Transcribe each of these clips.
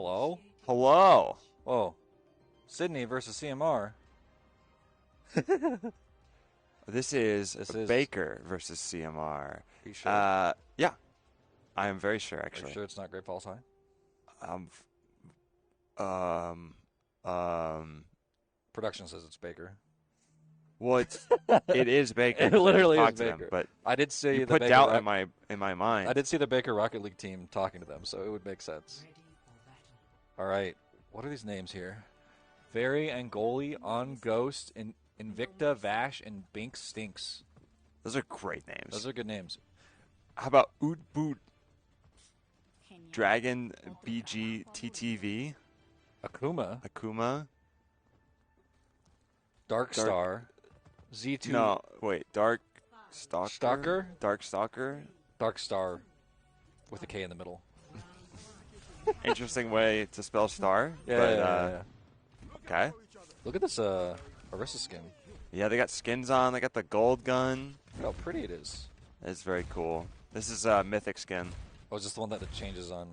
Hello? Hello. Whoa. Sydney versus CMR. This is This is- Baker versus CMR. Are you sure? Yeah, I am very sure Are actually. you sure it's not Great Falls High? Production says it's Baker. Well, it is Baker. It literally Talk is to them, Baker. but I did see you the put Baker doubt in my mind. I did see the Baker Rocket League team talking to them, so it would make sense. All right. What are these names here? Very Angoli, On Ghost, Invicta, Vash, and Bink Stinks. Those are great names. Those are good names. How about Oot Boot, Dragon, BG, TTV, Akuma, Dark Dark- Star, Z2. No, wait, Dark Stalker. Stalker? Dark Stalker. Dark Star with a K in the middle. Interesting way to spell star. Yeah, but, yeah. Okay. Look at this Orisa skin. Yeah, they got skins on. They got the gold gun. Look how pretty it is. It's very cool. This is a mythic skin. Oh, is this the one that it changes on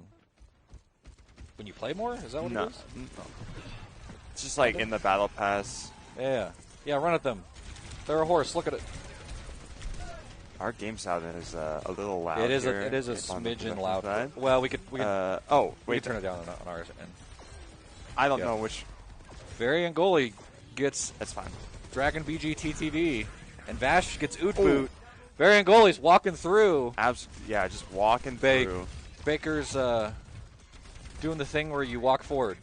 when you play more? Is that what No. it is? It's just like in the battle pass. Yeah. Yeah, run at them. They're a horse. Look at it. Our game sound is a little loud. It is here a on the smidgen production loud. side. Well, we could Wait. turn it down on ours end. I don't Yeah. know which. Very Angoli gets That's fine. Dragon BG TTV, and Vash gets Oot Boot. Very Angoli's walking through. Yeah, just walking Bake. through. Baker's doing the thing where you walk forward.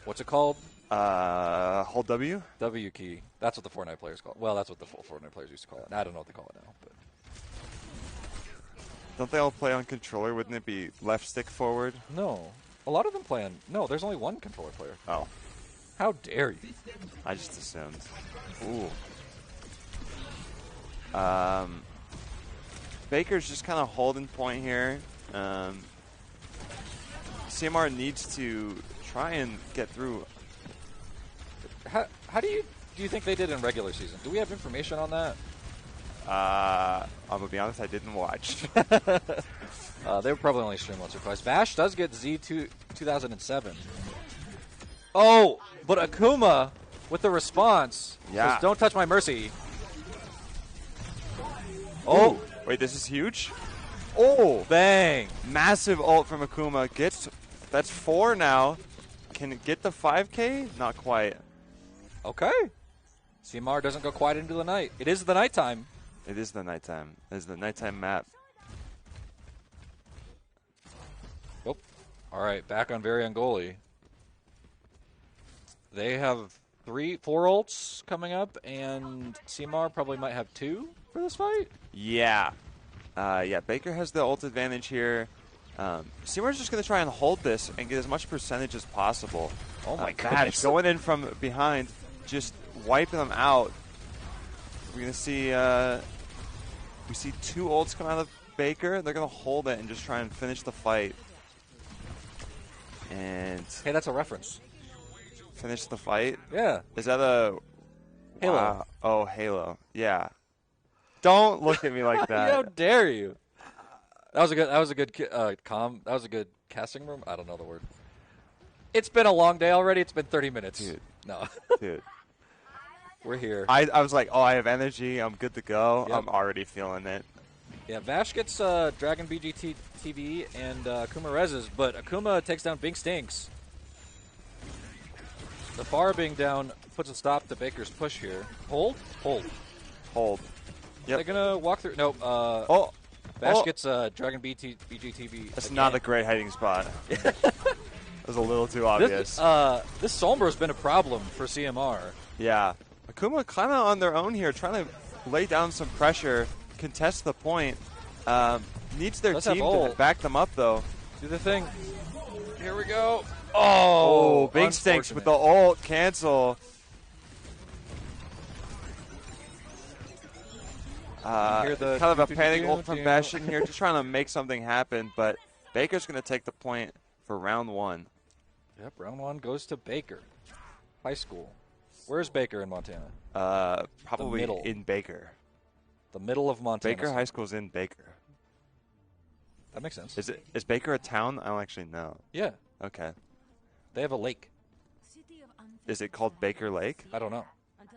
What's it called? Hold W. W key. That's what the Fortnite players call it. Well, that's what the full Fortnite players used to call it. I don't know what they call it now. But Don't they all play on controller? Wouldn't it be left stick forward? no. A lot of them play on... No, there's only one controller player. Oh, How dare you? I just assumed. Ooh. Baker's just kind of holding point here. CMR needs to try and get through. How do you think they did in regular season? Do we have information on that? I'm gonna be honest, I didn't watch. They were probably only streamed once or twice. Vash does get Z2 2007. Oh, but Akuma with the response Yeah. says, "Don't touch my mercy." Oh, Wait, this is huge. Oh, bang! massive ult from Akuma. That's 4 now. Can it get the 5K? Not quite. Okay. CMR doesn't go quite into the night. It is the nighttime. It is the nighttime. It is the nighttime map. Oh, all right. Back on Very Angoli. They have 4 ults coming up, and CMR probably might have 2 for this fight. Yeah. Yeah, Baker has the ult advantage here. CMR's just going to try and hold this and get as much percentage as possible. Oh my Vash goodness. going in from behind, just wiping them out. We're going to see, we see 2 ults come out of Baker. They're going to hold it and just try and finish the fight. And Hey, that's a reference. finish the fight. Yeah. Is that a Halo. Wow. Oh, Halo. Yeah. Don't look at me like that. How dare you? That was a good. That was a good. That was a good casting room. I don't know the word. It's been a long day already. It's been 30 minutes. Dude. No, Dude. we're here. I was like, oh, I have energy. I'm good to go. Yep. I'm already feeling it. Yeah, Vash gets Dragon BGT TV and Akuma reses, but Akuma takes down Bink Stinks. The bar being down puts a stop to Baker's push here. Hold. Hold. Yep. They're gonna walk through. No. Vash Oh. gets Dragon BGTV. That's again. not a great hiding spot. That was a little too obvious. This Sombra's been a problem for CMR. Yeah. Akuma kind of on their own here, trying to lay down some pressure, contest the point. Needs their Does have team to ult. back them up, though. Do the thing. Here we go. Oh, Big unfortunate. Stinks with the ult cancel. hear the Kind of a do, do, panic do, ult from do. Bash in here, just trying to make something happen. But Baker's going to take the point for round 1. Yep, round 1 goes to Baker. High school. Where's Baker in Montana? Probably middle. in Baker. The middle of Montana. Baker High School's in Baker. That makes sense. Is Baker a town? I don't actually know. Yeah. Okay. They have a lake. Is it called Baker Lake? I don't know.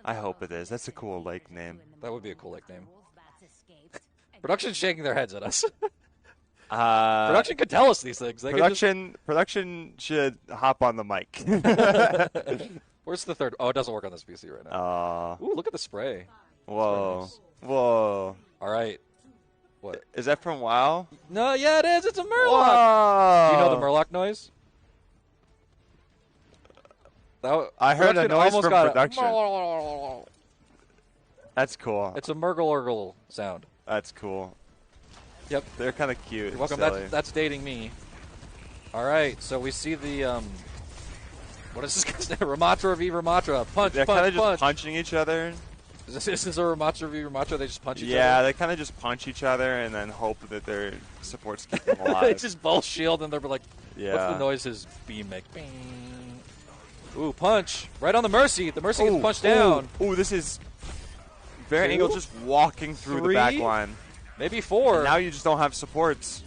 I hope it is. That's a cool lake name. That would be a cool lake name. Production's shaking their heads at us. Production could tell us these things. They Production should hop on the mic. Where's the third? Oh, it doesn't work on this PC right now. Ooh, look at the spray. Whoa. Nice. Whoa. All right. What? Is that from WoW? No, yeah, it is. It's a Murloc. Whoa. Do you know the Murloc noise? I heard a noise from production. A, That's cool. it's a Murgle sound. That's cool. Yep. They're kind of cute. You're welcome. Silly. That's dating me. All right, so we see the what is this guy's name? Ramatra v. Ramatra. Punch, They're punch, kind of just punch. punching each other. Is this a Ramatra v. Ramatra? They just punch each other? Yeah, they kind of just punch each other and then hope that their supports keep them alive. They just both shield and they're like, Yeah. what's the noise his beam make? Bing. Ooh, punch. Right on the Mercy. The Mercy gets punched down. Ooh, this is very angle just walking through the 3, back line. Maybe 4. And now you just don't have supports.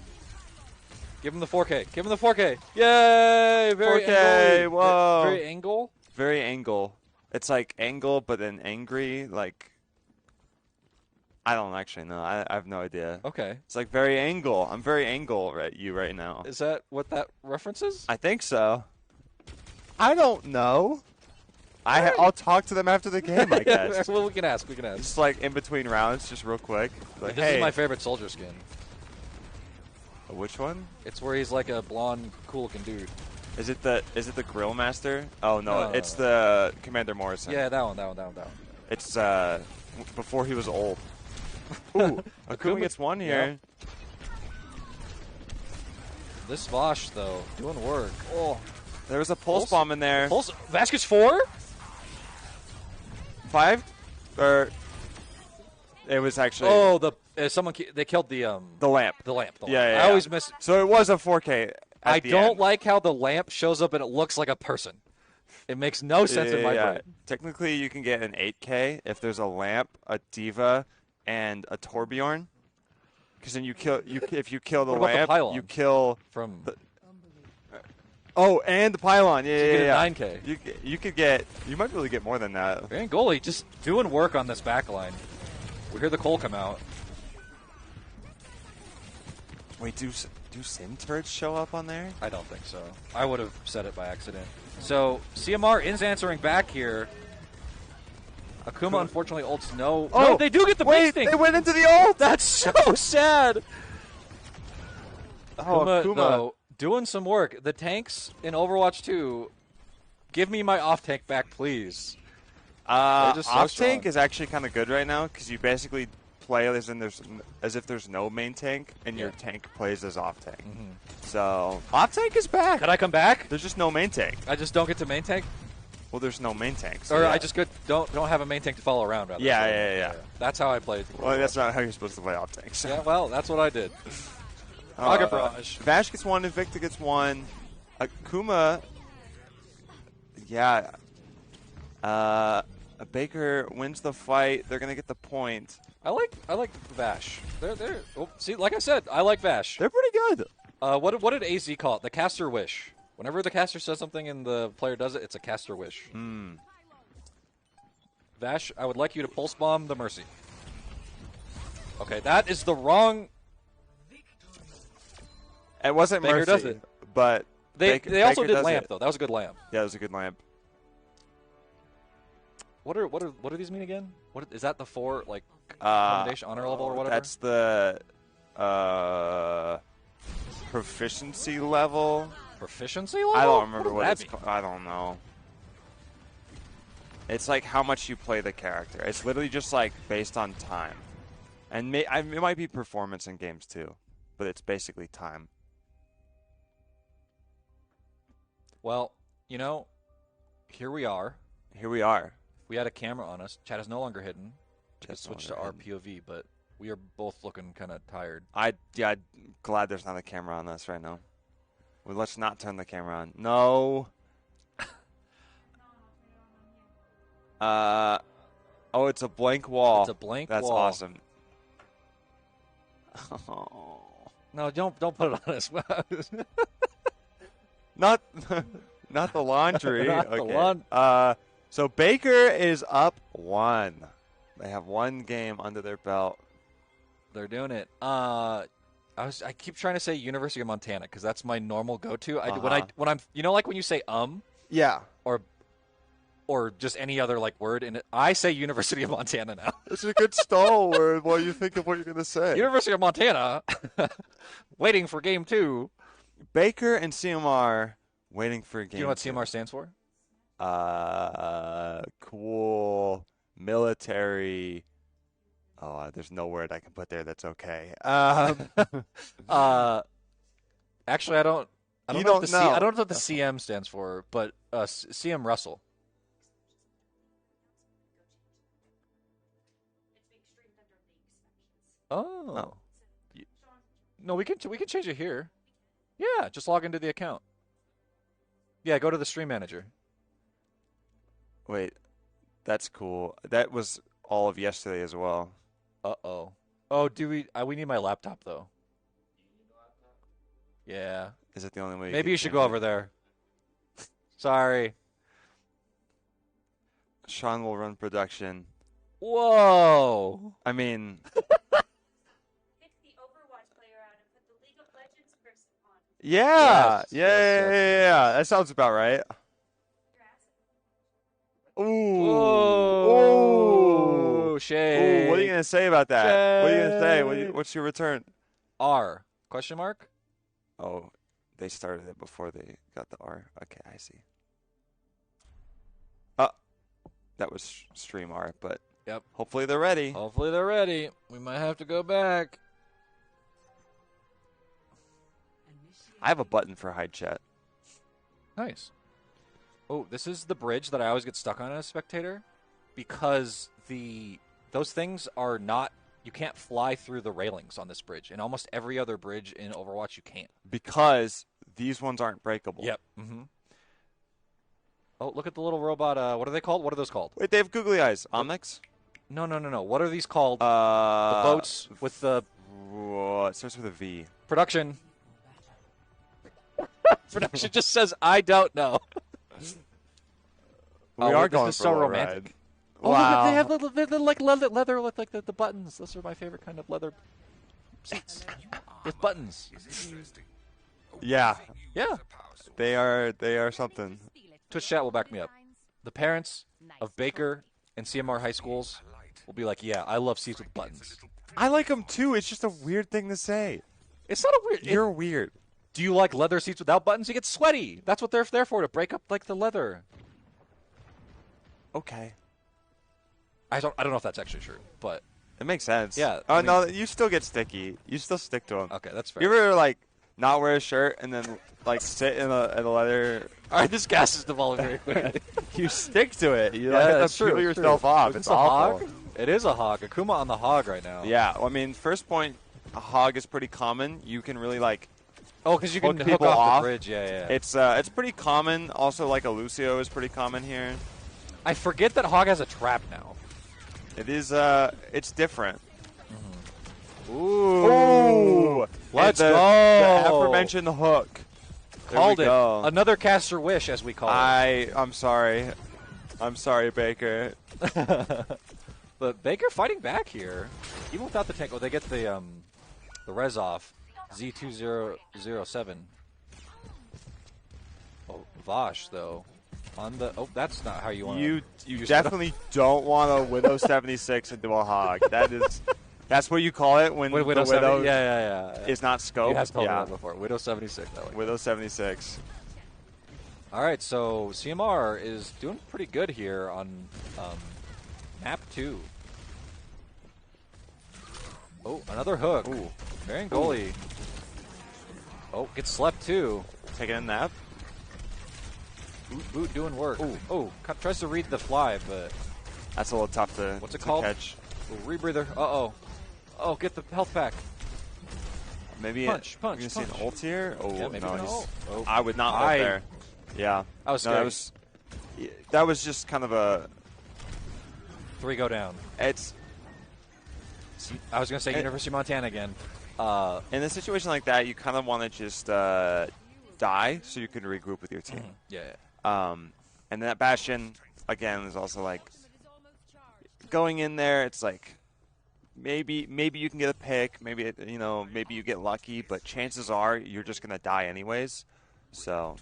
Give him the 4K. Give him the 4K. Yay! Very 4K, angle-y. whoa. Very angle? Very angle. It's like angle, but then angry. Like, I don't actually know. I have no idea. Okay. It's like very angle. I'm very angle at you right now. Is that what that reference is? I think so. I don't know. I'll talk to them after the game, I guess. Well, we can ask. We can ask. Just like in between rounds, just real quick. Like, This hey, is my favorite soldier skin. which one? It's where he's like a blonde, cool-looking dude. Is it the Grill Master? Oh no, No. it's the Commander Morrison. Yeah, that one. It's before he was old. Ooh, Akuma gets one here. Yeah. This Vosh, though, doing work. Oh, There was a pulse bomb in there. Vash gets 4? 5? Or it was actually They killed the lamp. The lamp. Yeah. I always miss. So it was a 4K. I don't like how the lamp shows up and it looks like a person. It makes no sense in my brain. Technically, you can get an 8K if there's a lamp, a diva, and a Torbjorn. Because then if you kill the What about the lamp, pylon? you kill From and the pylon. Yeah, you get yeah. a 9K. You might be able to get more than that. Van Goalie just doing work on this back line. We hear the Cole come out. Wait, do sim turrets show up on there? I don't think so. I would have said it by accident. So CMR is answering back here. Akuma unfortunately ults no. Oh, no, they do get the big thing. They went into the ult. That's so sad. Akuma. Though, doing some work. The tanks in Overwatch 2, give me my off tank back, please. Just so Off strong. tank is actually kind of good right now because you basically play as if there's no main tank and your tank plays as off tank. So off tank is back. Could I come back? There's just no main tank. I just don't get to main tank, Well, there's no main tank. So or yeah. I just don't have a main tank to follow around. Rather. Yeah. That's how I played. Well, that's not how you're supposed to play off tank. So. Yeah, well, that's what I did. Aga Barrage. Vash gets one, Invicta gets one. Akuma, yeah. Baker wins the fight. They're gonna get the point. I like Vash. They're see, like I said, I like Vash. They're pretty good. What did AZ call it? The caster wish. Whenever the caster says something and the player does it, it's a caster wish. Vash, I would like you to pulse bomb the Mercy. Okay, that is the wrong. It wasn't Baker Mercy, does it. but They also Baker did does lamp it. though. That was a good lamp. Yeah, it was a good lamp. What do these mean again? What is that? The 4 like commendation honor level or whatever? That's the proficiency level. Proficiency level? I don't remember does what that it's mean? called. I don't know. It's like how much you play the character. It's literally just like based on time. And it might be performance in games too, but it's basically time. Well, here we are. Here we are. We had a camera on us. Chat is no longer hidden. We Chat's switched no to our longer POV, but we are both looking kind of tired. I'm glad there's not a camera on us right now. Well, let's not turn the camera on. No. Oh, it's a blank wall. It's a blank That's wall. awesome. No, don't put it on us. Not Not the laundry. Not the Okay. So Baker is up 1. They have 1 game under their belt. They're doing it. I keep trying to say University of Montana because that's my normal go-to. When I'm like when you say Yeah. or just any other like word in it, I say University of Montana now. It's a good stall word while you think of what you're going to say. University of Montana, waiting for game 2. Baker and CMR waiting for game. Do you know what 2. CMR stands for? Cool military. Oh, there's no word I can put there that's okay. Actually, I don't know what the CM stands for, but CM Russell. Oh. No, we can change it here. Yeah, just log into the account. Yeah, go to the stream manager. Wait, that's cool. That was all of yesterday as well. Uh-oh. Oh, do we need my laptop though? Yeah. Is it the only way? Maybe you should go over there. Sorry. Sean will run production. Whoa. I mean, Pick the Overwatch player out and put the League of Legends person on. yeah, Yes, yeah. That sounds about right. Ooh. Whoa. Shade. Ooh, what are you gonna say about that? Shade. What are you gonna say? What's your return? R? Question mark? Oh, they started it before they got the R. Okay, I see. That was stream R, but Yep. hopefully they're ready. Hopefully they're ready. We might have to go back. I have a button for hide chat. Nice. Oh, this is the bridge that I always get stuck on as a spectator because those things are not. You can't fly through the railings on this bridge. In almost every other bridge in Overwatch, you can't. Because these ones aren't breakable. Yep. Mm-hmm. Oh, look at the little robot. What are they called? What are those called? Wait, they have googly eyes. Omnics? No. What are these called? The boats with the It starts with a V. production. Production just says, I don't know. We are this going is for so a little romantic. ride. Oh, Wow. look, they have little like leather with like the buttons. Those are my favorite kind of leather seats with buttons. Yeah, Yeah. they are something. Twitch chat will back me up. The parents of Baker and CMR high schools will be like, yeah, I love seats with buttons. I like them too. It's just a weird thing to say. It's not a weird. You're weird. Do you like leather seats without buttons? You get sweaty. That's what they're there for, to break up like the leather. Okay. I don't know if that's actually true, but It makes sense. Yeah, Oh, I no, you still get sticky. You still stick to them. okay, that's fair. You ever, like, not wear a shirt and then, like, sit in a leather? All right, this gas is devolving very quickly. You stick to it. You Yeah, like, have that's to peel true, yourself true. off. Is It's this a awful. hog? It is a hog. Akuma on the hog right now. Yeah, well, I mean, first point, a hog is pretty common. You can really, like, Oh, because you can hook hook people off off. the bridge. Yeah. it's pretty common. Also, like, a Lucio is pretty common here. I forget that hog has a trap now. It is, it's different. Ooh. Let's And go. The aforementioned hook. Called there we it. go. Another caster wish, as we call it. I'm sorry. I'm sorry, Baker. But Baker fighting back here, even without the tank. Oh, they get the res off. Z2007. Oh, Vosh though. On the that's not how you want. You definitely don't want a Widow 76 into a hog. That's what you call it when the Widow Widow 70, yeah. is not scoped. You have told me yeah. that before. Widow 76. I like. Widow 76. All right, so CMR is doing pretty good here on map 2. Oh, another hook. Ooh. Varian goalie. Oh, gets slept too. Taking a nap. Boot doing work. Ooh. Oh, tries to read the fly, but That's a little tough to, What's it to called? catch. oh, rebreather. Uh-oh. Oh, get the health pack. Maybe Punch. We're gonna see an ult here. Oh Yeah, maybe no, an he's, ult. Oh. I would not ult there. Yeah, I was no, scared. that was just kind of a. 3 go down. It's I was going to say University of Montana again. in a situation like that, you kind of want to just die so you can regroup with your team. Yeah. And then that Bastion, again, is also like going in there. It's like maybe you can get a pick. Maybe maybe you get lucky, but chances are you're just gonna die anyways. So,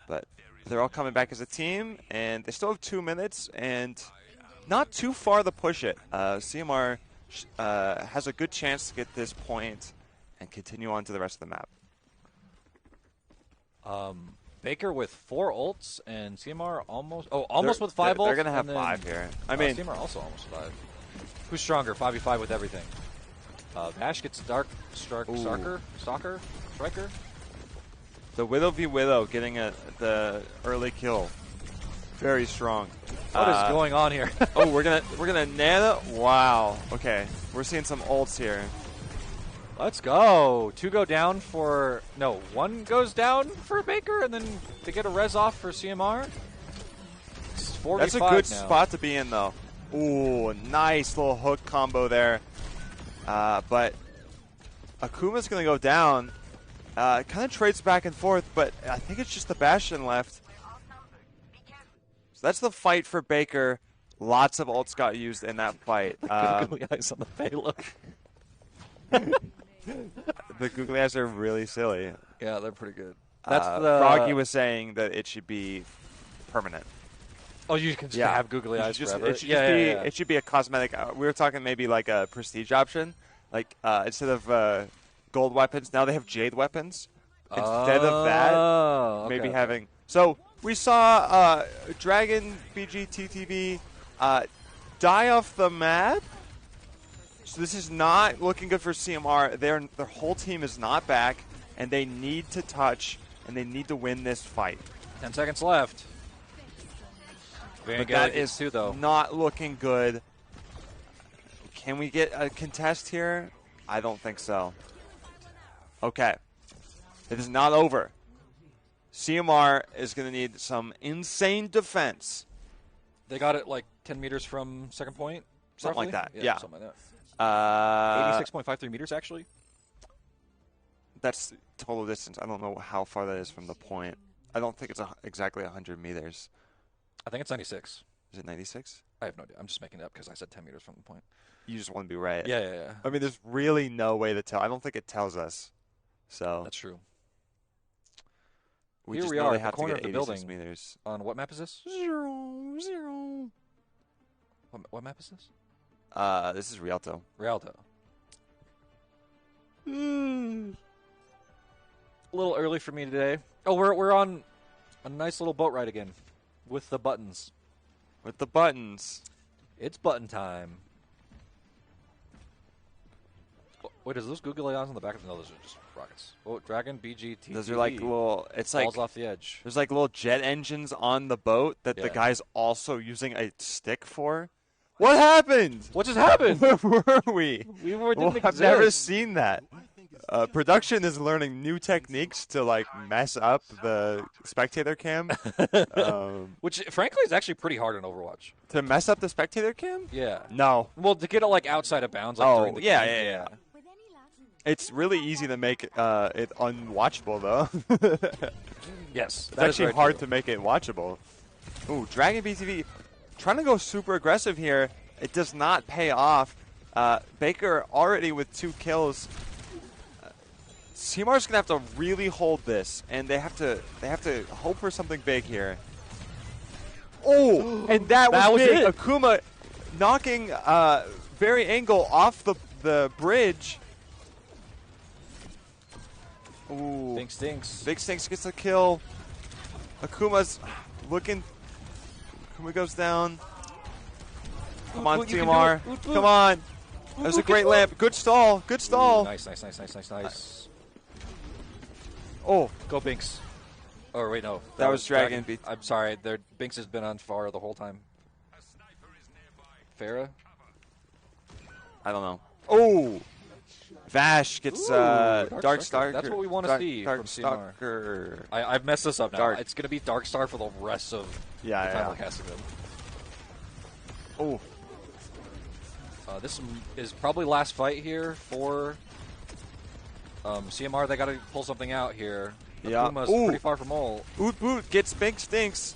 but they're all coming back as a team, and they still have 2 minutes and not too far to push it. CMR has a good chance to get this point and continue on to the rest of the map. Baker with 4 ults and CMR almost with 5 ults. They're gonna have and 5 here. I mean, CMR also almost 5. Who's stronger? 5v5 with everything. Vash gets Dark Striker. the Widow v Widow getting the early kill, very strong. What is going on here? Oh, we're gonna nano. Wow. Okay, we're seeing some ults here. Let's go. 2 go down for... No, 1 goes down for Baker, and then they get a res off for CMR. It's 4v5 That's a good now. spot to be in, though. Ooh, nice little hook combo there. But Akuma's going to go down. Kind of trades back and forth, but I think it's just the Bastion left. So that's the fight for Baker. Lots of ults got used in that fight. Googly eyes on the payload. The googly eyes are really silly. Yeah, they're pretty good. That's the... Froggy was saying that it should be permanent. Oh, you can just have googly eyes forever. It should be a cosmetic. We were talking maybe like a prestige option. Like instead of gold weapons, now they have jade weapons. Instead of that, maybe having... So we saw Dragon BGTTV die off the map. So this is not looking good for CMR. Their whole team is not back, and they need to touch, and they need to win this fight. 10 seconds left. But that is too, though. Not looking good. Can we get a contest here? I don't think so. Okay. It is not over. CMR is going to need some insane defense. They got it like 10 meters from second point? Something roughly? like that, yeah. Something like that. 86.53 meters, actually. That's total distance. I don't know how far that is from the point. I don't think it's exactly 100 meters. I think it's 96. Is it 96? I have no idea. I'm just making it up because I said 10 meters from the point. You just want to be right. Yeah. I mean, there's really no way to tell. I don't think it tells us. So that's true. We Here just we know are they at the have corner to get of the 86 building. meters. On what map is this? 0. What map is this? This is Rialto. Rialto. A little early for me today. Oh, we're on a nice little boat ride again with the buttons. With the buttons. It's button time. Wait, is those googly eyes on the back of the... No, those are just rockets. Oh, Dragon BGT. Those are like little... It's like... Falls off the edge. There's like little jet engines on the boat that the Yeah. guy's also using a stick for. What happened? What just happened? Where were we? We didn't exist. I've never seen that. Production is learning new techniques to like mess up the spectator cam. Which, frankly, is actually pretty hard in Overwatch. To mess up the spectator cam? Yeah. No. Well, to get it like outside of bounds. Like, during the game. Yeah. It's really easy to make it unwatchable, though. Yes. It's actually hard to make it watchable. Ooh, Dragon BTV trying to go super aggressive here. It does not pay off. Baker already with 2 kills. CMR's gonna have to really hold this, and they have to hope for something big here. Oh, and that was big. it. Akuma knocking Very Angle off the bridge. Ooh. Big Stinks. Big Stinks gets a kill. Akuma's looking. Akuma goes down. Come on, TMR. Come on. That was a great lamp. Good stall. Good stall. Ooh, nice. Oh. Go Binks. Oh, wait, no. That was Dragon. I'm sorry. Binks has been on fire the whole time. Farah? I don't know. Oh. Vash gets Dark Stalker. That's what we want to see Dark from Stalker. CMR. I've messed this up now. Dark. It's going to be Dark Star for the rest of the time we're casting them. Oh. This is probably last fight here for CMR. They got to pull something out here. Yeah. Akuma's Ooh. pretty far from ult. Oot boot gets Bink stinks.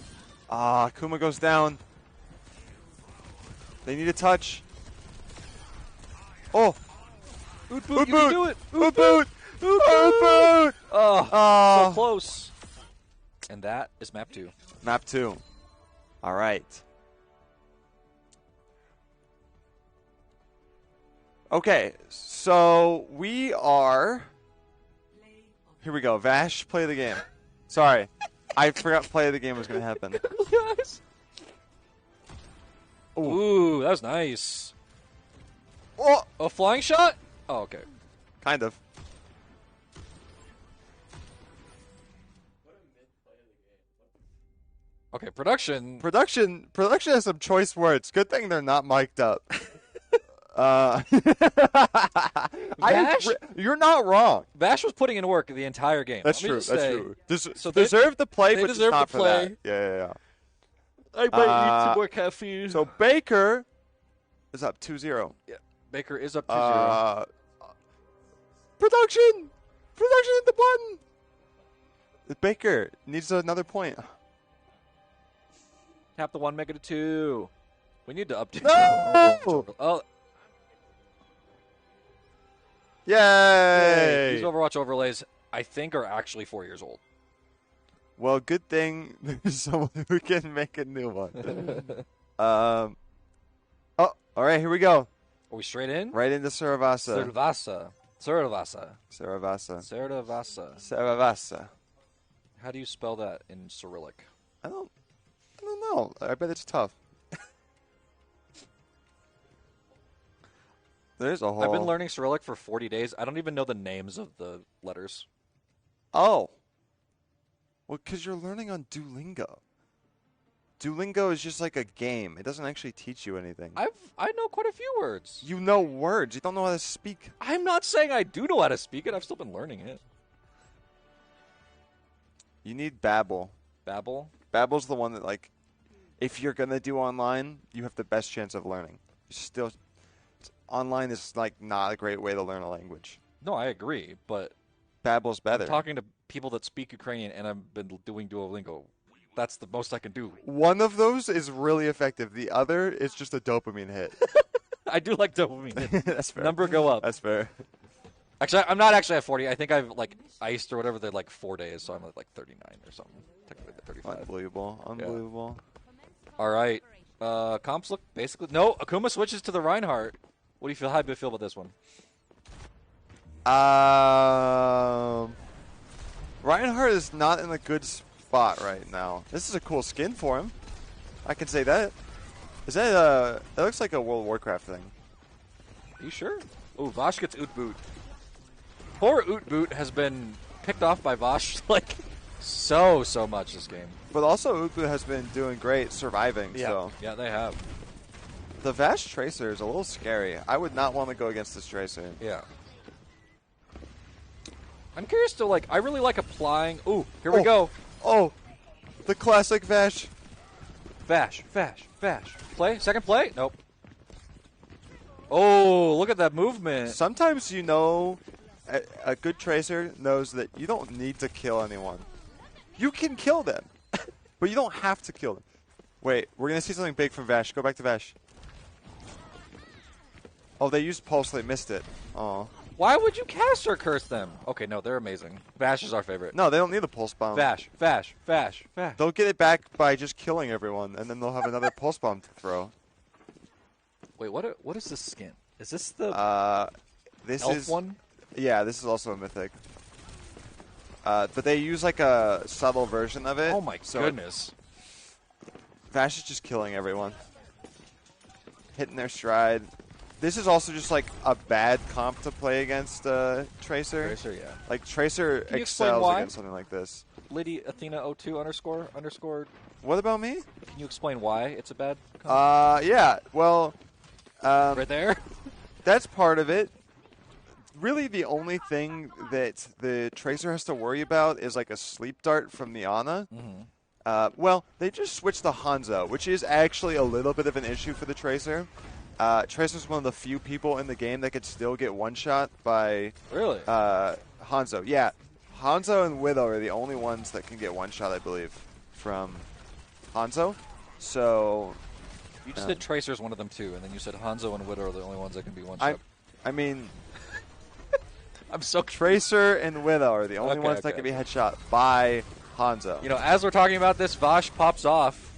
Ah, Kuma goes down. They need a touch. Oh. Oot boot, Oot you can boot. do it. Oot boot. Oot boot. Oh, Ah. so close. And that is map 2. Map 2. All right. Okay, so we are. Here we go. Vash, play the game. Sorry, I forgot play of the game was going to happen. Yes. Ooh, that was nice. Oh, A flying shot? Oh, okay. kind of. Okay, production. Production has some choice words. Good thing they're not mic'd up. Vash? You're not wrong. Vash was putting in work the entire game. That's Let me true. just That's say, true. so they- deserve the play, they but just deserve not the for play. that. Yeah. I might need some more caffeine. So Baker is up 2-0. yeah, Baker is up 2-0. Production hit the button. Baker needs another point. Tap the 1, make it a 2. We need to update. No! Oh, Yay! these Overwatch overlays, I think, are actually 4 years old. Well, good thing there's someone who can make a new one. Oh, all right, here we go. Are we straight in? Right into Saravasa. Saravasa. How do you spell that in Cyrillic? I don't know. I bet it's tough. There's a whole. I've been learning Cyrillic for 40 days. I don't even know the names of the letters. Oh. Well, because you're learning on Duolingo. Duolingo is just like a game. It doesn't actually teach you anything. I know quite a few words. You know words. You don't know how to speak. I'm not saying I do know how to speak it. I've still been learning it. You need Babbel. Babbel? Babbel's the one that, like, if you're going to do online, you have the best chance of learning. Online is, like, not a great way to learn a language. No, I agree, but Babbel's better. I'm talking to people that speak Ukrainian, and I've been doing Duolingo. That's the most I can do. One of those is really effective. The other is just a dopamine hit. I do like dopamine. That's fair. Number go up. That's fair. Actually, I'm not actually at 40. I think I've, like, iced or whatever. They're, like, 4 days, so I'm at, like, 39 or something. Technically, 35. Unbelievable. All right. Comps look basically... No, Akuma switches to the Reinhardt. What do you feel? How do you feel about this one? Reinhardt is not in a good spot right now. This is a cool skin for him. I can say that. Is that it looks like a World of Warcraft thing. Are you sure? Oh, Vosh gets Oot Boot. Poor Oot Boot has been picked off by Vosh like so much this game. But also Ubu has been doing great surviving. So Yeah, they have. the Vash Tracer is a little scary. I would not want to go against this Tracer. Yeah. I'm curious to, like, I really like applying. Ooh, here we go. Oh, the classic Vash. Vash. Play? Second play? Nope. Oh, look at that movement. Sometimes you know a good Tracer knows that you don't need to kill anyone. You can kill them, but you don't have to kill them. Wait, we're going to see something big from Vash. Go back to Vash. Oh, they used Pulse. They missed it. Oh. Why would you cast or curse them? Okay, no, they're amazing. Vash is our favorite. No, they don't need the Pulse Bomb. Vash. They'll get it back by just killing everyone, and then they'll have another Pulse Bomb to throw. Wait, what is this skin? Is this the this elf is one? Yeah, this is also a mythic. But they use like a subtle version of it. Oh my goodness. Vash is just killing everyone. Hitting their stride. This is also just like a bad comp to play against Tracer. Tracer, yeah. Like Tracer Can you explain excels why? against something like this. Liddy Athena 02 underscore. What about me? Can you explain why it's a bad comp? Yeah. Well, right there? that's part of it. Really, the only thing that the Tracer has to worry about is like a sleep dart from the Ana. Mm-hmm. Well, they just switched to Hanzo, which is actually a little bit of an issue for the Tracer. Tracer's one of the few people in the game that could still get one-shot by Really? Hanzo. Yeah. Hanzo and Widow are the only ones that can get one shot, I believe, from Hanzo. So You just said Tracer's one of them too, and then you said Hanzo and Widow are the only ones that can be one shot. I mean, I'm so Tracer and Widow are the only ones that can be headshot by Hanzo. You know, as we're talking about this, Vash pops off.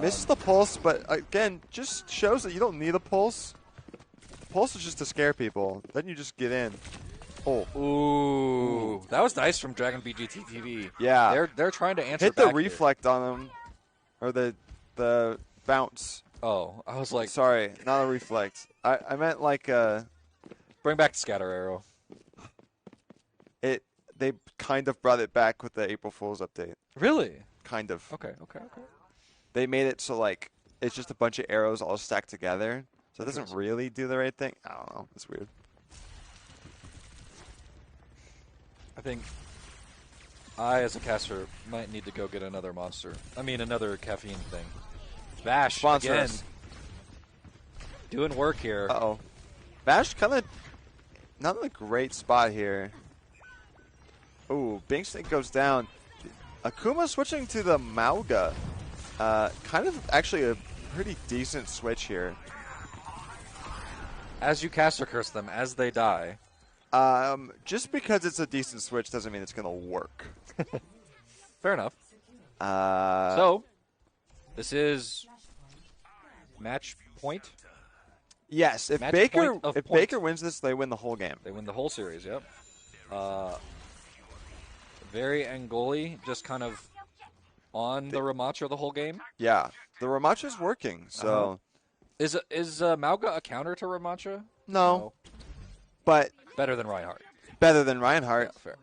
Misses the pulse, but again, just shows that you don't need a pulse. The pulse is just to scare people. Then you just get in. Oh. Ooh. That was nice from Dragon BGT TV. Yeah. They're trying to answer Hit back the reflect on him. Or the bounce. Oh, I was like... Sorry, not a reflect. I meant like... Bring back the scatter arrow. They kind of brought it back with the April Fool's update. Really? Kind of. Okay. They made it so like it's just a bunch of arrows all stacked together. So it doesn't really do the right thing. I don't know. It's weird. I think I, as a caster, might need to go get another monster. I mean, another caffeine thing. Vash, Sponsor again. us. Doing work here. Uh-oh. Vash kind of not in a great spot here. Ooh, Binksnake goes down. Akuma switching to the Mauga. Kind of actually a pretty decent switch here. As you caster curse them, as they die. Just because it's a decent switch doesn't mean it's going to work. Fair enough. So, this is match point. Yes, if Match Baker point of if point. Baker wins this, they win the whole game. They win the whole series. Yep. Very Angoli, just kind of on the Ramacha the whole game. Yeah, the Ramacha's working. So Is Mauga a counter to Ramacha? no, but Better than Reinhardt. better than Reinhardt. Yeah, fair.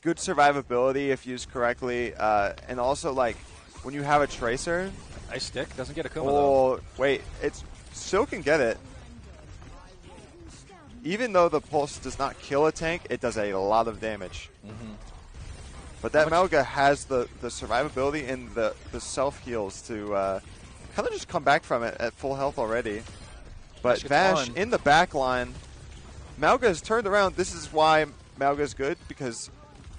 Good survivability if used correctly, and also like when you have a Tracer. Nice stick. Doesn't get Akuma though. Oh wait, it's still can get it. Even though the pulse does not kill a tank, it does a lot of damage. But that Mauga has the survivability and the self heals to kind of just come back from it at full health already. But Vash in the back line, Mauga has turned around. This is why Mauga is good, because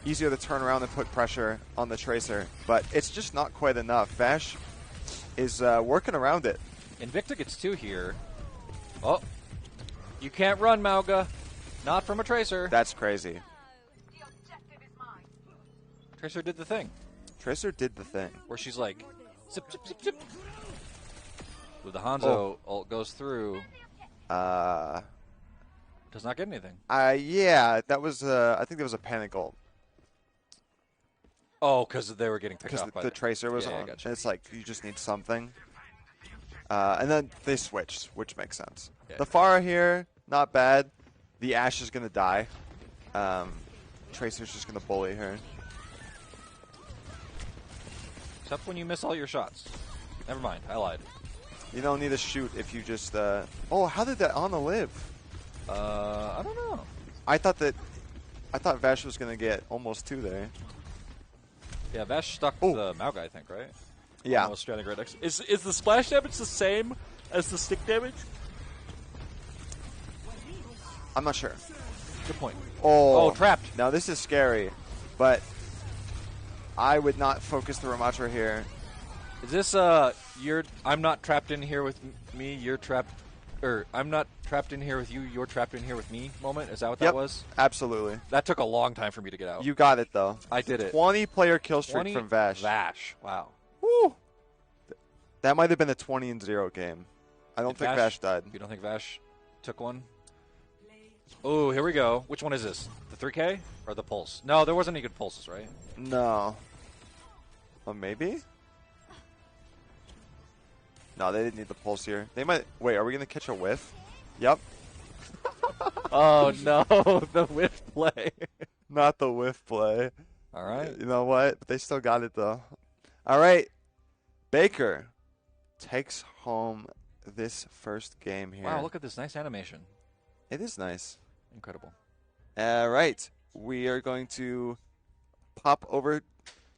easier to turn around and put pressure on the Tracer. But it's just not quite enough. Vash is working around it. Invicta gets 2 here. Oh, you can't run, Mauga. Not from a Tracer. That's crazy. Tracer did the thing. Tracer did the thing. Where she's like, zip, zip, zip, zip. With the Hanzo ult goes through. Does not get anything. Yeah, that was, I think that was a panic ult. Oh, because they were getting picked Because off by the Tracer was yeah, on. gotcha. And it's like, you just need something. And then they switched, which makes sense. Yeah. The Pharah here, not bad. The Ashe is going to die. Tracer's just going to bully her. Except when you miss all your shots. Never mind, I lied. You don't need to shoot if you just... Oh, how did that Ana live? I don't know. I thought Vash was going to get almost 2 there. Yeah, Vash stuck the Mauga, I think, right? Yeah. Almost stranding right next. Is the splash damage the same as the stick damage? I'm not sure. Good point. Oh, trapped. Now this is scary, but I would not focus the Ramacha here. Is this I'm not trapped in here with me, you're trapped, or I'm not trapped in here with you, you're trapped in here with me moment? Is that what that was? Absolutely. That took a long time for me to get out. You got it, though. I did it. 20-player kill streak from Vash. Wow. Woo! That might have been a 20-0 game. I don't think Vash died. You don't think Vash took one? Oh, here we go. Which one is this? The 3K or the Pulse? No, there wasn't any good pulses, right? No. Well, maybe? No, they didn't need the Pulse here. They might... Wait, are we going to catch a whiff? Yep. Oh, no. The whiff play. Not the whiff play. All right. You know what? But they still got it, though. All right. Baker takes home this first game here. Wow, look at this nice animation. It is nice. Incredible. All right. We are going to pop over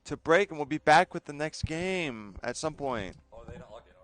to break, and we'll be back with the next game at some point. Oh, they don't look it.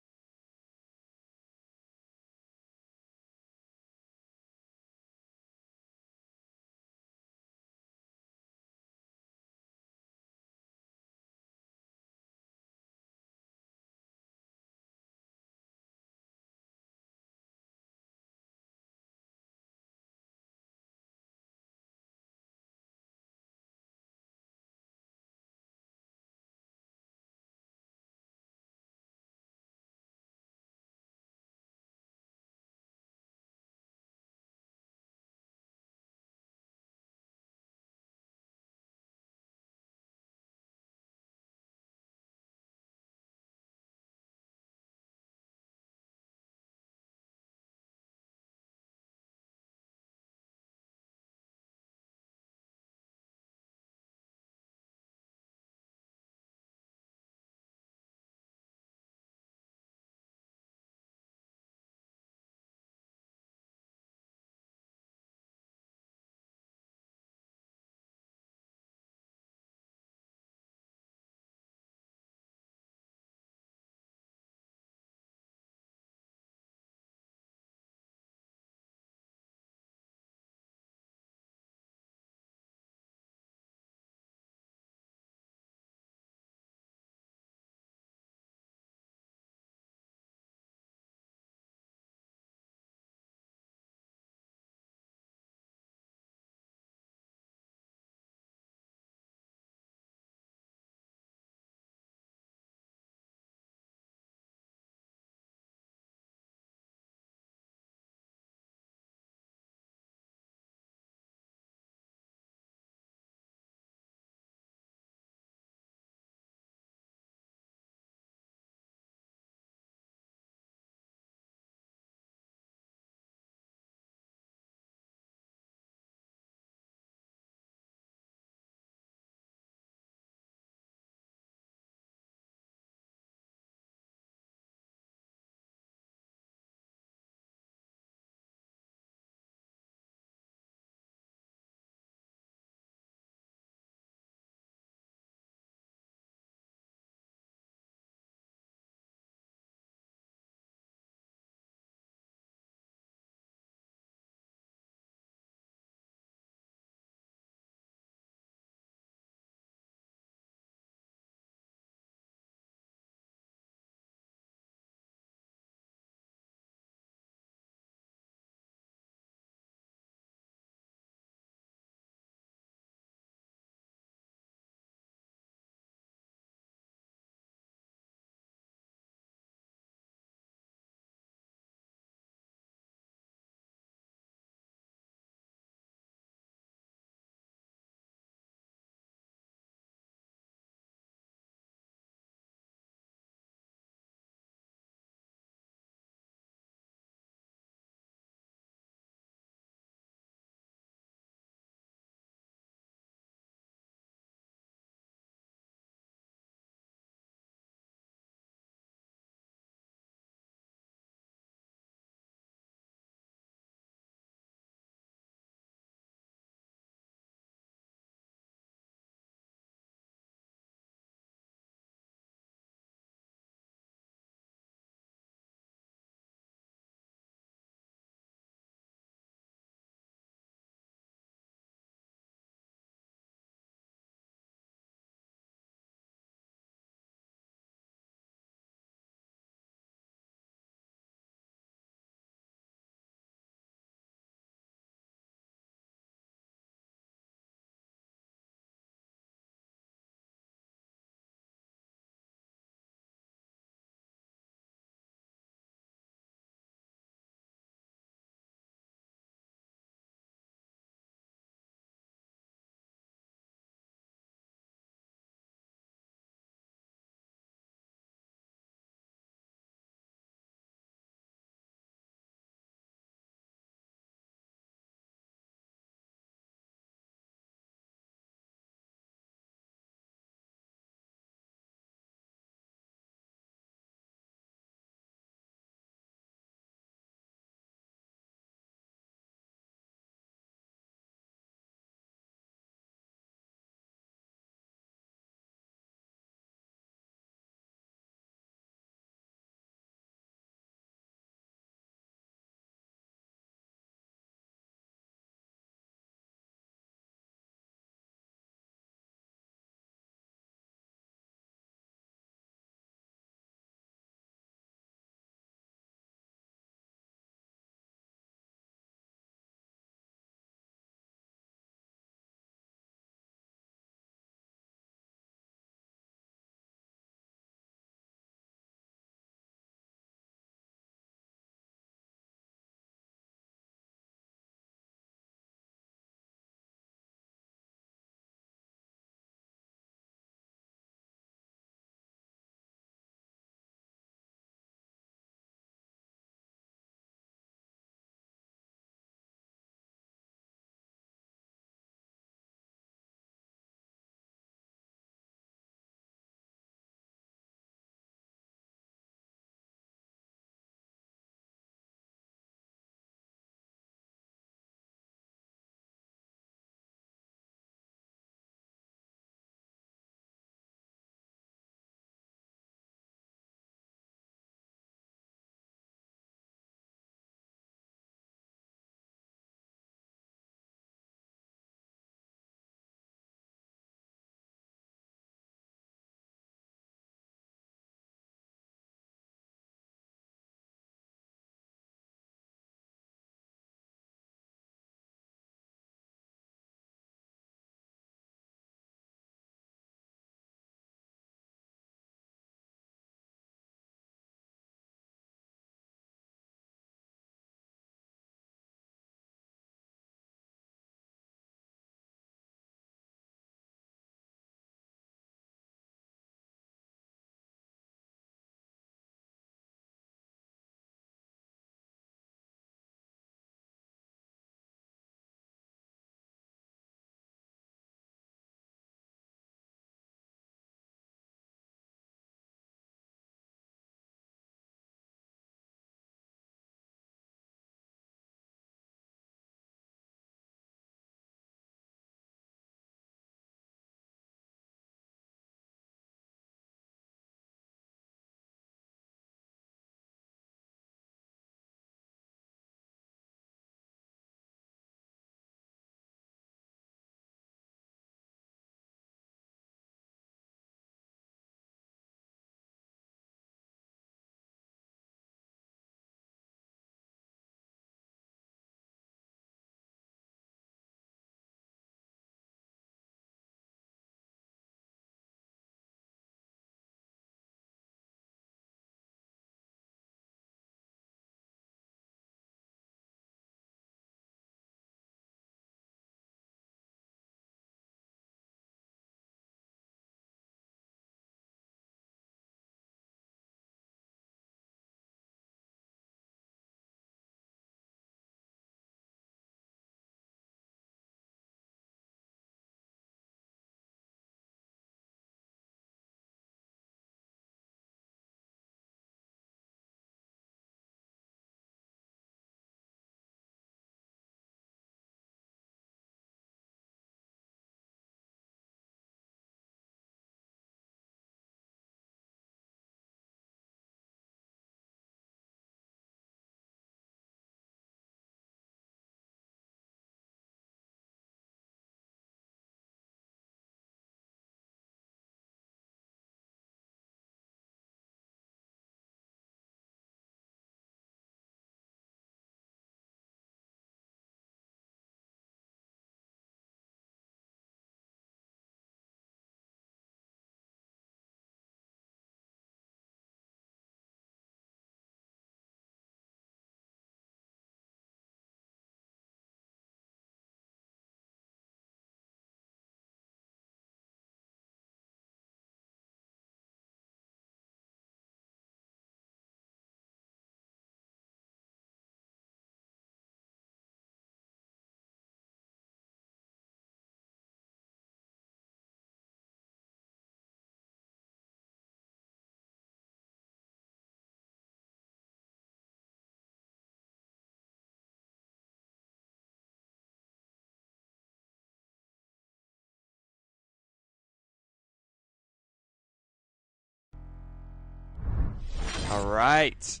All right.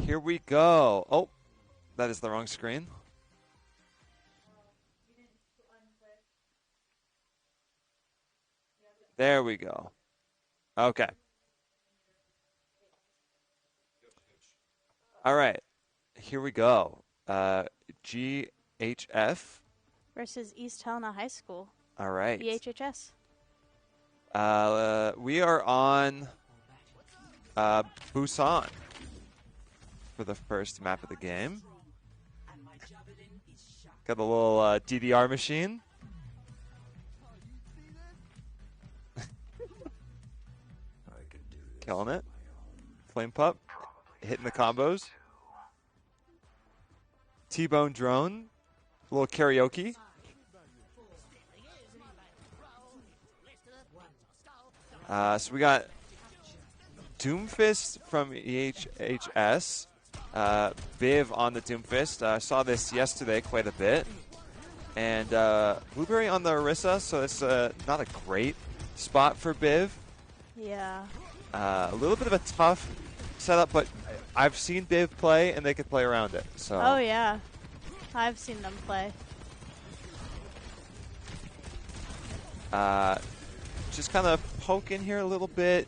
Here we go. Oh, that is the wrong screen. There we go. Okay. All right. Here we go. GHF versus East Helena High School. All right. EHHS. We are on Busan for the first map of the game. Got a little DDR machine. Killing it. Flame Pup hitting the combos. T-Bone Drone. A little karaoke. So we got Doomfist from EHHS. Viv on the Doomfist. I saw this yesterday quite a bit. And Blueberry on the Orisa, so it's not a great spot for Biv. Yeah. A little bit of a tough setup, but I've seen Biv play, and they can play around it. So. Oh, yeah. I've seen them play. Just kind of poke in here a little bit.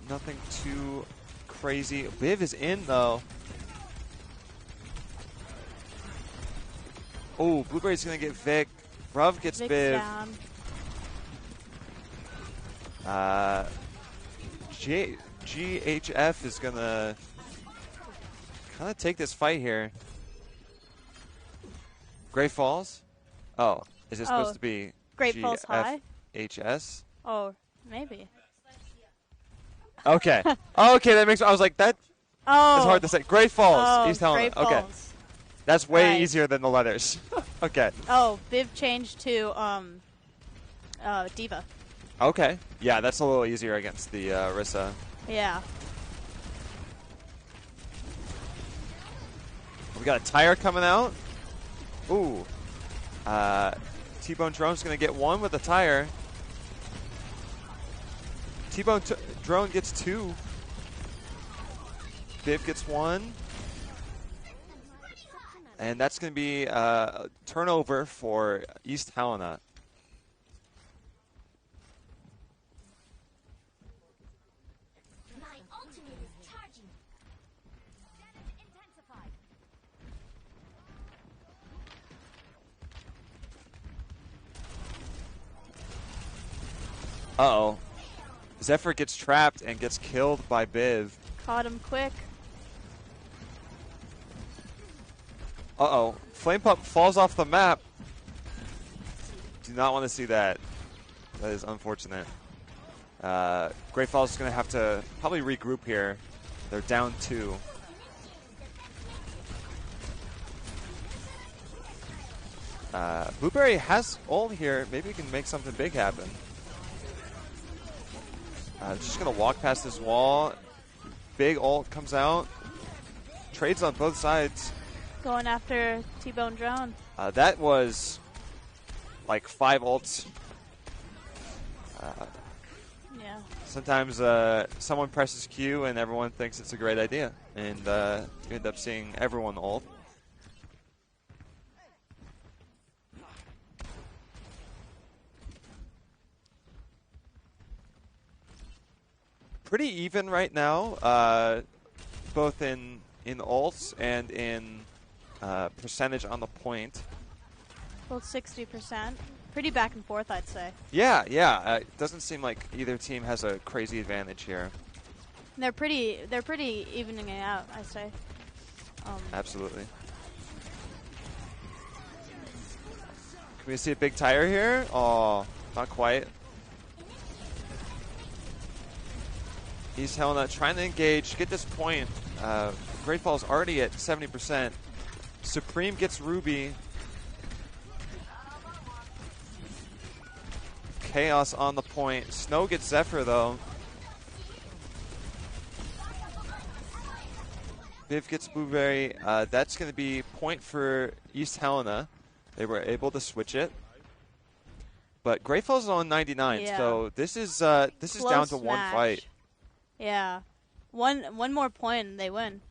Nothing too crazy. Biv is in, though. Oh, Blueberry's going to get Vic. Bruv gets Vic's Biv. Down. GHF is going to kind of take this fight here. Great Falls? Oh, is it supposed to be Great Falls High? HS? Oh, maybe. Okay. Okay, that makes. I was like, that Oh. is hard to say. Great Falls, Oh, East Helena. Great Okay, Falls. that's way Right. easier than the letters. Okay. Oh, Viv changed to Diva. Okay. Yeah, that's a little easier against the Rissa. Yeah. We got a tire coming out. Ooh. T-Bone Drone's going to get one with the tire. T-Bone Drone gets two. Viv gets one. And that's going to be a turnover for East Helena. My ultimate is charging. Intensified. Uh-oh. Zephyr gets trapped and gets killed by Biv. Caught him quick. Uh-oh. Flame Pup falls off the map. Do not want to see that. That is unfortunate. Great Falls is going to have to probably regroup here. They're down 2. Blueberry has ult here. Maybe we can make something big happen. Just going to walk past this wall. Big ult comes out. Trades on both sides. Going after T-Bone Drone. That was like 5 ults. Yeah. Sometimes someone presses Q and everyone thinks it's a great idea. And you end up seeing everyone ult. Pretty even right now, both in ults and in percentage on the point. Both 60%. Pretty back and forth, I'd say. Yeah, yeah. It doesn't seem like either team has a crazy advantage here. They're pretty evening it out, I'd say. Absolutely. Can we see a big tire here? Oh, not quite. East Helena trying to engage, get this point. Great Falls already at 70%. Supreme gets Ruby. Chaos on the point. Snow gets Zephyr, though. Viv gets Blueberry. That's going to be point for East Helena. They were able to switch it. But Great Falls is on 99, Yeah. so this is down to one match. fight. Yeah. One more point and they win.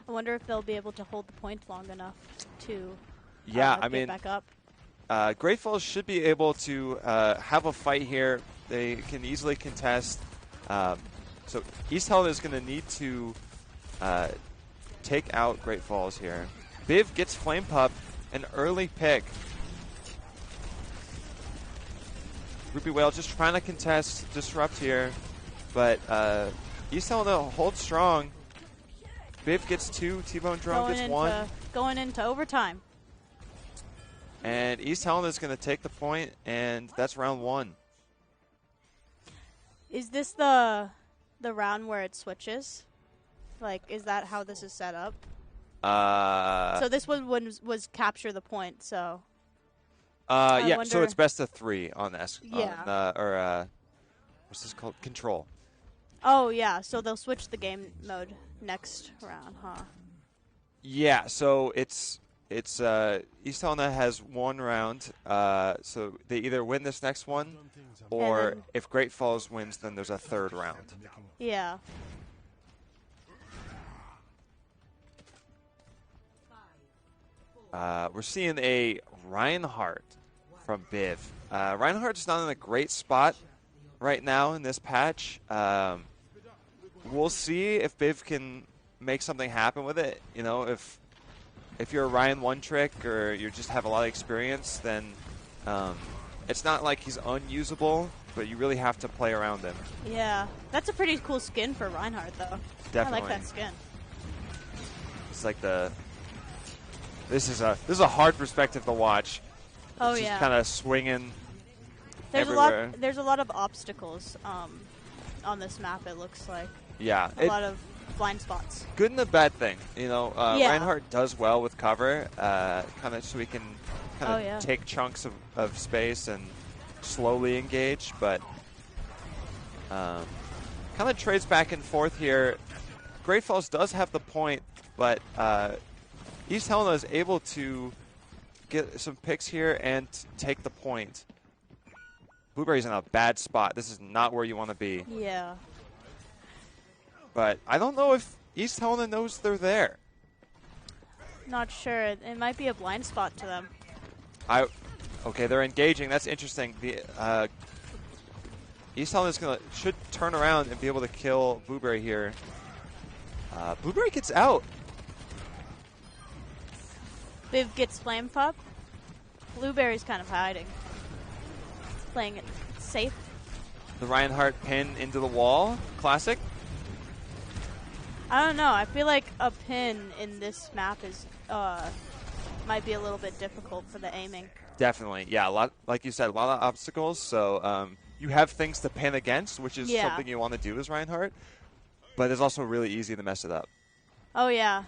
I wonder if they'll be able to hold the point long enough to Yeah, I get mean, back up. Great Falls should be able to have a fight here. They can easily contest. So East Helena is going to need to take out Great Falls here. Biv gets Flame Pup, an early pick. Ruby Whale just trying to contest, disrupt here. But East Helena holds strong. Biv gets 2, T-Bone Drone gets 1. Going into overtime. And East Helena is going to take the point, and that's round 1. Is this the round where it switches? Like, is that how this is set up? So this one was capture the point, so. Yeah, wonder... so it's best of 3 on S. Yeah. Or what's this called? Control. Oh, yeah, so they'll switch the game mode next round, huh? Yeah, so it's East Helena has 1 round, so they either win this next one, or if Great Falls wins, then there's a 3rd round. Yeah. We're seeing a Reinhardt from Biv. Reinhardt's not in a great spot right now in this patch. We'll see if Biv can make something happen with it. You know, if you're a Ryan one trick or you just have a lot of experience, then it's not like he's unusable, but you really have to play around him. Yeah, that's a pretty cool skin for Reinhardt, though. Definitely. I like that skin. It's like this is a hard perspective to watch. Oh, it's yeah. just kind of swinging There's everywhere. There's a lot of obstacles on this map. It looks like. Yeah. A lot of blind spots. Good and a bad thing. You know, Yeah. Reinhardt does well with cover, kind of so he can kind of take chunks of space and slowly engage, but kind of trades back and forth here. Great Falls does have the point, but East Helena is able to get some picks here and take the point. Blueberry's in a bad spot. This is not where you want to be. Yeah. But I don't know if East Helena knows they're there. Not sure. It might be a blind spot to them. Okay, they're engaging. That's interesting. The East Helena should turn around and be able to kill Blueberry here. Blueberry gets out. Biv gets Flame Pup. Blueberry's kind of hiding. Playing it safe. The Reinhardt pin into the wall. Classic. I don't know. I feel like a pin in this map is might be a little bit difficult for the aiming. Definitely, yeah. A lot, like you said, a lot of obstacles. So you have things to pin against, which is something you want to do as Reinhardt. But it's also really easy to mess it up. Oh yeah.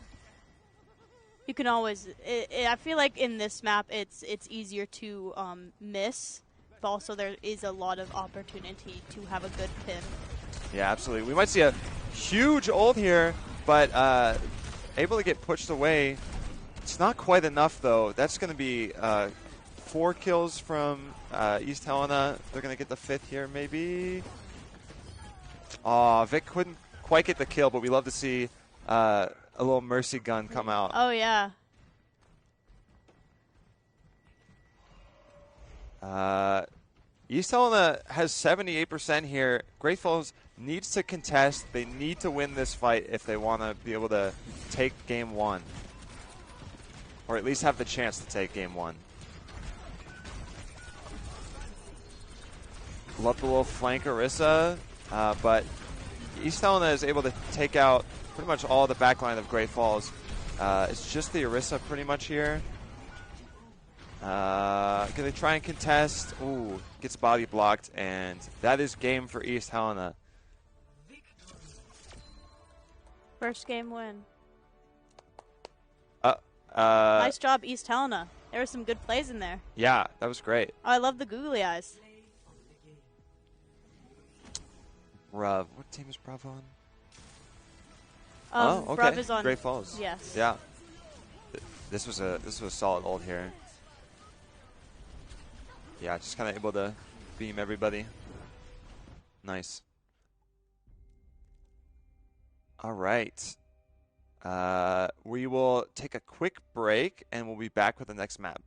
You can always. I feel like in this map, it's easier to miss, but also there is a lot of opportunity to have a good pin. Yeah, absolutely. We might see a huge ult here, but able to get pushed away. It's not quite enough, though. That's going to be 4 kills from East Helena. They're going to get the 5th here, maybe. Aw, Vic couldn't quite get the kill, but we love to see a little mercy gun come out. Oh, yeah. East Helena has 78% here. Great Falls needs to contest. They need to win this fight if they want to be able to take game 1. Or at least have the chance to take game 1. Love the little flank Orisa, but East Helena is able to take out pretty much all the backline of Great Falls. It's just the Orisa pretty much here. Gonna try and contest. Ooh, gets body blocked, and that is game for East Helena. First game win. Nice Nice job, East Helena. There were some good plays in there. Yeah, that was great. Oh, I love the googly eyes. Bruv, what team is Bruv on? Okay. Bruv is on Great Falls. Yes. Yeah. This was a solid ult here. Yeah, just kind of able to beam everybody. Nice. All right. We will take a quick break, and we'll be back with the next map.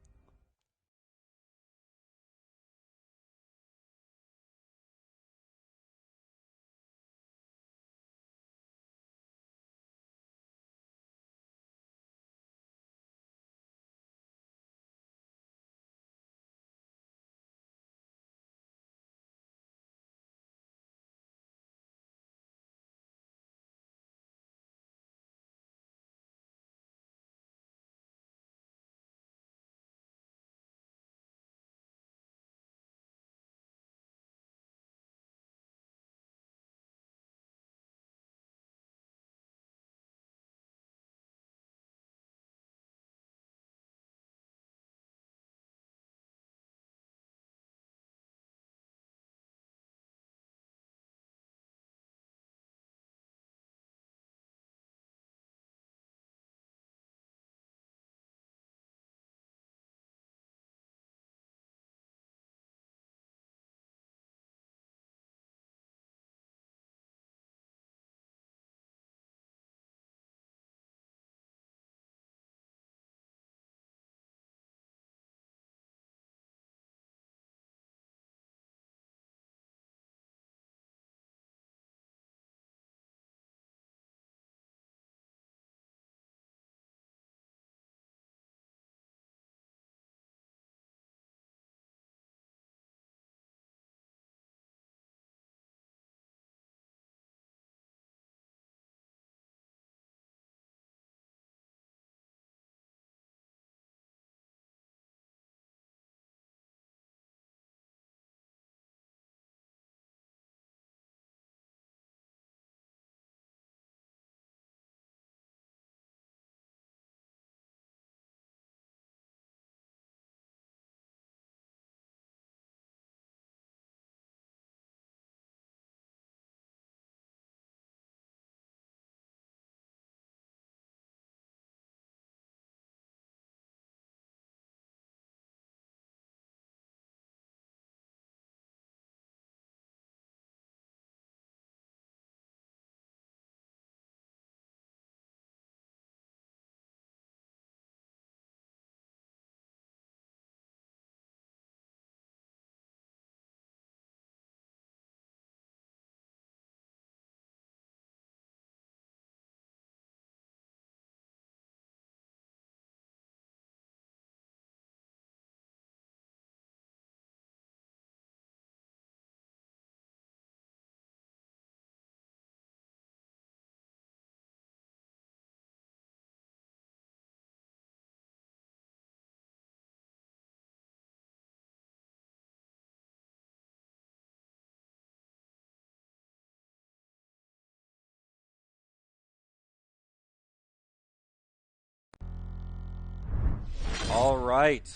All right.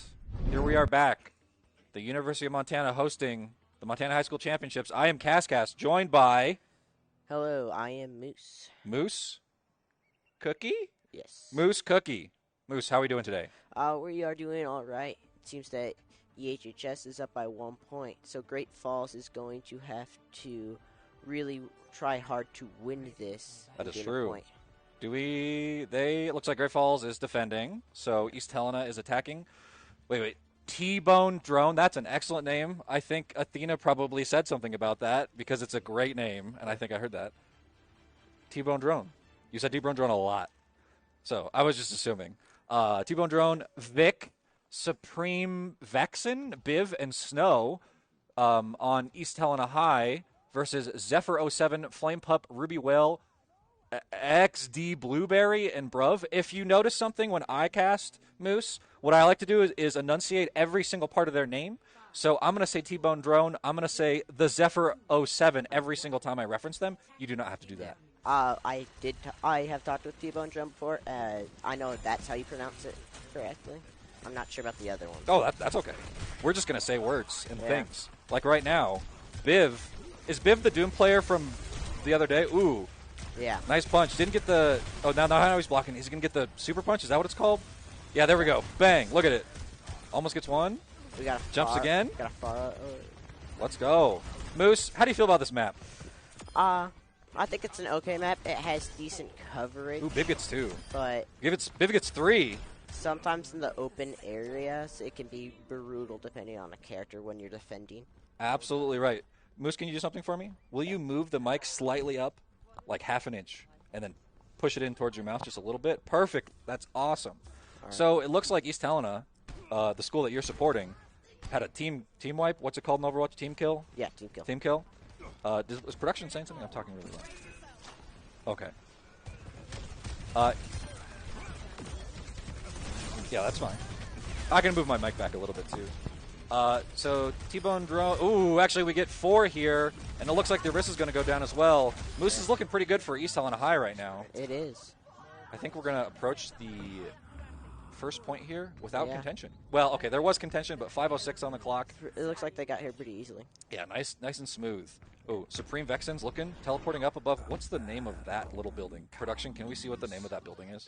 Here we are back. The University of Montana hosting the Montana High School Championships. I am Cascas, joined by Hello, I am Moose. Moose Cookie? Yes. Moose Cookie. Moose, how are we doing today? We are doing all right. It seems that EHHS is up by 1 point, so Great Falls is going to have to really try hard to win this. That and is get a true. point. It looks like Great Falls is defending, so East Helena is attacking. Wait. T-Bone Drone, that's an excellent name. I think Athena probably said something about that because it's a great name, and I think I heard that. T-Bone Drone. You said T-Bone Drone a lot, so I was just assuming. T-Bone Drone, Vic, Supreme Vexen, Biv, and Snow on East Helena High versus Zephyr 07, Flame Pup, Ruby Whale, XD Blueberry, and Bruv. If you notice something when I cast Moose, what I like to do is enunciate every single part of their name. So I'm going to say T-Bone Drone. I'm going to say the Zephyr 07 every single time I reference them. You do not have to do that. I have talked with T-Bone Drum before. I know that's how you pronounce it correctly. I'm not sure about the other one. Oh, that's okay. We're just going to say words and things. Like right now, Biv. Is Biv the Doom player from the other day? Ooh. Yeah. Nice punch. Didn't get the... Oh, now he's blocking. He's going to get the super punch. Is that what it's called? Yeah, there we go. Bang. Look at it. Almost gets one. We got Jumps again. Got a far. Let's go. Moose, how do you feel about this map? I think it's an okay map. It has decent coverage. Ooh, Biv gets 2. But Biv gets 3. sometimes in the open areas, it can be brutal depending on the character when you're defending. Absolutely right. Moose, can you do something for me? Will you move the mic slightly up, like half an inch, and then push it in towards your mouth just a little bit? Perfect. That's awesome. So it looks like East Helena, the school that you're supporting, had a team wipe. What's it called in Overwatch? Team kill? Yeah, team kill. Team kill? Was production saying something? I'm talking really loud. Okay. Yeah, that's fine. I can move my mic back a little bit too. So T-Bone drone. Ooh, actually we get 4 here, and it looks like the wrist is going to go down as well. Moose is looking pretty good for East Helena High right now. It is. I think we're going to approach the first point here without Yeah. contention. Well, okay, there was contention, but 5:06 on the clock. It looks like they got here pretty easily. Yeah, nice and smooth. Oh, Supreme Vexen's looking, teleporting up above. What's the name of that little building? Production, can we see what the name of that building is?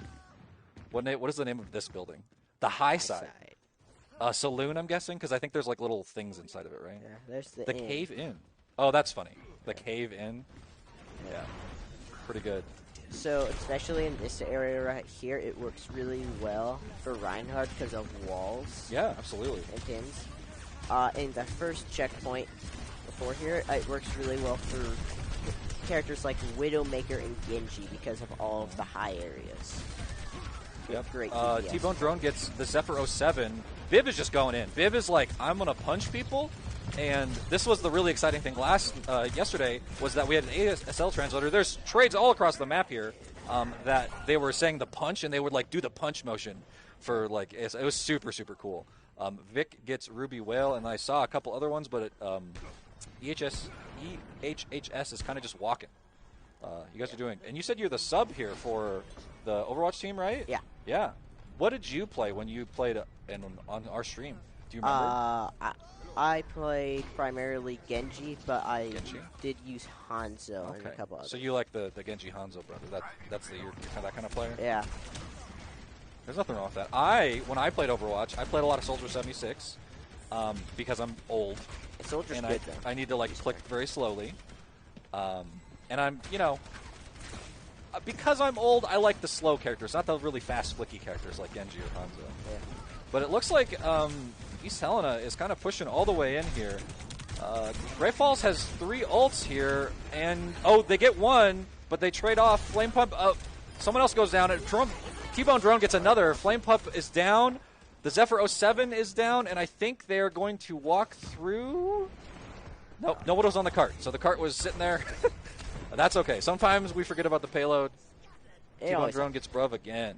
What is the name of this building? The high side. Saloon, I'm guessing, because I think there's like little things inside of it, right? Yeah, there's the The inn. Cave Inn. Oh, that's funny. The Cave Inn. Yeah, pretty good. So, especially in this area right here, it works really well for Reinhardt because of walls Yeah, absolutely. and pins. In the first checkpoint before here, it works really well for characters like Widowmaker and Genji because of all of the high areas. Yep. Great DPS. T-Bone drone gets the Zephyr 07. Viv is just going in. Viv is like, I'm going to punch people. And this was the really exciting thing yesterday was that we had an ASL translator. There's trades all across the map here that they were saying the punch, and they would like do the punch motion for like it was super cool. Vic gets Ruby Whale, and I saw a couple other ones, but EHS is kind of just walking. You guys are doing, and you said you're the sub here for the Overwatch team, right? Yeah. Yeah. What did you play when you played on our stream? Do you remember? I played primarily Genji, but I Genji? did use Hanzo and a couple others. So you like the Genji Hanzo brother? That's you're that kind of player. Yeah. There's nothing wrong with that. When I played Overwatch, I played a lot of Soldier 76 because I'm old Soldier's and good though. I need to like click very slowly. And I'm because I'm old, I like the slow characters, not the really fast flicky characters like Genji or Hanzo. Yeah. But it looks like East Helena is kind of pushing all the way in here. Great Falls has 3 ults here, and they get 1, but they trade off. Flame Pump, someone else goes down. T-Bone drone gets another. Flame Pump is down. The Zephyr 07 is down, and I think they're going to walk through. Nope, no one was on the cart, so the cart was sitting there. That's okay. Sometimes we forget about the payload. T-Bone drone gets bruv again.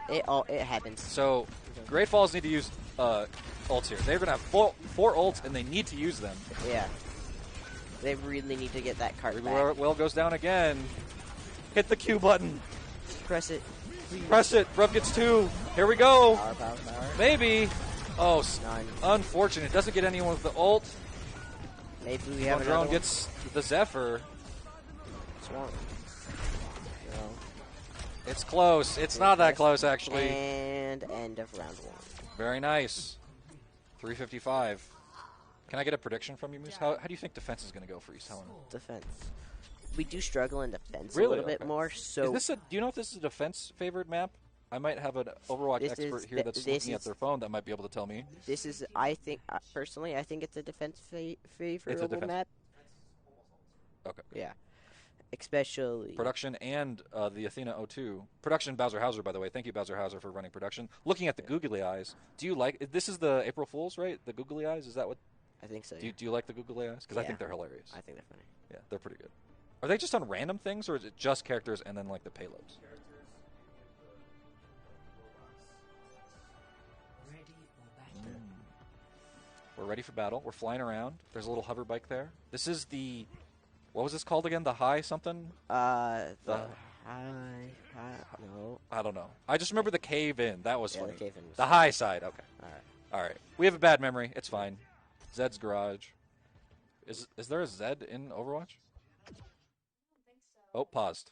It happens. So, Great Falls need to use ults here. They're going to have 4 ults, and they need to use them. Yeah. They really need to get that cart Ruby back. Well goes down again. Hit the Q button. Press it. Press it. Bruv gets 2. Here we go. Power. Maybe. Oh, None. unfortunate. Doesn't get anyone with the ult. Maybe we have T-Bone another drone one. gets the Zephyr. Swarm. No. It's close. It's not that close, actually. And end of round 1. Very nice. 355. Can I get a prediction from you, Moose? How do you think defense is going to go for East Helena? Defense. We do struggle in defense Really? a little bit Okay. more. So Do you know if this is a defense-favored map? I might have an Overwatch This expert is- here th- that's this looking at is- their phone that might be able to tell me. this is, I think, personally, I think it's a defense favorable defense- map. Okay. Yeah. Especially. Production and the Athena 02. Production, Bowser Hauser, by the way. Thank you, Bowser Hauser, for running production. Looking at the googly eyes, do you like... This is the April Fool's, right? The googly eyes? Is that what... I think so. Do you like the googly eyes? Because I Yeah. think they're hilarious. I think they're funny. Yeah, they're pretty good. Are they just on random things, or is it just characters and then, like, the payloads? We're ready for battle. We're flying around. There's a little hover bike there. This is the... What was this called again? The high something? No. I don't know. I just remember the cave in. That was Yeah, funny. the cave in was The high side. Okay. Alright. All right. We have a bad memory. It's fine. Zed's garage. Is there a Zed in Overwatch? Oh, paused.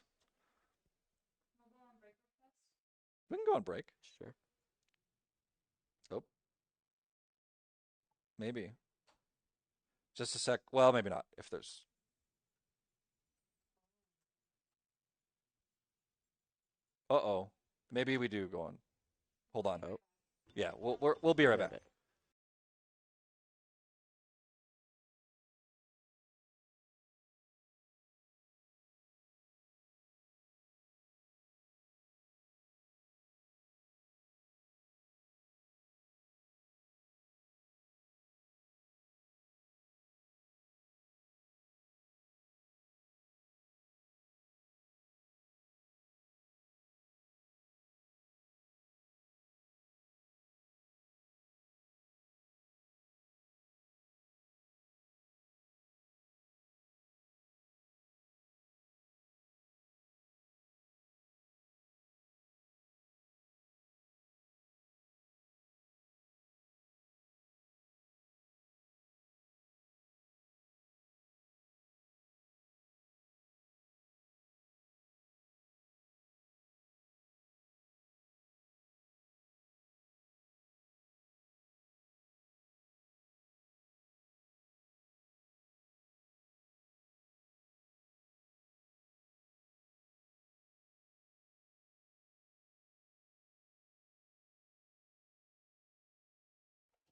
We can go on break. Sure. Oh. Maybe. Just a sec. Well, maybe not. If there's. Uh-oh. Maybe we do go on. Hold on. Oh. Yeah, we'll be right back.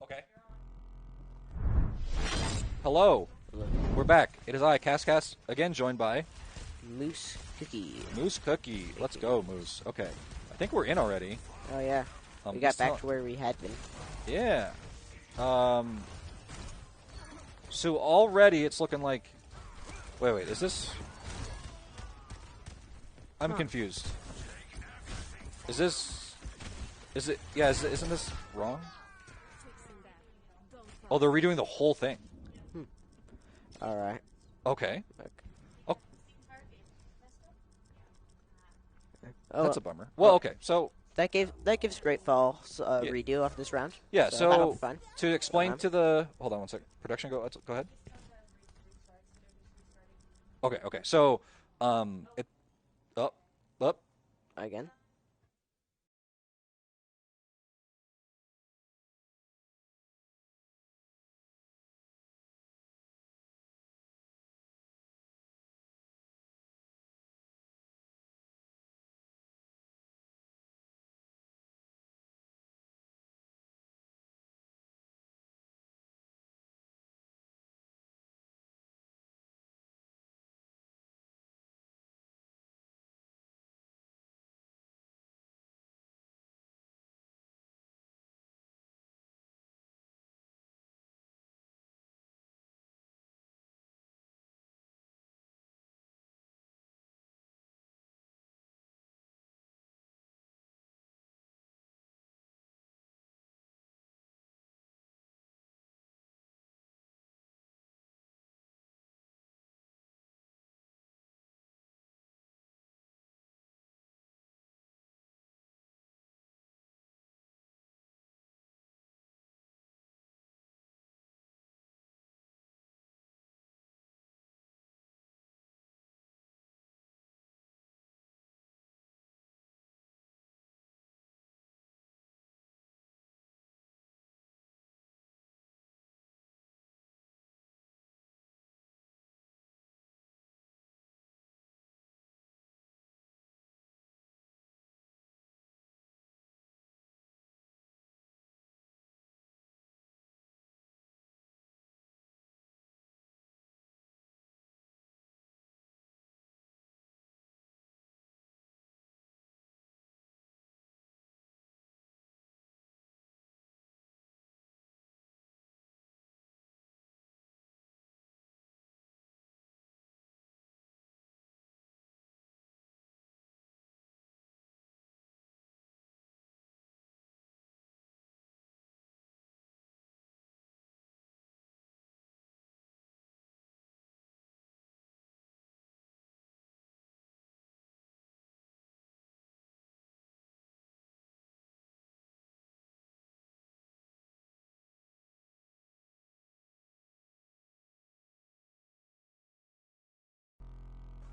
Okay. Hello. We're back. It is I, Cascas, again joined by Moose Cookie. Moose Cookie. Let's go, Moose. Okay. I think we're in already. Oh, yeah. We got back to where we had been. Yeah. So already it's looking like... Wait, is this... I'm confused. Is it... Yeah, isn't this wrong? Oh, they're redoing the whole thing. All right. Okay. Oh, Oh, that's a bummer. Well, okay, so... that gives Great Falls a Yeah. redo off this round. Yeah, that'll so be fun. to explain to the... Hold on one second. Production, go ahead. Okay, so... It... Up. Again.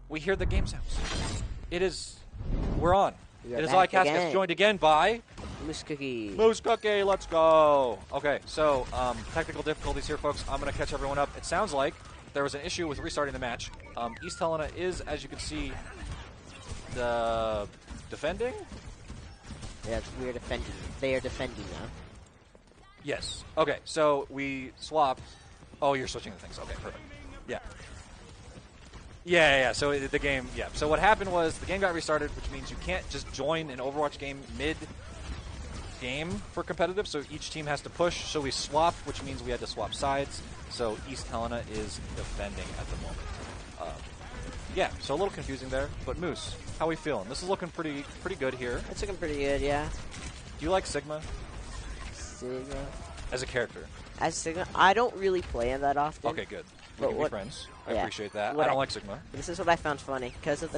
We hear the game sounds. It is... We're on. We are It is back I, Cascas, again. joined again by... Moose Cookie. Moose Cookie, let's go. Okay, so technical difficulties here, folks. I'm going to catch everyone up. It sounds like there was an issue with restarting the match. East Helena is, as you can see, defending. Yeah, we are defending. They are defending now. Yes. Okay, so we swapped. Oh, you're switching the things. Okay, perfect. Yeah. Yeah. So the game, yeah. So what happened was the game got restarted, which means you can't just join an Overwatch game mid-game for competitive, so each team has to push. So we swapped, which means we had to swap sides. So East Helena is defending at the moment. Yeah, so a little confusing there. But Moose, how we feeling? This is looking pretty good here. It's looking pretty good, yeah. Do you like Sigma Sigma. as a character? As Sigma, I don't really play him that often. Okay, good. We But can be what- friends. I yeah. appreciate that. What I don't I- like Sigma. This is what I found funny because of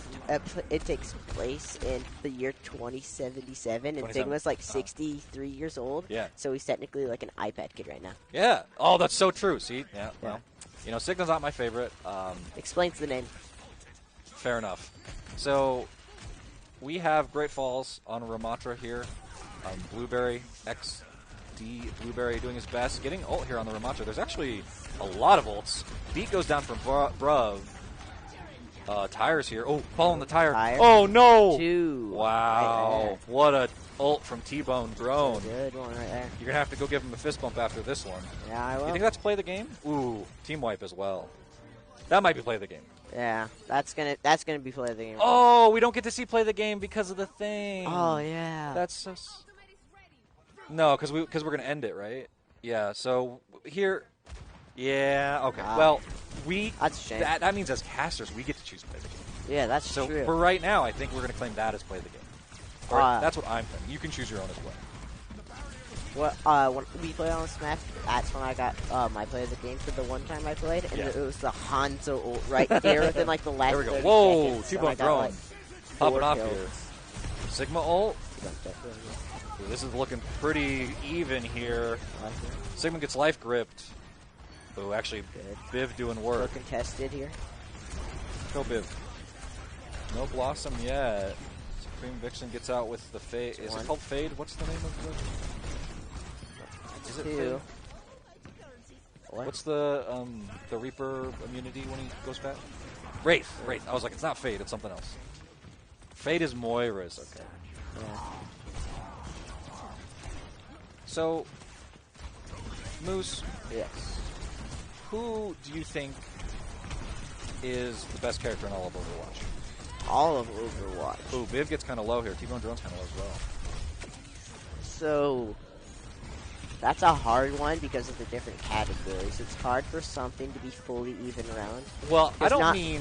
it takes place in the year 2077, and 27. Sigma's like 63 years old. Yeah. So he's technically like an iPad kid right now. Yeah. Oh, that's so true. See? Yeah. Well, Sigma's not my favorite. Explains the name. Fair enough. So we have Great Falls on Ramatra here. Blueberry, XD Blueberry doing his best. Getting ult here on the Ramatra. There's actually a lot of ults. Beat goes down from Bruv. Tires here. Oh, following the tire. Tire. Oh, no. 2. Wow. What a ult from T-Bone Right Drone. there. Good one right there. You're going to have to go give him a fist bump after this one. Yeah, I will. You think that's play the game? Ooh, team wipe as well. That might be play the game. Yeah, that's gonna be play of the game. Oh, we don't get to see play the game because of the thing. Oh, yeah. That's so. No, because we're gonna end it, right? Yeah. So here. Yeah. Okay. Well, That's a shame. that means as casters we get to choose play the game. Yeah, that's So true. for right now, I think we're gonna claim that as play the game. Or that's what I'm thinking. You can choose your own as well. When we played on this map, that's when I got my play of the game for the one time I played, and Yeah. it was the Hanzo ult right there within like the last There we go. 30 Whoa, seconds. T-Bone and I got, Drone. like, Popping 4 off kills. here. Sigma ult. Ooh, this is looking pretty even here. Sigma gets life gripped. Oh, actually, Good. Biv doing So work. contested here. Go Biv. No Blossom yet. Supreme Vixen gets out with the Fade. Is it One. called Fade? What's the name of the... Is it 2. Fade? What? What's the Reaper immunity when he goes back? Wraith. I was like, it's not Fade, it's something else. Fade is Moira's. Okay. Yeah. So, Moose, Yes. who do you think is the best character in all of Overwatch? All of Overwatch. Ooh, Viv gets kind of low here. T-Bone Drone's kind of low as well. So that's a hard one because of the different categories. It's hard for something to be fully even round. Well, I It's don't not- mean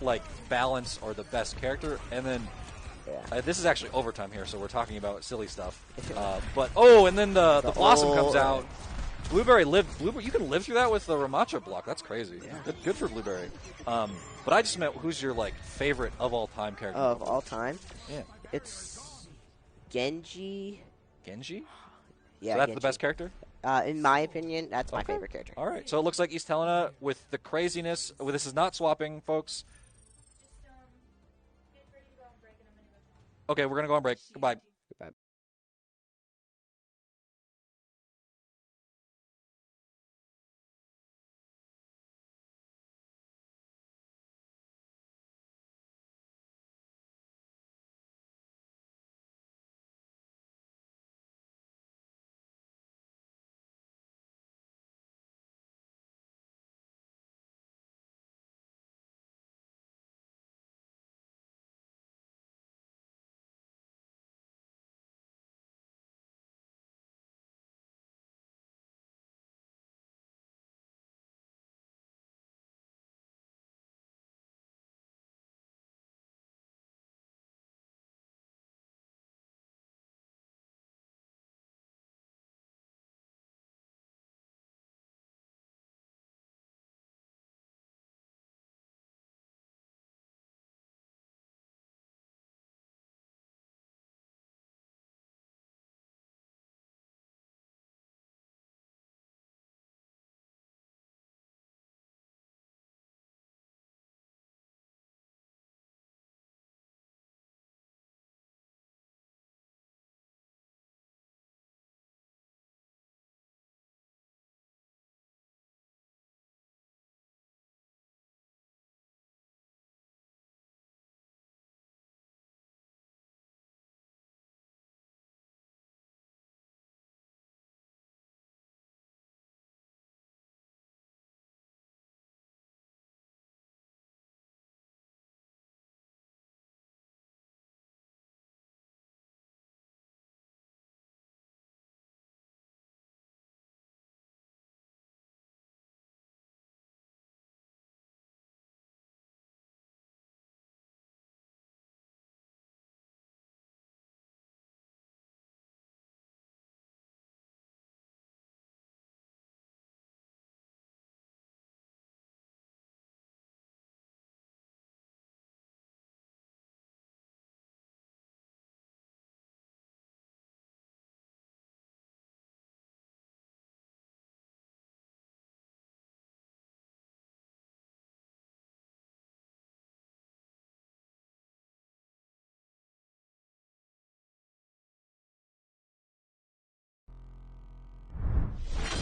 like balance or the best character. And then Yeah. this is actually overtime here, so we're talking about silly stuff. But and then the Blossom comes out. Blueberry you can live through that with the Ramatra block. That's crazy. Yeah. Good for Blueberry. But I just meant who's your like favorite of all time character? Of all time, Yeah. it's Genji. Genji? Yeah, So that's Genji. the best character? In my opinion, that's my Okay. favorite character. All right. So it looks like East Helena with the craziness. Well, this is not swapping, folks. Get ready to go on break and I'm gonna go. Okay, we're going to go on break. Goodbye. Goodbye.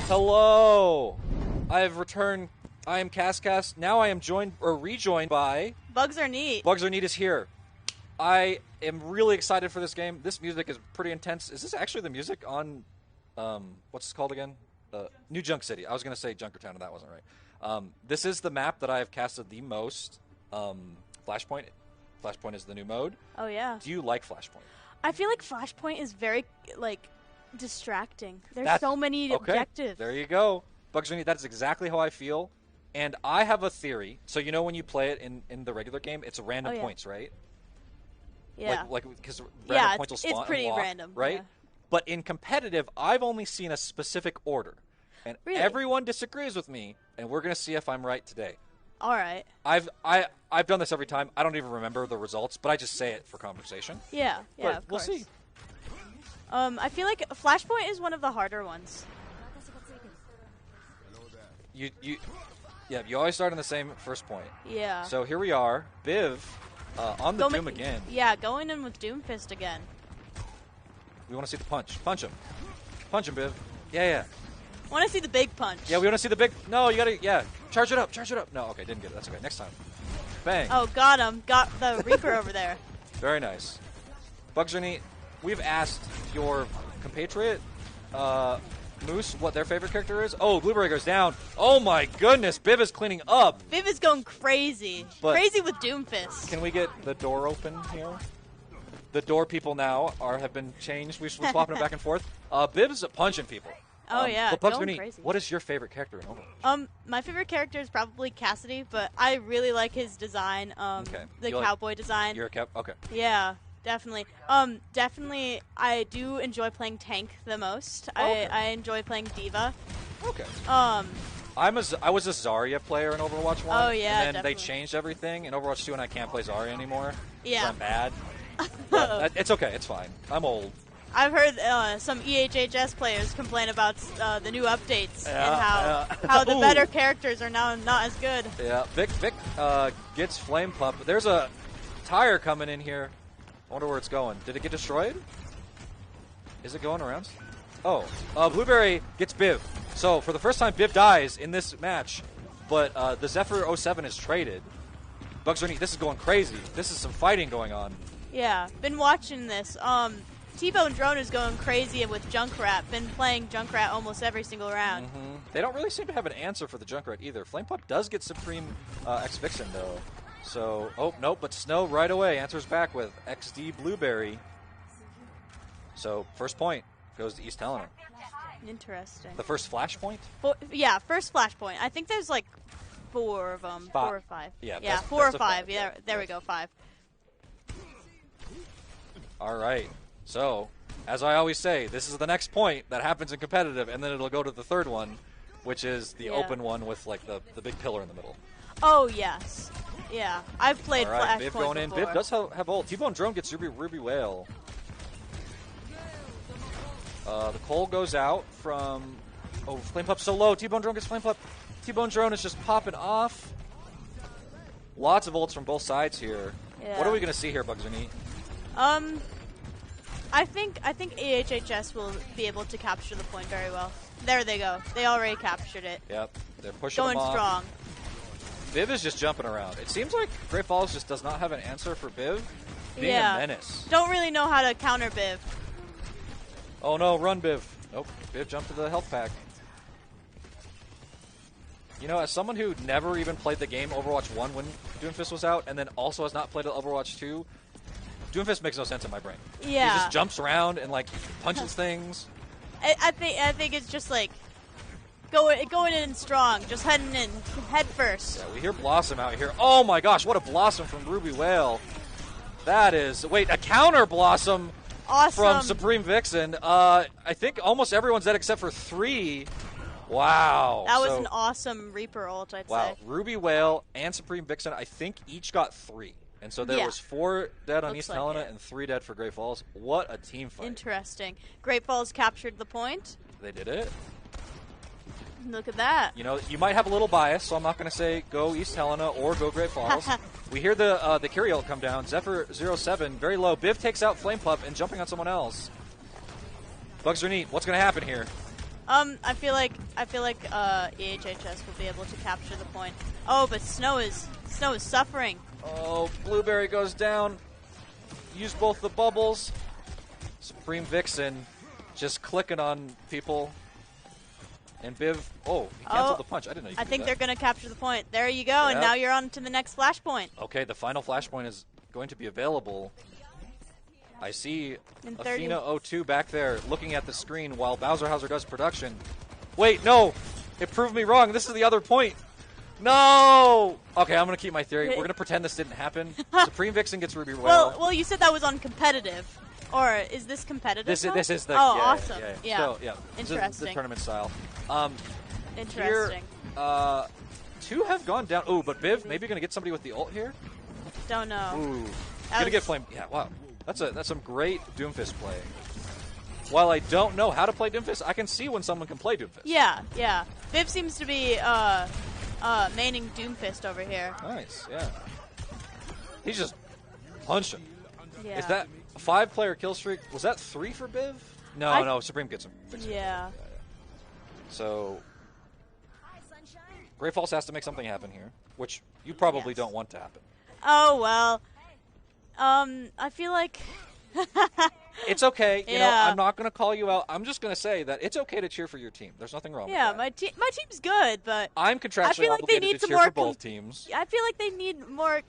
Hello! I have returned. I am Cascast. Now I am joined or rejoined by Bugs are neat. Bugs Are Neat is here. I am really excited for this game. This music is pretty intense. Is this actually the music on what's it called again? New Junk City. I was going to say Junkertown, and that wasn't right. This is the map that I have casted the most. Flashpoint. Flashpoint is the new mode. Oh yeah. Do you like Flashpoint? I feel like Flashpoint is very distracting. There's so many objectives. There you go. Bugs Are Neat, that is exactly how I feel. And I have a theory. So you know when you play it in the regular game, it's random points, right? Yeah. Because random points will spawn it's pretty and lock, random, right? Yeah. But in competitive, I've only seen a specific order. And everyone disagrees with me, and we're going to see if I'm right today. All right. I've done this every time. I don't even remember the results, but I just say it for conversation. Yeah, but of we'll course. see. I feel like Flashpoint is one of the harder ones. You always start on the same first point. Yeah. So here we are, Biv, on the Doom again. Yeah, going in with Doomfist again. We want to see the punch. Punch him. Punch him, Biv. Yeah. Want to see the big punch. Yeah, we want to see the big... No, you got to... Charge it up. No, okay, didn't get it. That's okay. Next time. Bang. Oh, got him. Got the Reaper over there. Very nice. Bugs Are Neat, we've asked your compatriot, Moose, what their favorite character is. Oh, Blueberry goes down. Oh my goodness, Biv is cleaning up. Biv is going crazy. Crazy with Doomfist. Can we get the door open here? The door people now have been changed. We're swapping it back and forth. Biv's punching people. Oh yeah, but Bugs Are going Neat, crazy. what is your favorite character in Overwatch? My favorite character is probably Cassidy, but I really like his design. The cowboy design. You're a cow. Okay. Yeah, definitely. Definitely, I do enjoy playing tank the most. I enjoy playing diva. Okay. I was a Zarya player in Overwatch 1. Oh yeah, and then definitely. they changed everything in Overwatch 2, and I can't play Zarya anymore. Yeah. I'm bad. But it's okay. It's fine. I'm old. I've heard some EHHS players complain about the new updates and how the better characters are now not as good. Yeah, Vic gets Flame Pup. There's a tire coming in here. I wonder where it's going. Did it get destroyed? Is it going around? Oh, Blueberry gets Biv. So for the first time, Biv dies in this match, but the Zephyr 07 is traded. Bugs Are Neat, this is going crazy. This is some fighting going on. Yeah, been watching this. T-Bone Drone is going crazy with Junkrat. Been playing Junkrat almost every single round. Mm-hmm. They don't really seem to have an answer for the Junkrat either. Flame Pup does get Supreme X Vixen though. So, oh nope, but Snow right away answers back with XD Blueberry. So first point goes to East Helena. Interesting. The first flash point? Yeah, first flashpoint. I think there's like 4 of them. 4 or 5. Yeah, 4 or 5. Yeah, there we go, 5. All right. So, as I always say, this is the next point that happens in competitive, and then it'll go to the third one, which is the open one with like the big pillar in the middle. Oh yes, yeah. I've played All right, Flashpoint Biv going in. before. Biv does have ult. T-Bone Drone gets Ruby Whale. The Cole goes out from... Oh, Flame Pup so low. T-Bone Drone gets Flame Pup. T-Bone Drone is just popping off. Lots of ults from both sides here. Yeah. What are we going to see here, Bugs Are Neat? I think EHHS will be able to capture the point very well. There they go. They already captured it. Yep, they're pushing Going them off. strong. Biv is just jumping around. It seems like Great Falls just does not have an answer for Biv being a menace. Don't really know how to counter Biv. Oh no, run Biv. Nope, Biv jumped to the health pack. You know, as someone who never even played the game Overwatch 1 when Doomfist was out, and then also has not played Overwatch 2, Doomfist makes no sense in my brain. Yeah. He just jumps around and like punches things. I think it's just like going in strong, just heading in head first. Yeah, we hear Blossom out here. Oh my gosh, what a Blossom from Ruby Whale. That is, wait, a counter Blossom Awesome. from Supreme Vixen. I think almost everyone's dead except for 3. Wow. That was an awesome Reaper ult, I'd wow. say. Ruby Whale and Supreme Vixen, I think each got 3. And so there was 4 dead on East Helena and 3 dead for Great Falls. What a team fight. Interesting. Great Falls captured the point. They did it. Look at that. You know, you might have a little bias, so I'm not going to say go East Helena or go Great Falls. We hear the carry ult come down. Zephyr 07, very low. Biv takes out Flame Pup and jumping on someone else. Bugs Are Neat. What's going to happen here? I feel like EHHS will be able to capture the point. Oh, but Snow is suffering. Oh, Blueberry goes down. Use both the bubbles. Supreme Vixen just clicking on people. And Biv, he canceled the punch. I didn't know you could I do think that. they're going to capture the point. There you go, and now you're on to the next flashpoint. Okay, the final flashpoint is going to be available. I see Athena02 back there looking at the screen while Bowserhauser does production. Wait, no! It proved me wrong. This is the other point. No! Okay, I'm going to keep my theory. We're going to pretend this didn't happen. Supreme Vixen gets Ruby Whale. Well, you said that was on competitive. Or is this competitive? This is the awesome. Yeah. So, Interesting. This is the tournament style. Interesting. Here, 2 have gone down. Oh, but Biv, maybe you're going to get somebody with the ult here? Don't know. Ooh. Going to get flame. Yeah, wow. That's some great Doomfist play. While I don't know how to play Doomfist, I can see when someone can play Doomfist. Yeah. Viv seems to be maining Doomfist over here. Nice, yeah. He's just punching. Yeah. Is that a 5-player kill streak? Was that 3 for Biv? No, Supreme gets him. Yeah. So, Great Falls has to make something happen here, which you probably don't want to happen. Oh, well. I feel like... It's okay. You know, Yeah. I'm not going to call you out. I'm just going to say that it's okay to cheer for your team. There's nothing wrong with Yeah, that. my team's good, but I'm contractually feel like they obligated need to some cheer more for both teams. I feel like they need more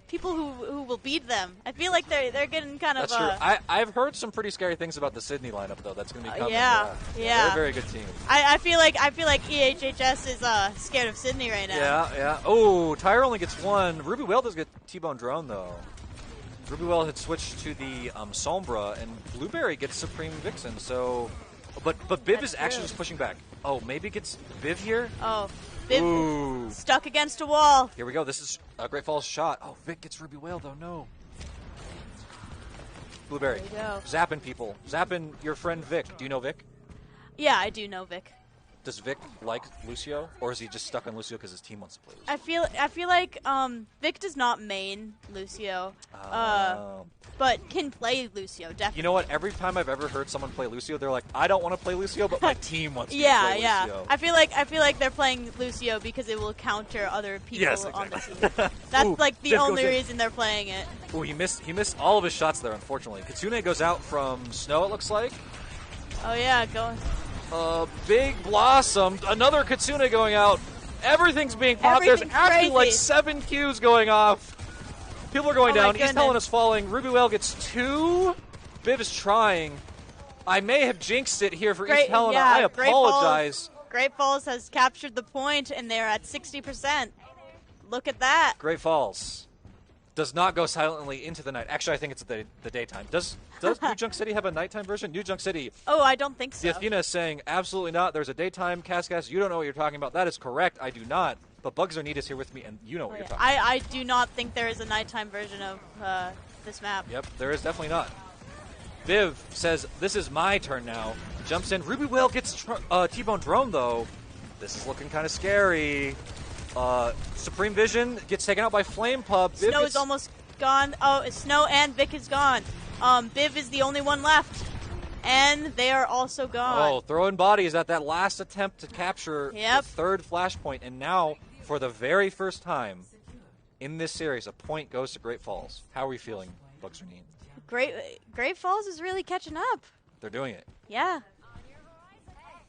people who will beat them. I feel like they're getting kind That's of... true. I've heard some pretty scary things about the Sydney lineup, though. That's going to be coming. Yeah. They're a very good team. I feel like EHHS is scared of Sydney right now. Yeah. Oh, Tyre only gets 1. Ruby Whale does get T-Bone Drone, though. Ruby Whale had switched to the Sombra, and Blueberry gets Supreme Vixen, so... But Biv is actually just pushing back. Oh, maybe gets Biv here? Oh, Viv Ooh. stuck against a wall. Here we go. This is a Great Falls shot. Oh, Vic gets Ruby Whale, though. No. Blueberry. There you go. Zapping people. Zapping your friend Vic. Do you know Vic? Yeah, I do know Vic. Does Vic like Lucio, or is he just stuck on Lucio because his team wants to play Lucio? I feel like Vic does not main Lucio, but can play Lucio definitely. You know what? Every time I've ever heard someone play Lucio, they're like, "I don't want to play Lucio, but my team wants me to play Lucio." I feel like they're playing Lucio because it will counter other people on the team. That's Ooh, like the Viv only goes in. reason they're playing it. Ooh, he missed all of his shots there, unfortunately. Kitsune goes out from Snow, it looks like. Oh yeah, going. Big Blossom. Another Kitsune going out. Everything's being popped. There's Everything's actually like crazy. 7 Qs going off. People are going Oh my down. East goodness. Helena's falling. Ruby Whale gets 2. Biv is trying. I may have jinxed it here for East Helena. I apologize. Great Falls has captured the point, and they're at 60%. Look at that. Great Falls does not go silently into the night. Actually, I think it's the daytime. Does New Junk City have a nighttime version? New Junk City. Oh, I don't think so. The Athena is saying, absolutely not. There's a daytime. Cascas, you don't know what you're talking about. That is correct. I do not. But Bugs Are Neat is here with me, and you know what you're talking about. I do not think there is a nighttime version of this map. Yep, there is definitely not. Viv says, this is my turn now. Jumps in. Ruby Whale gets T-Bone Drone, though. This is looking kind of scary. Supreme Vision gets taken out by Flame Pub. Snow is almost gone. Oh, Snow and Vic is gone. Biv is the only one left. And they are also gone. Oh, throwing bodies at that last attempt to capture the 3rd flashpoint. And now, for the very first time in this series, a point goes to Great Falls. How are we feeling, Bugs Are Neat? Great Falls is really catching up. They're doing it. Yeah.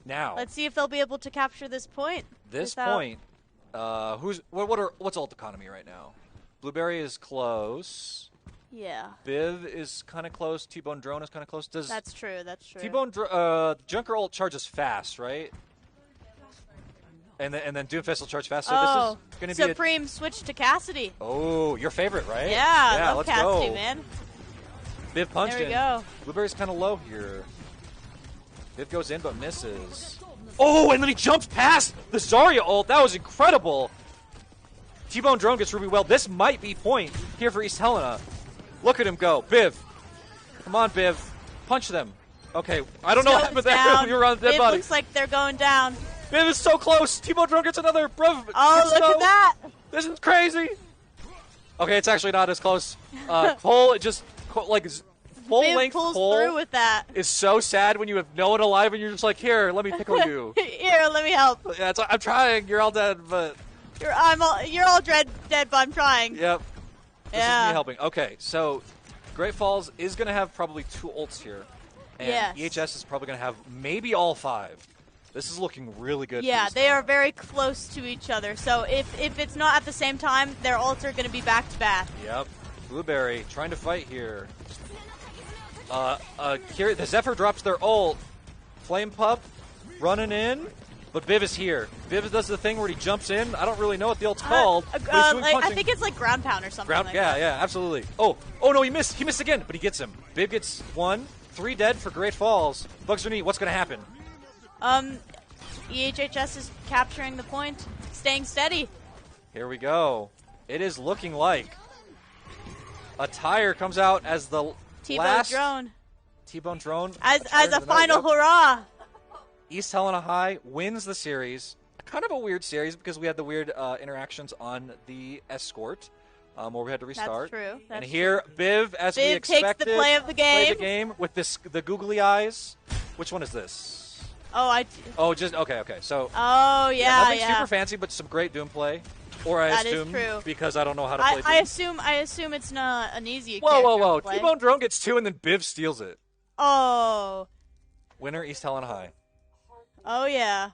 Now, let's see if they'll be able to capture this point. This point, what's ult economy right now? Blueberry is close. Yeah. Biv is kind of close. T-Bone Drone is kind of close. That's true. T-Bone Junker ult charges fast, right? And then Doomfist will charge fast. So this is going to be Supreme switch to Cassidy. Oh, your favorite, right? Yeah, love let's Cassidy, go. man. Biv punched there we in. Go. Blueberry's kind of low here. Biv goes in but misses. Oh, and then he jumps past the Zarya ult. That was incredible. T-Bone Drone gets Ruby Well. This might be point here for East Helena. Look at him go. Biv. Come on, Biv. Punch them. Okay, I don't know what happened there. You were on the dead body. Looks like they're going down. Biv is so close. T-Bone Drone gets another. Oh, look at that. This is crazy. Okay, it's actually not as close. Cole just, like, full Viv length pulls Cole through with that. is so sad when you have no one alive and you're just like, here, let me tickle you. Here, let me help. Yeah, I'm trying. You're all dead, but You're all dead, but I'm trying. yep. This is Yeah. me helping. Okay, so Great Falls is going to have probably 2 ults here. And Yes. EHS is probably going to have maybe all 5. This is looking really good. Yeah, for they are very close to each other. So if it's not at the same time, their ults are going to be back to back. Yep. Blueberry trying to fight here. The Zephyr drops their ult. Flame Pup running in. But Viv is here. Viv does the thing where he jumps in. I don't really know what the ult's called. But he's doing I punching. think it's like ground pound or something. Ground, like yeah, that. yeah, absolutely. Oh no, he missed. He missed again, but he gets him. Viv gets 1. 3 dead for Great Falls. Bugs Renee, what's going to happen? EHHS is capturing the point, staying steady. Here we go. It is looking like a tire comes out as the T-Bone last drone. T-Bone drone. As Tire a of the final night. Yep. hurrah. East Helena High wins the series. Kind of a weird series because we had the weird interactions on the escort where we had to restart. That's true. And That's here, Viv, as we Viv takes the expected, play of the play the game. game with the googly eyes. Which one is this? Okay. So Oh yeah, nothing super fancy, but some great Doom play. Or I That is assume true. because I don't know how to play I Doom. assume it's not an easy. Whoa! character to play. T-Bone drone gets 2 and then Biv steals it. Oh. Winner East Helena High. Oh yeah.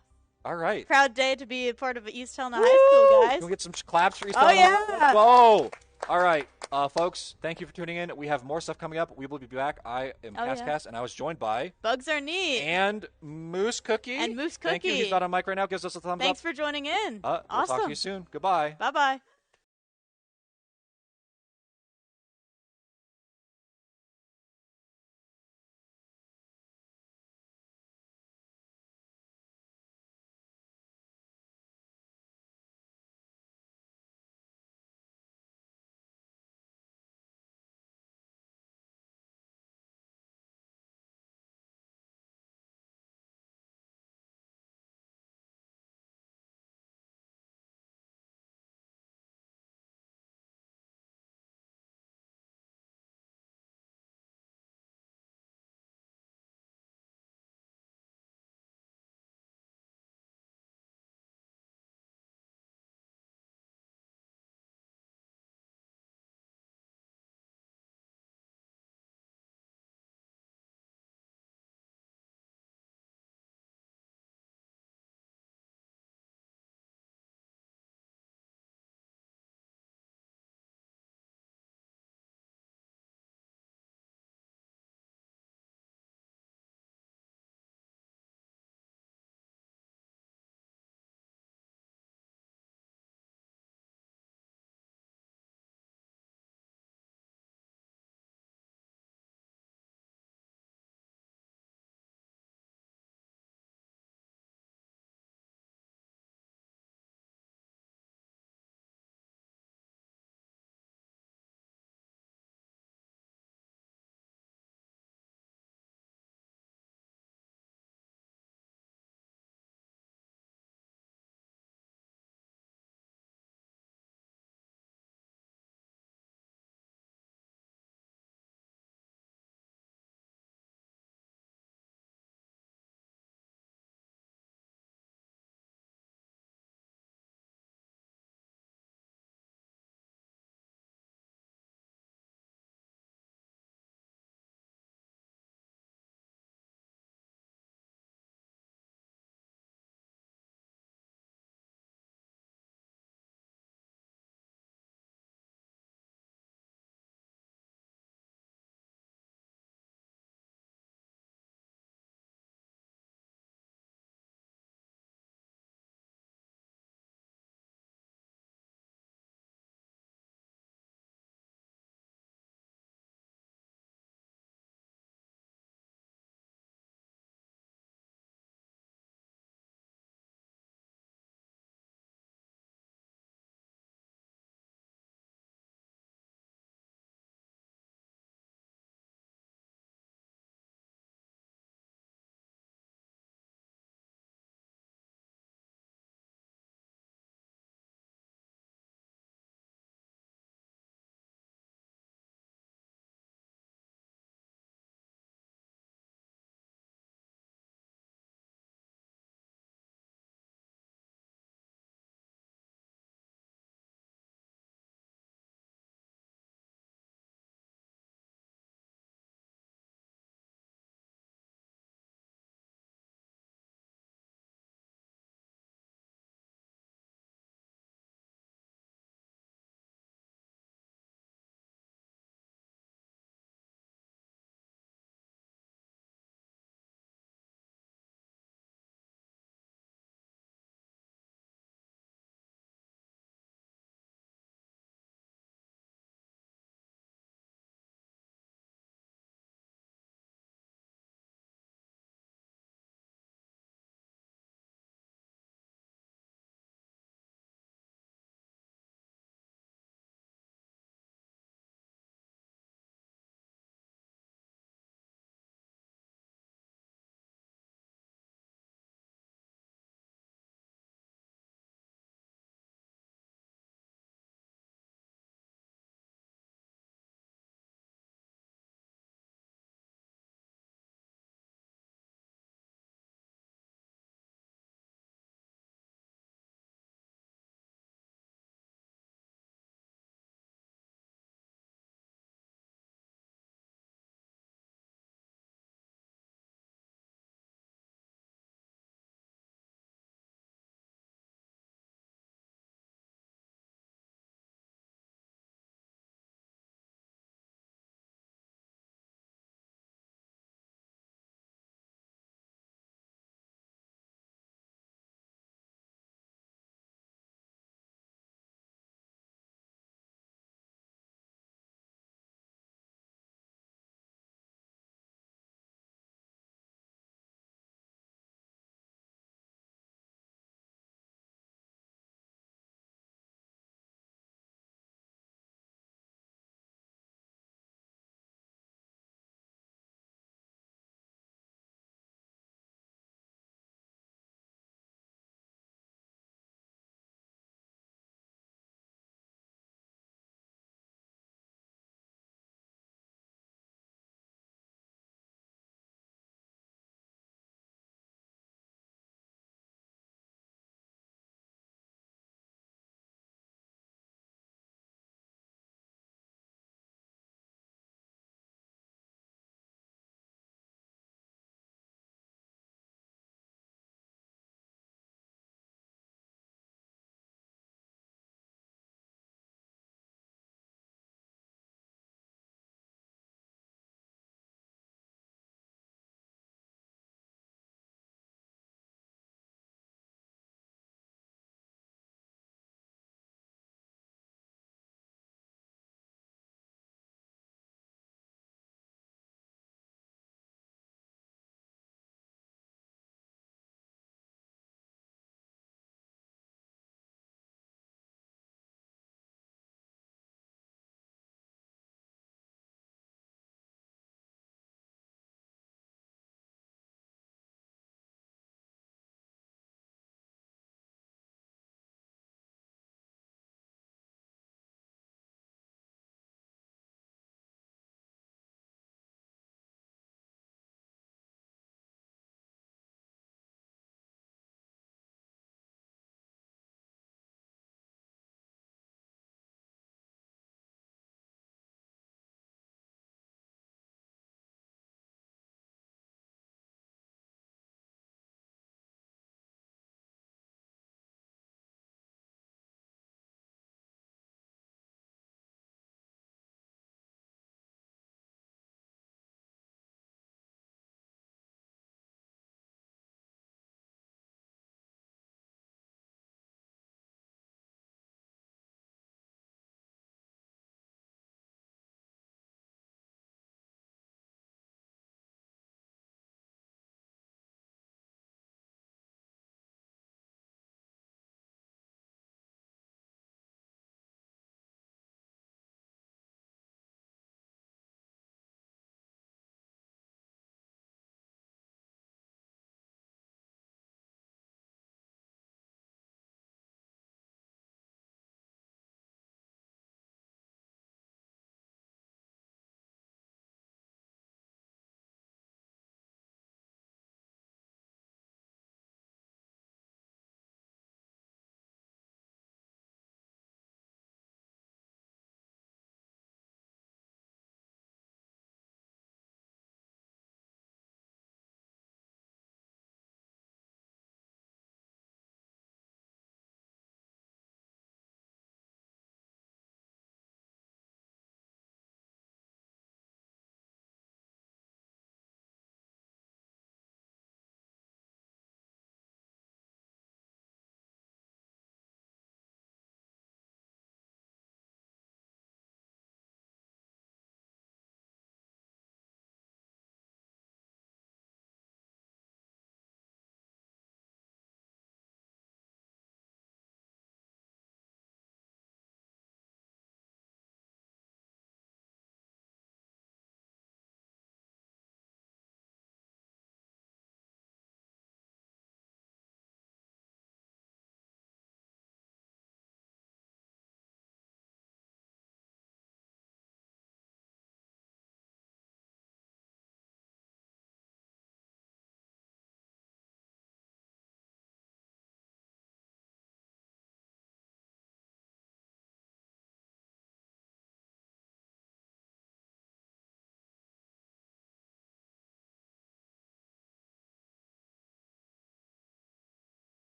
All right. Proud day to be a part of East Helena High School, guys. Can we get some claps for East Oh, Helena High? yeah. Whoa! All right, folks, thank you for tuning in. We have more stuff coming up. We will be back. I am Oh, yeah. Cass, and I was joined by Bugs are neat. and Moose Cookie. And Moose Thank you. Cookie. He's not on mic right now. Gives us a thumbs Thanks up. for joining in. We'll Awesome. talk to you soon. Goodbye. Bye bye.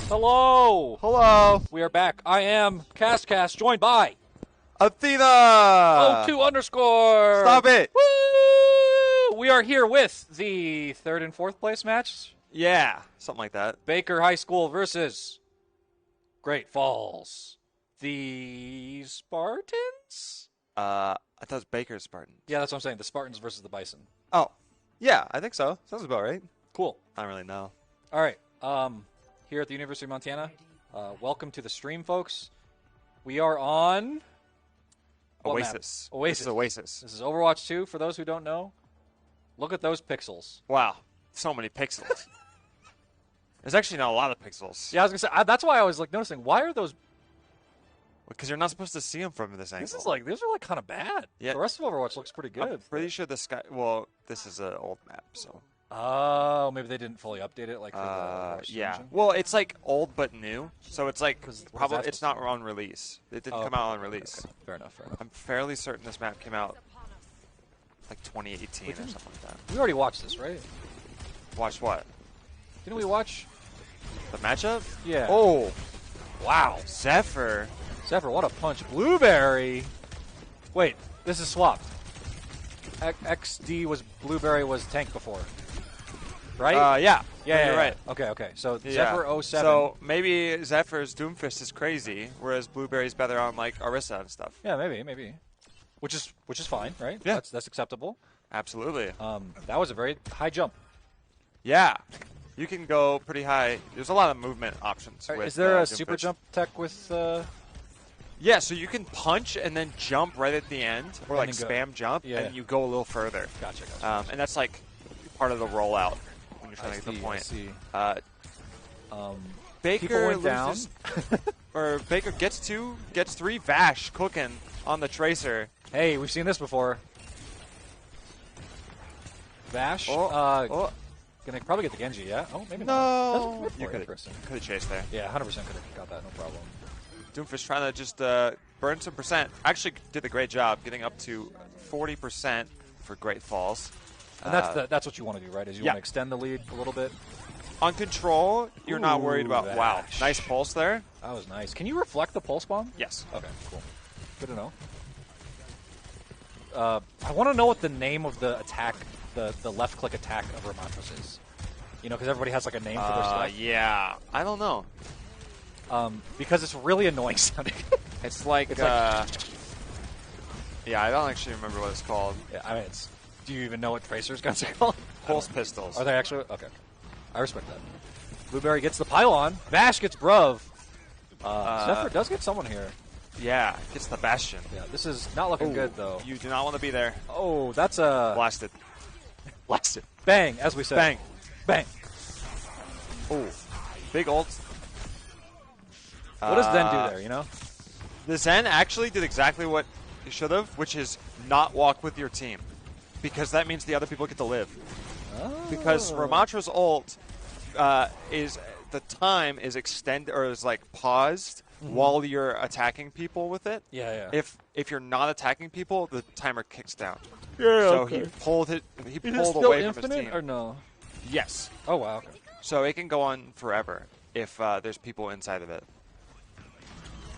Hello! Hello, We are back. I am Cast, joined by Athena. O2 underscore. Stop it. Woo! We are here with the third and fourth place match. Yeah, something like that. Baker High School versus Great Falls. The Spartans? I thought it was Baker's Spartans. Yeah, that's what I'm saying. The Spartans versus the Bison. Oh, yeah, I think so. Sounds about right. Cool. I don't really know. All right. Here at the University of Montana, welcome to the stream, folks. We are on what map? Oasis. Oasis. This is Oasis. This is Overwatch 2, for those who don't know. Look at those pixels. Wow, so many pixels. There's actually not a lot of pixels. Yeah, I was going to say, that's why I was like noticing, why are those... Because you're not supposed to see them from this angle. These are like kind of bad. Yeah. The rest of Overwatch looks pretty good. I'm pretty sure the sky. Well, this is an old map, so. Oh, maybe they didn't fully update it, like for the Overwatch Yeah. expansion? Well, it's like old but new, so it's like what is probably that it's not on release. It didn't Oh, come out on release. Okay. Fair enough. I'm fairly certain this map came out like 2018 or didn't- something like that. We already watched this, right? Watch what? Didn't we watch? The matchup? Yeah. Oh, Wow. Zephyr. Zephyr, what a punch. Blueberry. Wait, this is swapped. XD was Blueberry was tank before. Right? Yeah. yeah, You're yeah. right. Okay. So Yeah. Zephyr 07. So maybe Zephyr's Doomfist is crazy, whereas Blueberry's better on like Orisa and stuff. Yeah, maybe. Which is fine, right? Yeah. That's acceptable. Absolutely. That was a very high jump. Yeah. You can go pretty high. There's a lot of movement options. With, Is there a Doomfist. super jump tech with Yeah, so you can punch and then jump right at the end, or like then go. spam jump, Yeah. and you go a little further. Gotcha. And that's like part of the rollout when you're trying to get the point. see. Baker People went down. loses, or Baker gets 3. Vash cooking on the Tracer. Hey, we've seen this before. Vash, gonna probably get the Genji, yeah? Oh, maybe not. No, That's you could interesting. have chased there. Yeah, 100% could have got that, no problem. Doomfist trying to just burn some percent. Actually did a great job getting up to 40% for Great Falls. And that's what you want to do, right? Is you yeah. want to extend the lead a little bit. On control, you're not worried about. Vash. Wow, nice pulse there. That was nice. Can you reflect the pulse bomb? Yes. Okay, cool. Good to know. I want to know what the name of the attack, the left click attack of Ramatros is. You know, because everybody has like a name for their stuff. Yeah, I don't know. Because it's really annoying sounding. It's like, yeah, I don't actually remember what it's called. Yeah, I mean, do you even know what Tracer's guns are called? Pulse pistols. Are they actually? Okay. I respect that. Blueberry gets the pylon. Vash gets Bruv. Zephyr does get someone here. Yeah, gets the Bastion. Yeah, this is not looking Ooh, good, though. You do not want to be there. Oh, that's a... Blasted. Blasted. Bang, as we said. Bang. Bang. Ooh. Big ult. What does Zen do there, you know? The Zen actually did exactly what he should have, which is not walk with your team. Because that means the other people get to live. Oh. Because Ramatra's ult is the time is extended or is like paused while you're attacking people with it. Yeah. If you're not attacking people, the timer kicks down. Yeah, So okay. he pulled Is it pulled still away from his infinite team. or no? Yes. Oh, wow, okay. So it can go on forever if there's people inside of it.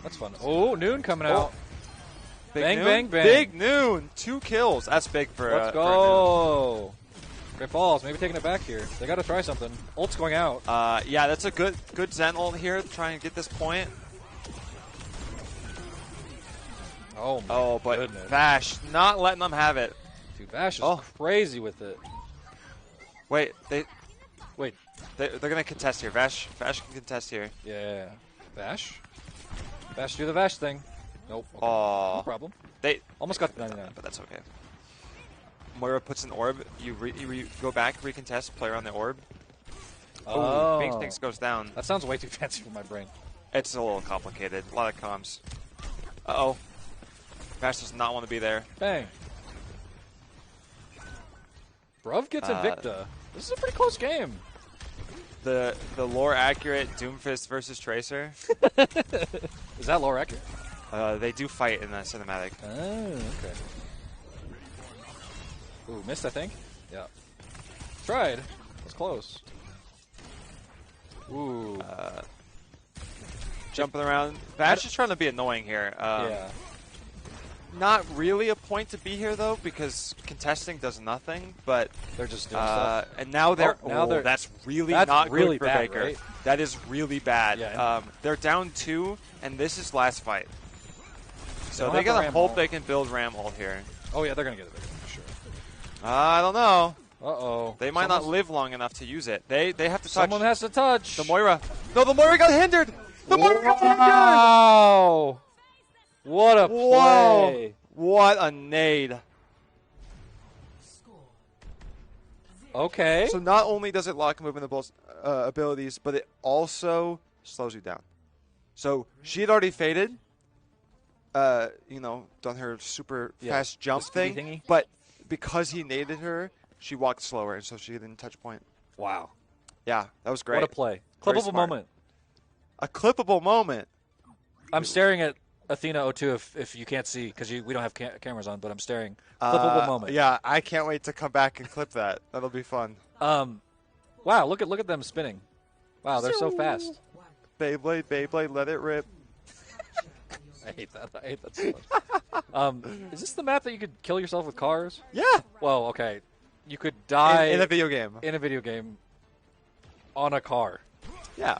That's fun. Oh, Noon coming out. Big Bang, Noon? bang, bang. Big Noon. 2 kills. That's big for Let's for Noon. go. Great Falls, maybe taking it back here. They got to try something. Ult's going out. Yeah, that's a good Zen ult here, trying to get this point. Oh, my Oh, but goodness. Vash not letting them have it. Dude, Vash is Oh. crazy with it. Wait, Wait. they're gonna contest here. Vash can contest here. Yeah. Vash? Vash, do the Vash thing. Nope. Okay. Aw. No problem. They, Almost got the 99. but that's okay. Moira puts an orb. You go back, recontest, play around the orb. Oh. Bing Stinks goes down. That sounds way too fancy for my brain. It's a little complicated. A lot of comms. Uh-oh. Vash does not want to be there. Bang. Bruv gets Invicta. This is a pretty close game. The lore accurate Doomfist versus Tracer. Is that lore accurate? They do fight in that cinematic. Oh, okay. Ooh, missed, I think. Yeah. Tried. Was close. Ooh. jumping around. Vash is trying to be annoying here. Yeah. Not really a point to be here though, because contesting does nothing. But They're just doing stuff. and now they're that's not really good for bad, Baker. right? That is really bad. Yeah, They're down 2, and this is last fight. So don't they have the gotta ram hope ult. they can build ram ult here. Oh yeah, they're gonna get it for sure. I don't know. Uh-oh. They might not live long enough to use it. They have to touch. Someone has to touch. The Moira. No, the Moira got hindered. The Moira got hindered. Wow! What a Whoa. play! What a nade. Okay. So not only does it lock movement abilities, but it also slows you down. So she had already faded, done her super fast jump the speedy thing, thingy. but because he naded her, she walked slower, and so she didn't touch point. Wow. Yeah, that was great. What a play. Very Clippable smart. moment. A clippable moment. I'm staring at Athena02 if you can't see because we don't have cameras on, but I'm staring. Clippable moment. Yeah, I can't wait to come back and clip that. That'll be fun. Wow, look at them spinning. Wow, they're so fast. Beyblade, let it rip. I hate that so much. Is this the map that you could kill yourself with cars? Yeah. Well, okay. You could die In a video game. In a video game on a car. Yeah.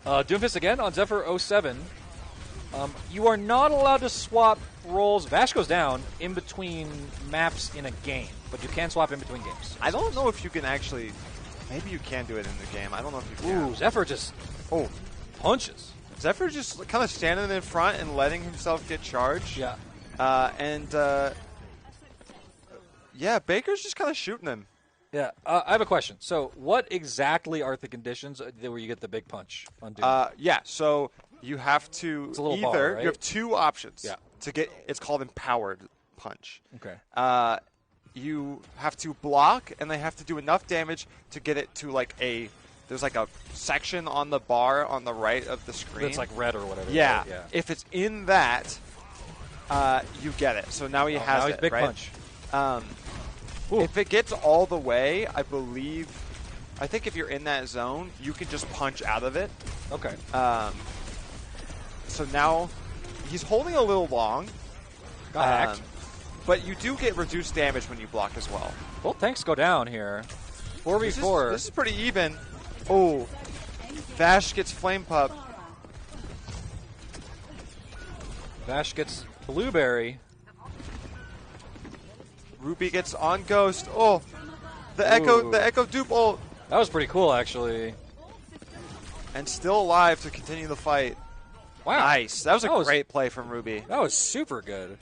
Doomfist again on Zephyr07. You are not allowed to swap roles. Vash goes down in between maps in a game, but you can swap in between games. I don't know if you can actually. Maybe you can do it in the game. I don't know if you can. Ooh, Zephyr just punches. Zephyr just kind of standing in front and letting himself get charged. Yeah. Yeah, Baker's just kind of shooting him. Yeah. I have a question. So, what exactly are the conditions where you get the big punch on Doom? Yeah, so you have to It's a little either bar, right? you have 2 options. Yeah. To get it's called empowered punch. Okay. You have to block, and they have to do enough damage to get it to there's like a section on the bar on the right of the screen. It's like red or whatever. Yeah. Right? Yeah. If it's in that, you get it. So now he has now it. he's big right? punch. If it gets all the way, I think if you're in that zone, you can just punch out of it. Okay. So now he's holding a little long. Got hacked. But you do get reduced damage when you block as well. Both tanks go down here. 4v4. This is pretty even. Oh, Vash gets Flame Pup. Vash gets Blueberry. Ruby gets on Ghost. Oh, the Echo dupe ult. That was pretty cool, actually. And still alive to continue the fight. Wow. Nice. That was a great play from Ruby. That was super good.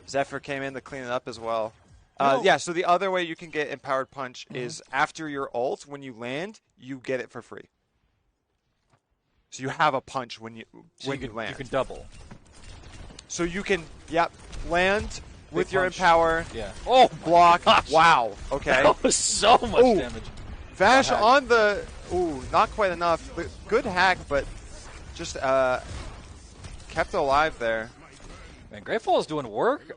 Zephyr came in to clean it up as well. No. Yeah, so the other way you can get Empowered Punch is after your ult, when you land, you get it for free. So you have a punch when you land. You can double. So you can, land with your punch. Empower. Yeah. Oh, block. Gosh. Wow. Okay. That was so much damage. Vash on the... Ooh, not quite enough. Good hack, but just kept it alive there. Man, Great Fall is doing work.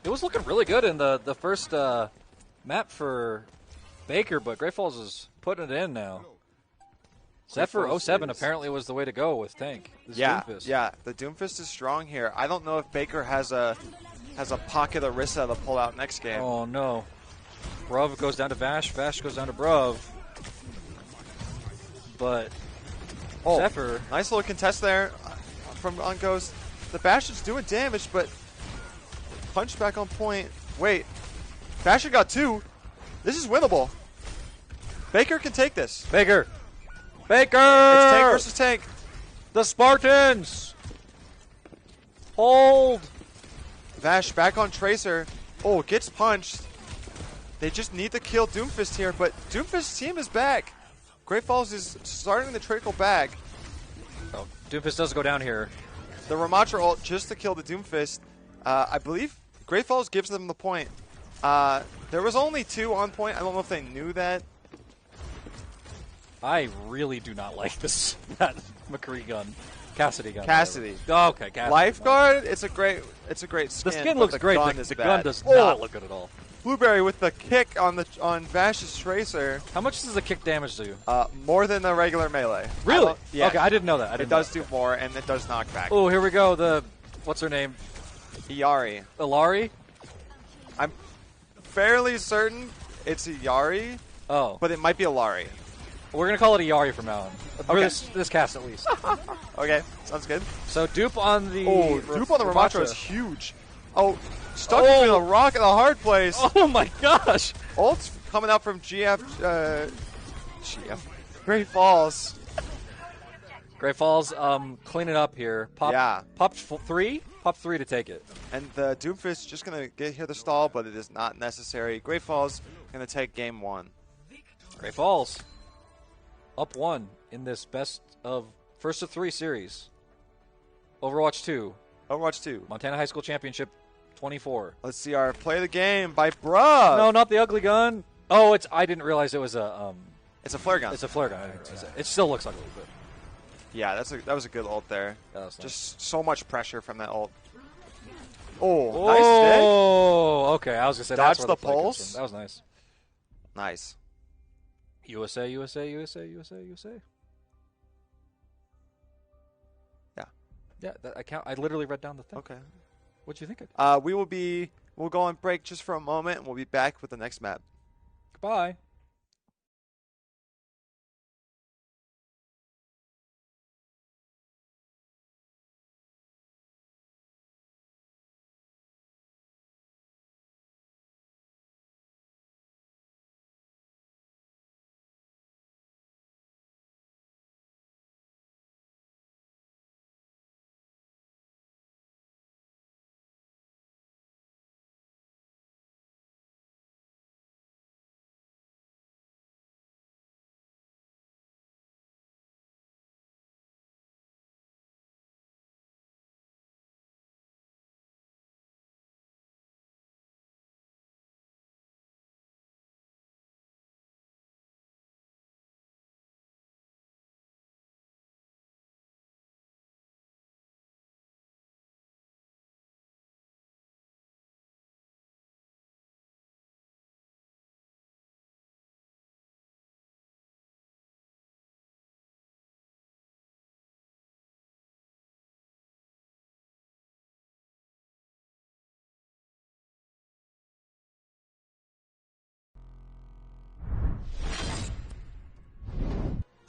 It was looking really good in the first map for Baker, but Great Falls is putting it in now. Zephyr 07 apparently was the way to go with tank. This Doomfist. Yeah, the Doomfist is strong here. I don't know if Baker has a pocket Orisa to pull out next game. Oh no. Bruv goes down to Vash, Vash goes down to Bruv. But Zephyr. Nice little contest there from on Ghost. The Bash is doing damage, but punch back on point. Wait, Basher got 2. This is winnable. Baker can take this. Baker! Baker! It's tank versus tank. The Spartans! Hold! Vash back on Tracer. Oh, gets punched. They just need to kill Doomfist here, but Doomfist's team is back. Great Falls is starting to trickle back. Oh, Doomfist does go down here. The Ramatra ult just to kill the Doomfist. I believe Great Falls gives them the point. There was only 2 on point. I don't know if they knew that. I really do not like that McCree gun. Cassidy gun. Cassidy. Oh, okay, Cassidy. Lifeguard, it's a great skin. The skin but looks the great. Gun the is gun bad. does not look good at all. Blueberry with the kick on Vash's Tracer. How much does the kick damage do? More than the regular melee. Really? Yeah. Okay, I didn't know that. It does do more, and it does knock back. Oh, here we go. What's her name? Iyari. Ilari? I'm fairly certain it's Iyari, Oh. but it might be Ilari. We're going to call it Iyari from now on. For Okay. this cast, at least. Okay, sounds good. So, dupe on the... Dupe on the Ramatra is huge. Oh, stuck between a rock and a hard place. Oh, my gosh. Ult's coming out from GF. Great Falls. Great Falls, cleaning up here. Popped 3? Pop 3 to take it. And the Doomfist just going to get here the stall, but it is not necessary. Great Falls going to take game 1. Great Falls. Up 1 in this first of 3 series. Overwatch 2. Overwatch 2. Montana High School Championship 24. Let's see our play of the game by Bruh. No, not the ugly gun. Oh, I didn't realize it was a it's a flare gun. It's a flare gun. I didn't realize it. It still looks ugly, but yeah, that was a good ult there. that was nice. Just so much pressure from that ult. Oh, nice stick. Oh, okay. I was gonna say Dodge that's where the play comes pulse. from. That was nice. Nice. USA, USA, USA, USA, USA. Yeah. Yeah, I literally read down the thing. Okay. What'd you think? We'll go on break just for a moment, and we'll be back with the next map. Goodbye.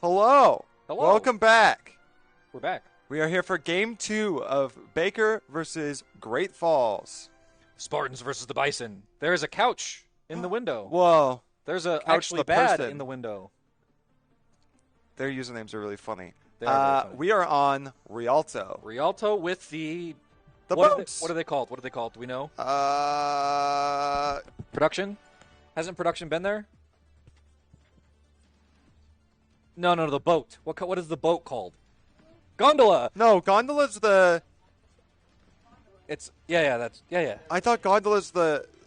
Hello. Hello. Welcome back. We're back. We are here for game 2 of Baker versus Great Falls. Spartans versus the Bison. There is a couch in the window. Whoa. There's a Couch actually the bad person. in the window. Their usernames are really funny. They are very funny. We are on Rialto. Rialto with the boats. What are they called? What are they called? Do we know? Uh, Production? Hasn't production been there? No, the boat. What is the boat called? Gondola. no, Gondola's the... It's yeah. I thought Gondola's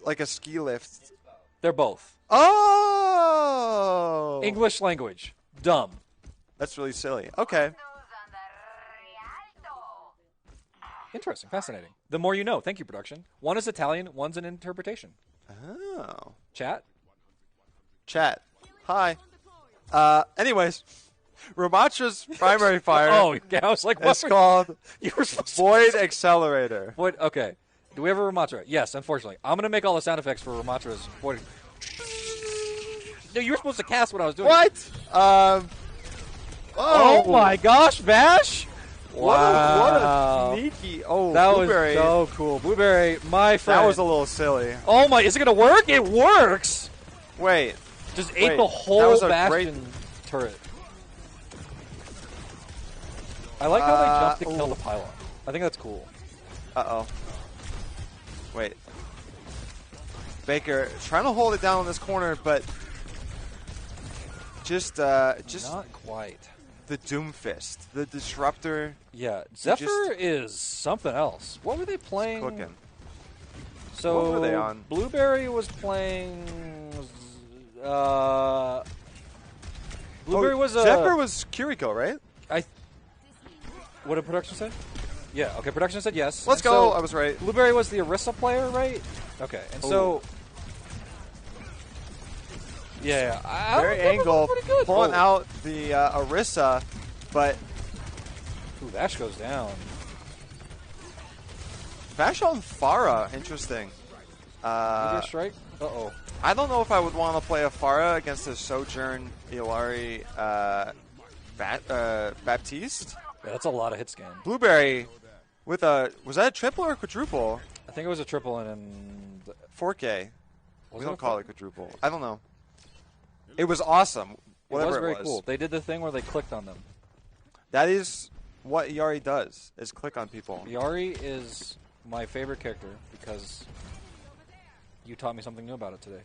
like a ski lift. They're both. Oh! English language. Dumb. That's really silly. Okay. Interesting. Fascinating. The more you know. Thank you, production. One is Italian, one's an interpretation. Oh. Chat? Chat. Hi. Anyways, Ramatra's primary fire Oh, yeah, I was like, what? is called You were supposed to Void Accelerator. Void, okay. Do we have a Ramatra? Yes, unfortunately. I'm going to make all the sound effects for Ramatra's Void. No, you were supposed to cast what I was doing. What? Oh my gosh, Bash! What Wow. a sneaky. Oh, That Blueberry. was so cool. Blueberry, my friend. That was a little silly. Oh my, is it going to work? It works! Wait. Just ate Wait, the that whole was a Bastion turret. I like how they jumped to kill the pylon. I think that's cool. Uh-oh. Wait. Baker trying to hold it down in this corner, but just Not quite. the Doomfist, the Disruptor, Yeah, Zephyr is something else. What were they playing? cooking. So What were they on? Blueberry was playing. Blueberry was Zephyr was Kiriko, right? What did production say? Yeah. Okay. Production said yes. Let's And go. so I was right. Blueberry was the Orisa player, right? Okay. And so Yeah, Very angle, pretty good. pulling out the Orisa, but Ooh, Vash goes down. Vash on Pharah, interesting. Meteor strike. Uh-oh. I don't know if I would want to play a Pharah against a Sojourn Ilari Baptiste. Yeah, that's a lot of hit scan. Blueberry with a, was that a triple or a quadruple? I think it was a triple and 4K. Was We it don't a call it quadruple. I don't know. It was awesome. It Whatever was very cool. They did the thing where they clicked on them. That is what Yari does, is click on people. Yari is my favorite character because you taught me something new about it today.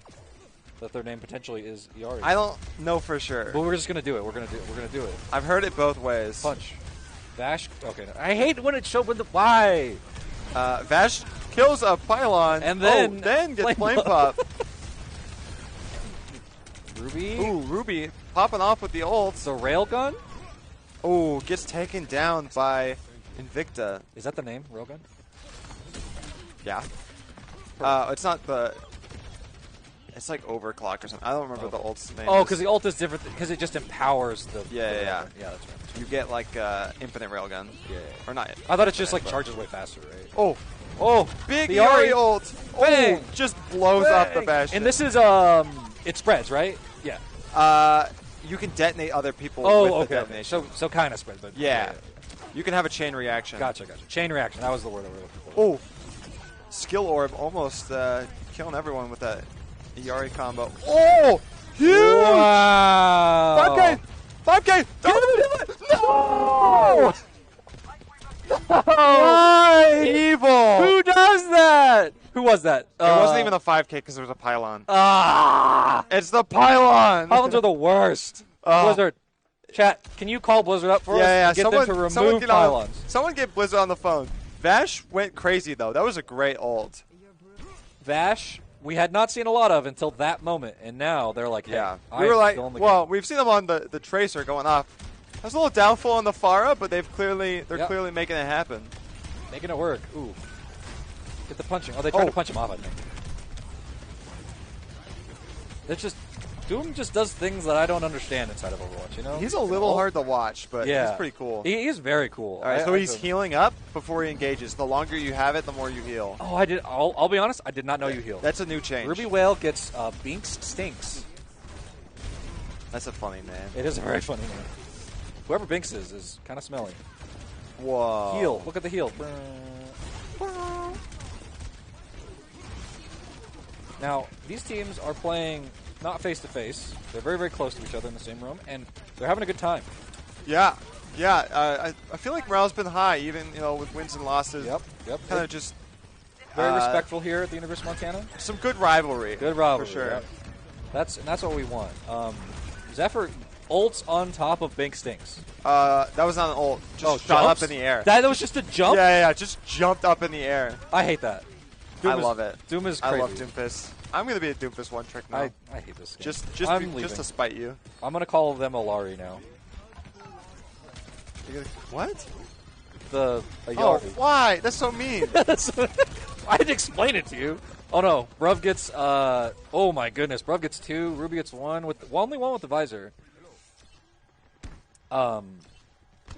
That their name potentially is Yari. I don't know for sure. But we're just gonna do it. We're gonna do it. I've heard it both ways. Punch. Vash. Okay. I hate when it showed with the why. Vash kills a pylon And then gets flame pop. Ruby. Ooh, Ruby popping off with the ult. The railgun. Ooh, gets taken down by Invicta. Is that the name? Railgun. Yeah. It's not the. It's like overclock or something. I don't remember the ult's name. Oh, because the ult is different. Because it just empowers the. Yeah. Yeah, that's right. You get like infinite railgun. Yeah. Or not. I thought it just like but- charges way faster, right? Oh, big the Yari Yari. ult. Bang. Oh, just blows up the Bastion. And this is it spreads, right? Yeah. You can detonate other people with Oh, the okay. detonation. So kind of spread, but Yeah. You can have a chain reaction. Gotcha. Chain reaction. That was the word I was looking for. Oh, skill orb almost killing everyone with that Yari combo. Oh, huge! Wow. 5K! No! Why? Evil! Who does that? Who was that? It wasn't even a 5K because there was a pylon. Ah! It's the pylon! Pylons are the worst. Blizzard, chat, can you call Blizzard up for us? Yeah. And get them to remove get pylons. Someone get Blizzard on the phone. Vash went crazy, though. That was a great ult. Vash, we had not seen a lot of until that moment, and now they're like, hey, Yeah. I'm We were like, still in the well, game. we've seen them on the Tracer going off. There's a little downfall on the Pharah, but they're clearly making it happen. Making it work. Ooh. Get the punching. Oh, they tried to punch him off, I think. It's just, Doom just does things that I don't understand inside of Overwatch, you know? He's a little hard to watch, but Yeah. he's pretty cool. He is very cool. All right, so I he's don't- healing up before he engages. The longer you have it, the more you heal. Oh, I did. I'll be honest. I did not know you healed. That's a new change. Ruby Whale gets Binks Stinks. That's a funny name. It is a very funny name. Whoever Binks is kind of smelly. Whoa. Heal. Look at the heal. Now, these teams are playing not face-to-face. They're very, very close to each other in the same room, and they're having a good time. Yeah. I feel like morale's been high, even with wins and losses. Yep. Kind of just Very respectful here at the University of Montana. some good rivalry. Good rivalry. for sure. Yep. That's what we want. Zephyr ults on top of Bink Stinks. That was not an ult. Just shot jumps? up in the air. That was just a jump? Yeah. Just jumped up in the air. I hate that. I love it. Doom is crazy. I love Doomfist. I'm gonna be a Doomfist one trick now. I hate this game. just I'm leaving. to spite you. I'm going to call them Olari now. What? A Oh, Yari. why? That's so mean. I didn't explain it to you. Oh no, Bruv gets. Oh my goodness, Bruv gets 2. Ruby gets 1 with only 1 with the visor.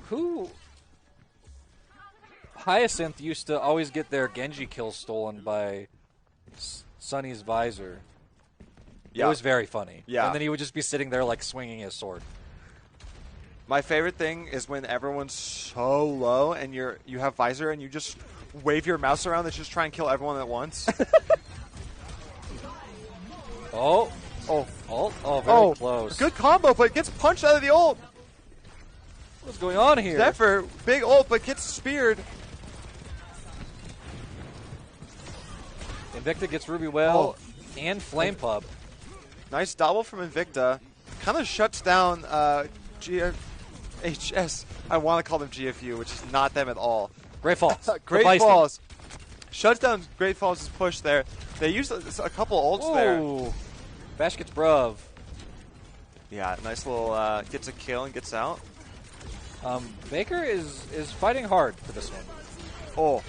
Who? Hyacinth used to always get their Genji kills stolen by Sunny's visor. Yeah. It was very funny. Yeah. And then he would just be sitting there like swinging his sword. My favorite thing is when everyone's so low and you have visor and you just wave your mouse around and just try and kill everyone at once. Oh, very close. Good combo, but gets punched out of the ult. What's going on here? Zephyr, big ult, but gets speared. Invicta gets Ruby Whale and Flame Pub. Nice double from Invicta. Kind of shuts down GFHS. I want to call them GFU, which is not them at all. Great Falls. Great Falls. Shuts down Great Falls' push there. They used a couple ults there. Ooh. Bash gets Bruv. Yeah, nice little gets a kill and gets out. Baker is fighting hard for this one. Oh,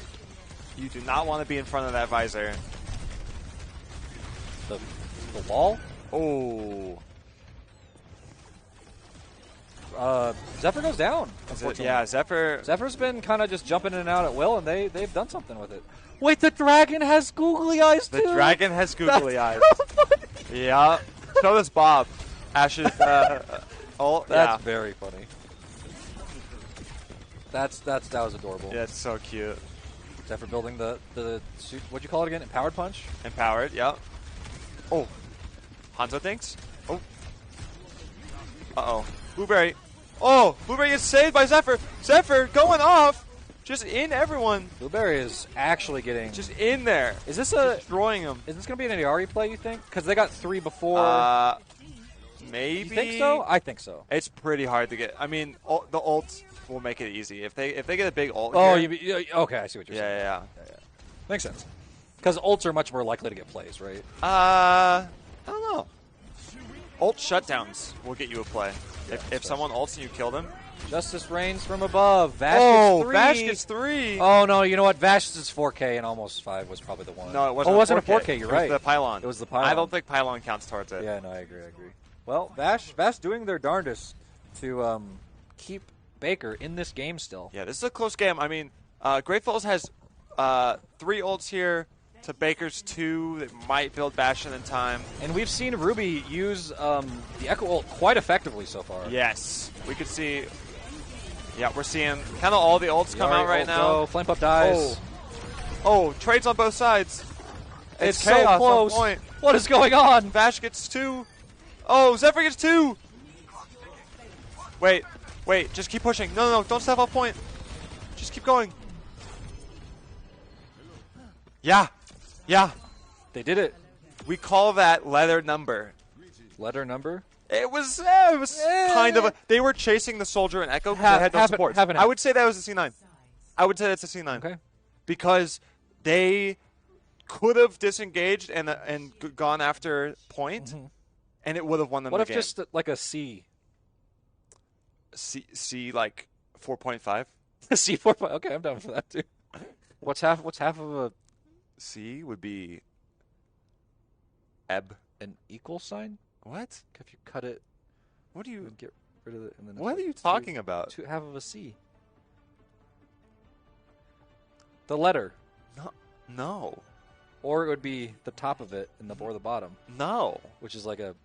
you do not want to be in front of that visor. The wall? Oh. Zephyr goes down. Yeah, Zephyr. Zephyr's been kind of just jumping in and out at will, and they've done something with it. Wait, the dragon has googly eyes too. The dragon has googly eyes. So funny. Yeah. So does Bob. Ash's ult. That's very funny. That was adorable. Yeah, it's so cute. Zephyr building the suit. What'd you call it again? Empowered punch. Empowered. Yep. Oh. Hanzo thinks. Oh. Uh-oh. Blueberry. Oh, Blueberry gets saved by Zephyr. Zephyr going off. Just in everyone. Blueberry is actually getting... Just in there. Is this destroying them. Is this going to be an Ayari play, you think? Because they got 3 before. Maybe. You think so? I think so. It's pretty hard to get. I mean, the ults will make it easy. If they get a big ult here, okay, I see what you're saying. Yeah. Makes sense. Because ults are much more likely to get plays, right? I don't know. Ult shutdowns will get you a play. Yeah, if someone ults and you kill them. Justice reigns from above. Vash gets 3. Vash gets 3. Oh, no, you know what? Vash's 4K and almost 5 was probably the one. No, it wasn't. Oh, it wasn't a 4K. You're right. It was the pylon. It was the pylon. I don't think pylon counts towards it. Yeah, no, I agree. Well, Vash doing their darndest to keep Baker in this game still. Yeah, this is a close game. I mean, Great Falls has 3 ults here to Baker's 2 that might build Bastion in time. And we've seen Ruby use the Echo ult quite effectively so far. Yes. We could see... Yeah, we're seeing kind of all the ults come out right now. Flame Pup dies. Oh, trades on both sides. It's chaos so close. on point. What is going on? Vash gets 2. Oh, Zephyr gets 2. Wait. Just keep pushing. No, don't step off point. Just keep going. Yeah. They did it. We call that letter number. Letter number? It was kind of a... They were chasing the soldier and Echo because they had no support. I would say that was a C9. I would say that's a C9. Okay. Because they could have disengaged and gone after point, and it would have won them the game. What if just like a C? C like 4.5? C 4.5. Okay, I'm down for that too. What's half of a C would be ebb. An equal sign? What? If you cut it, what do you get rid of it? And then what are you talking about? Half of a C. The letter. No. Or it would be the top of it and or the bottom. No. Which is like a.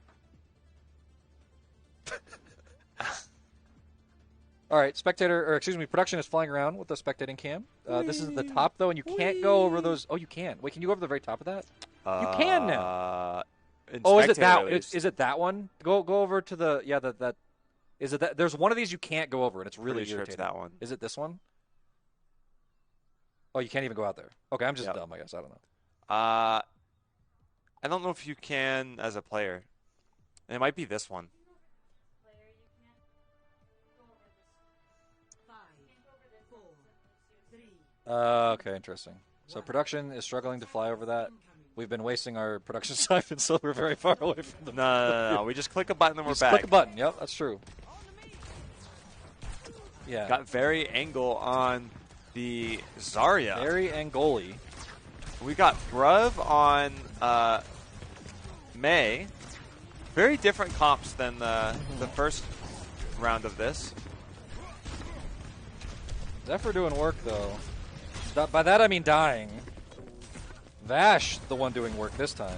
All right, production is flying around with the spectating cam. This is the top though, and you can't go over those. Oh, you can. Wait, can you go over the very top of that? You can now. Oh, is it that? Is it that one? Go over to the that. Is it that? There's one of these you can't go over, and it's really irritating. Sure it's that one. Is it this one? Oh, you can't even go out there. Okay, I'm just dumb. I guess I don't know. I don't know if you can as a player. It might be this one. Okay, interesting. So production is struggling to fly over that. We've been wasting our production siphon, so we're very far away from them. No. We just click a button and we're back. Click a button. Yep, that's true. Yeah. Got very angle on the Zarya. Very Angoli. We got Bruv on May. Very different comps than the first round of this. Zephyr doing work, though. By that, I mean dying. Vash, the one doing work this time.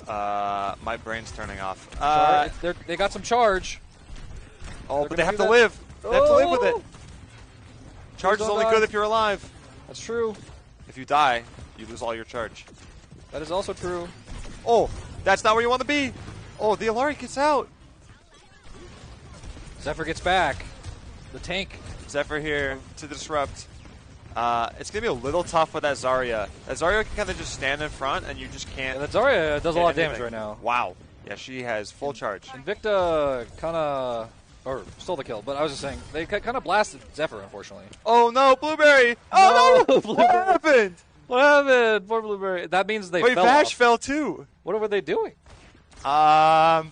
My brain's turning off. They got some charge. Oh, but they have to live. They have to live with it. Charge is only good if you're alive. That's true. If you die, you lose all your charge. That is also true. Oh, that's not where you want to be. Oh, the Alari gets out. Zephyr gets back. The tank. Zephyr here to disrupt. It's going to be a little tough with that Zarya. That Zarya can kind of just stand in front, and you just can't. Yeah, that Zarya does a lot of damage right now. Wow. Yeah, she has full charge. Invicta kind of... Or stole the kill, but I was just saying, they kind of blasted Zephyr, unfortunately. Oh, no, Blueberry! Oh, no! Blueberry. What happened? What happened? Poor Blueberry. That means they fell Vash off. fell too. What were they doing? I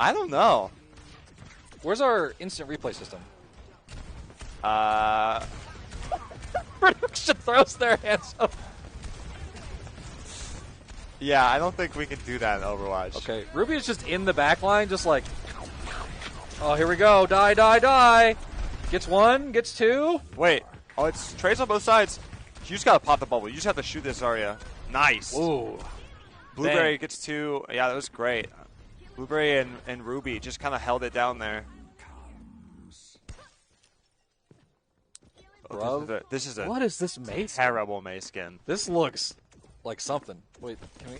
don't know. Where's our instant replay system? Production throws their hands up. Yeah, I don't think we can do that in Overwatch. Okay, Ruby is just in the back line, just like, oh, here we go. Die, die, die. Gets one, gets two. Wait. Oh, it's trades on both sides. You just got to pop the bubble. You just have to shoot this Zarya. Nice. Ooh. Blueberry Dang. gets two. Yeah, that was great. Blueberry and Ruby just kind of held it down there. Bro, this is a what is this mace? terrible Mei skin. This looks like something. Wait, can we?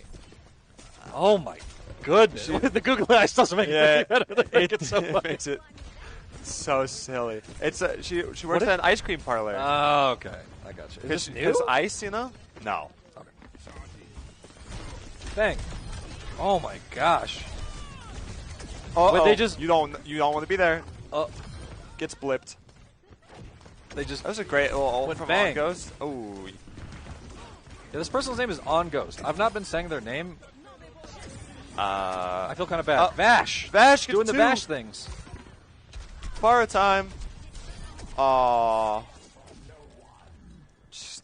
Oh my goodness! The Google Eyes doesn't make it better. They make it so it makes it so silly. It's she works at an ice cream parlor. Oh, okay, I got you. Is this new? Because ice, you know? No. Okay. Dang! Oh my gosh! But they just you don't want to be there. Gets blipped. They just That was a great little ult went from bang. On Ghost. Oh. Yeah, this person's name is On Ghost. I've not been saying their name. I feel kind of bad. Vash. Vash gets doing the two. Vash things. Far time. Aww. Just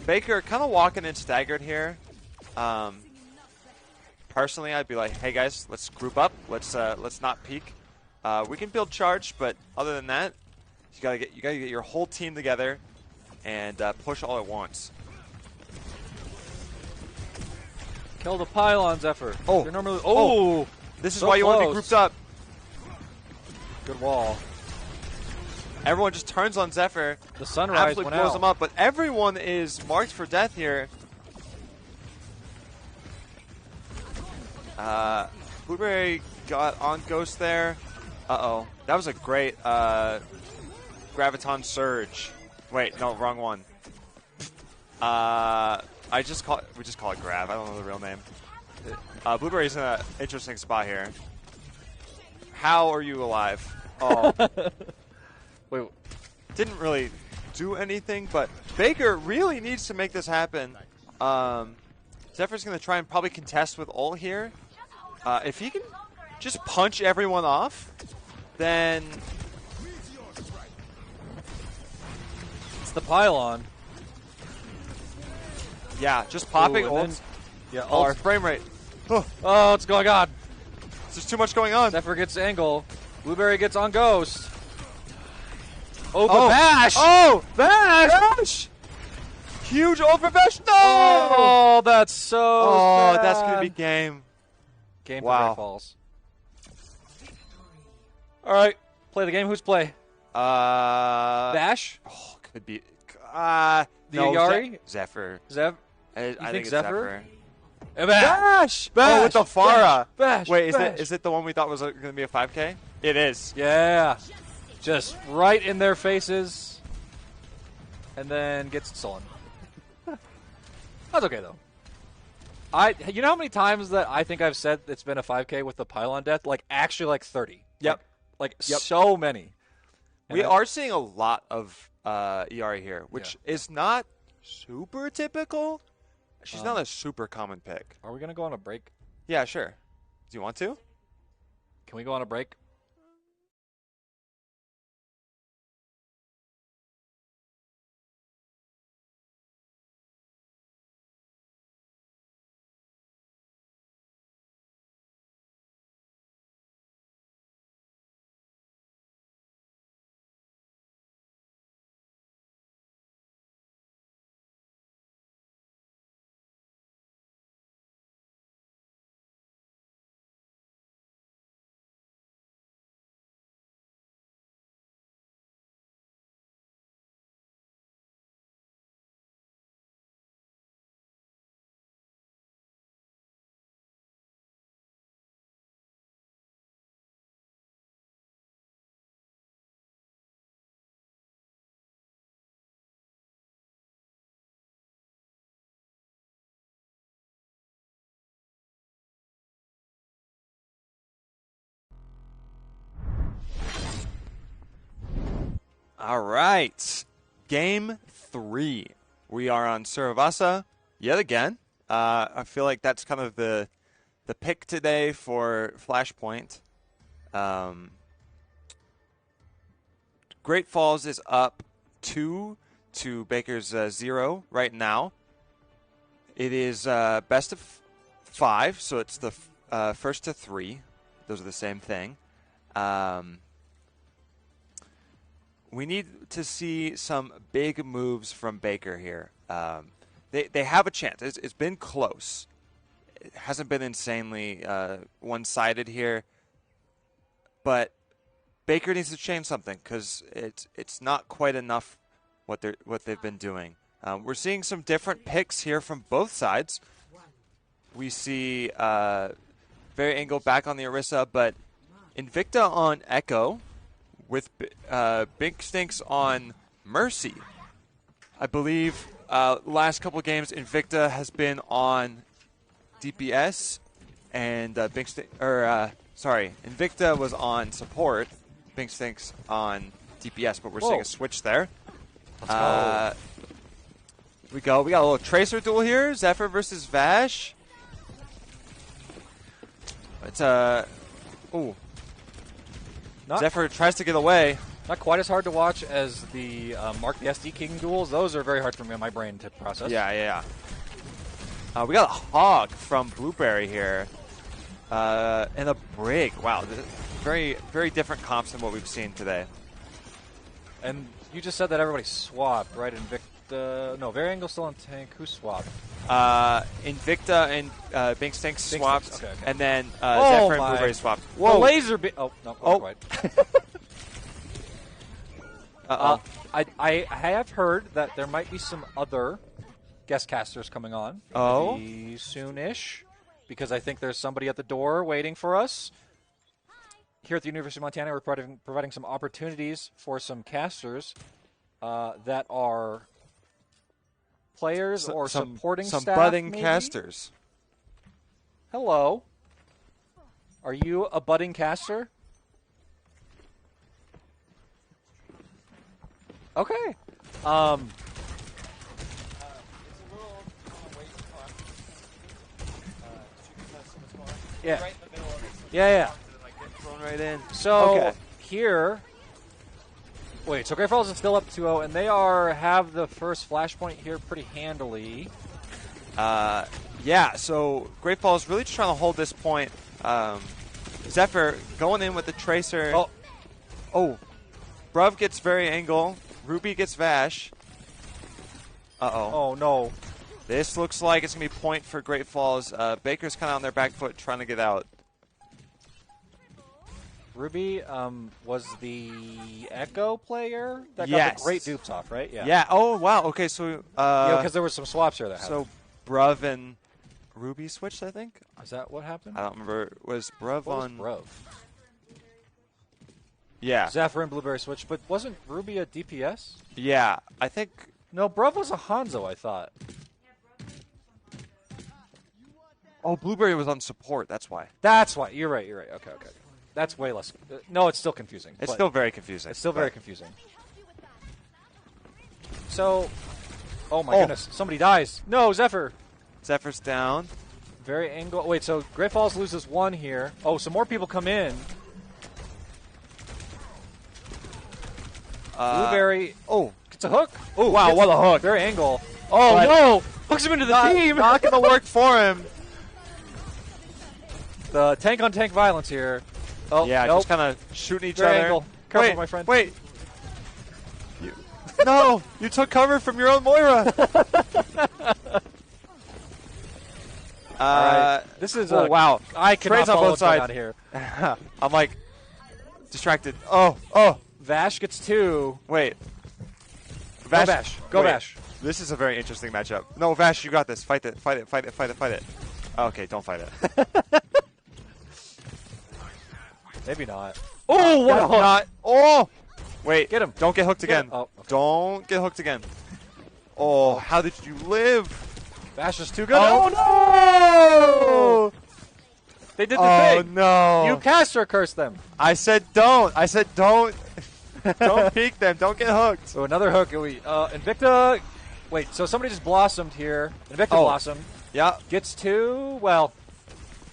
Baker kind of walking in staggered here. Personally, I'd be like, hey guys, let's group up. Let's not peek. We can build charge, but other than that, you gotta get your whole team together and push all at once. Kill the pylons, Zephyr. Oh. They're normally. Oh. This is So why you want to be close. grouped up. Good wall. Everyone just turns on Zephyr. The sunrise Absolutely went blows out. them up, but everyone is marked for death here. Blueberry got on Ghost there. Uh-oh. That was a great Graviton Surge. Wait, no, wrong one. We just call it Grav. I don't know the real name. Blueberry's in an interesting spot here. How are you alive? Oh. Wait. Didn't really do anything, but Baker really needs to make this happen. Zephyr's going to try and probably contest with ult here. If he can just punch everyone off, then It's the pylon. yeah, just popping Ooh, and ults. Yeah. Oh, our Ult. frame rate. Oh, what's going on? There's too much going on. Zephyr gets angle. Blueberry gets on Ghost. Oh, the Oh. bash! Oh, Bash! Huge ult for Bash. No! Oh, that's so Oh, sad. that's going to be game. Game Wow. for Great Falls. All right, play the game. Who's play? Bash? Oh, could be. The No, Yari? Zephyr. Zev? I think think it's Zephyr? Zephyr. Bash! Oh, with the Pharah. Bash! Wait, Bash. is it the one we thought was going to be a 5K? It is. Yeah. Just right in their faces. And then gets stolen. That's okay, though. You know how many times that I think I've said it's been a 5K with the pylon death? Like, actually, like 30. Yep. Like Yep. so many. And We that- are seeing a lot of ERA here, which is not super typical. She's not a super common pick. Are we going to go on a break? Yeah, sure. Do you want to? Can we go on a break? All right. Game 3. We are on Suravasa yet again. I feel like that's kind of the pick today for Flashpoint. Great Falls is up 2 to Baker's 0 right now. It is best of 5, so it's the first to 3. Those are the same thing. We need to see some big moves from Baker here. They have a chance. It's been close. It hasn't been insanely one-sided here, but Baker needs to change something because it's not quite enough what they've been doing. We're seeing some different picks here from both sides. We see Very Angle back on the Orisa, but Invicta on Echo with Bink Stinks on Mercy. I believe last couple of games Invicta has been on DPS, and Invicta was on support. Bink Stinks on DPS, but we're seeing a switch there. Let's go. We got a little Tracer duel here. Zephyr versus Vash. It's Zephyr tries to get away. Not quite as hard to watch as the Mark the SD King duels. Those are very hard for me on my brain to process. Yeah. We got a Hog from Blueberry here. And a Brig. Wow. Very, very different comps than what we've seen today. And you just said that everybody swapped, right? Invicta. No, Very Angle still on tank. Who swapped? Invicta and Bink Stinks swapped. Okay. And then Oh Zephyr and my. Blueberry swapped. The laser beam. Oh, no, not quite. I have heard that there might be some other guest casters coming on. Oh? Maybe soon-ish, because I think there's somebody at the door waiting for us. Here at the University of Montana, we're providing some opportunities for some casters that are players or supporting some staff. budding maybe? casters. Hello. Are you a budding caster? Okay. Yeah. Yeah. Thrown right in. So here, wait. So Great Falls is still up 2-0, and they have the first flashpoint here pretty handily. Yeah. So Great Falls really just trying to hold this point. Zephyr going in with the Tracer. Oh. Bruv gets Very Angle. Ruby gets Vash. Uh-oh. Oh, no. This looks like it's going to be point for Great Falls. Baker's kind of on their back foot trying to get out. Ruby was the Echo player that got Yes. the great dupes off, right? Yeah. Oh, wow. Okay, so... because there were some swaps here that happened. So Bruv and Ruby switched, I think? Is that what happened? I don't remember. Was Bruv What on... was Bruv? Yeah. Zephyr and Blueberry switched, but wasn't Ruby a DPS? Yeah, I think... No, Bruv was a Hanzo, I thought. Oh, Blueberry was on support. That's why. That's why. You're right. Okay. That's way less. No, it's still confusing. It's still very confusing. It's still very confusing. So, oh my goodness, somebody dies. No, Zephyr. Zephyr's down. Very Angle. Wait, so Great Falls loses one here. Oh, some more people come in. Blueberry. Oh, It's a hook. Oh, wow, what a hook. Very Angle. Oh, But no. Hooks him into the team. Not going to work for him. The tank-on-tank violence here. Oh, Yeah, nope. just kind of shooting each Very other. Angle. Careful, Wait, my friend. Wait. No, you took cover from your own Moira. All right. This is wow. I cannot Trades on follow both what's going sides. on here. I'm like distracted. Oh. Vash gets 2. Wait. Go Vash. Go Wait. Vash. This is a very interesting matchup. No, Vash, you got this. Fight it. Okay, don't fight it. Maybe not. Oh, what a hook. Oh! Wait. Get him. Don't get hooked again. Oh, okay. Don't get hooked again. Oh, how did you live? Vash is too good. Oh, no! They did the thing. Oh, no. You caster cursed them. I said don't. Don't peek them. Don't get hooked. So another hook. Invicta. Wait, so somebody just blossomed here. Invicta blossomed. Yeah. Gets 2. Well,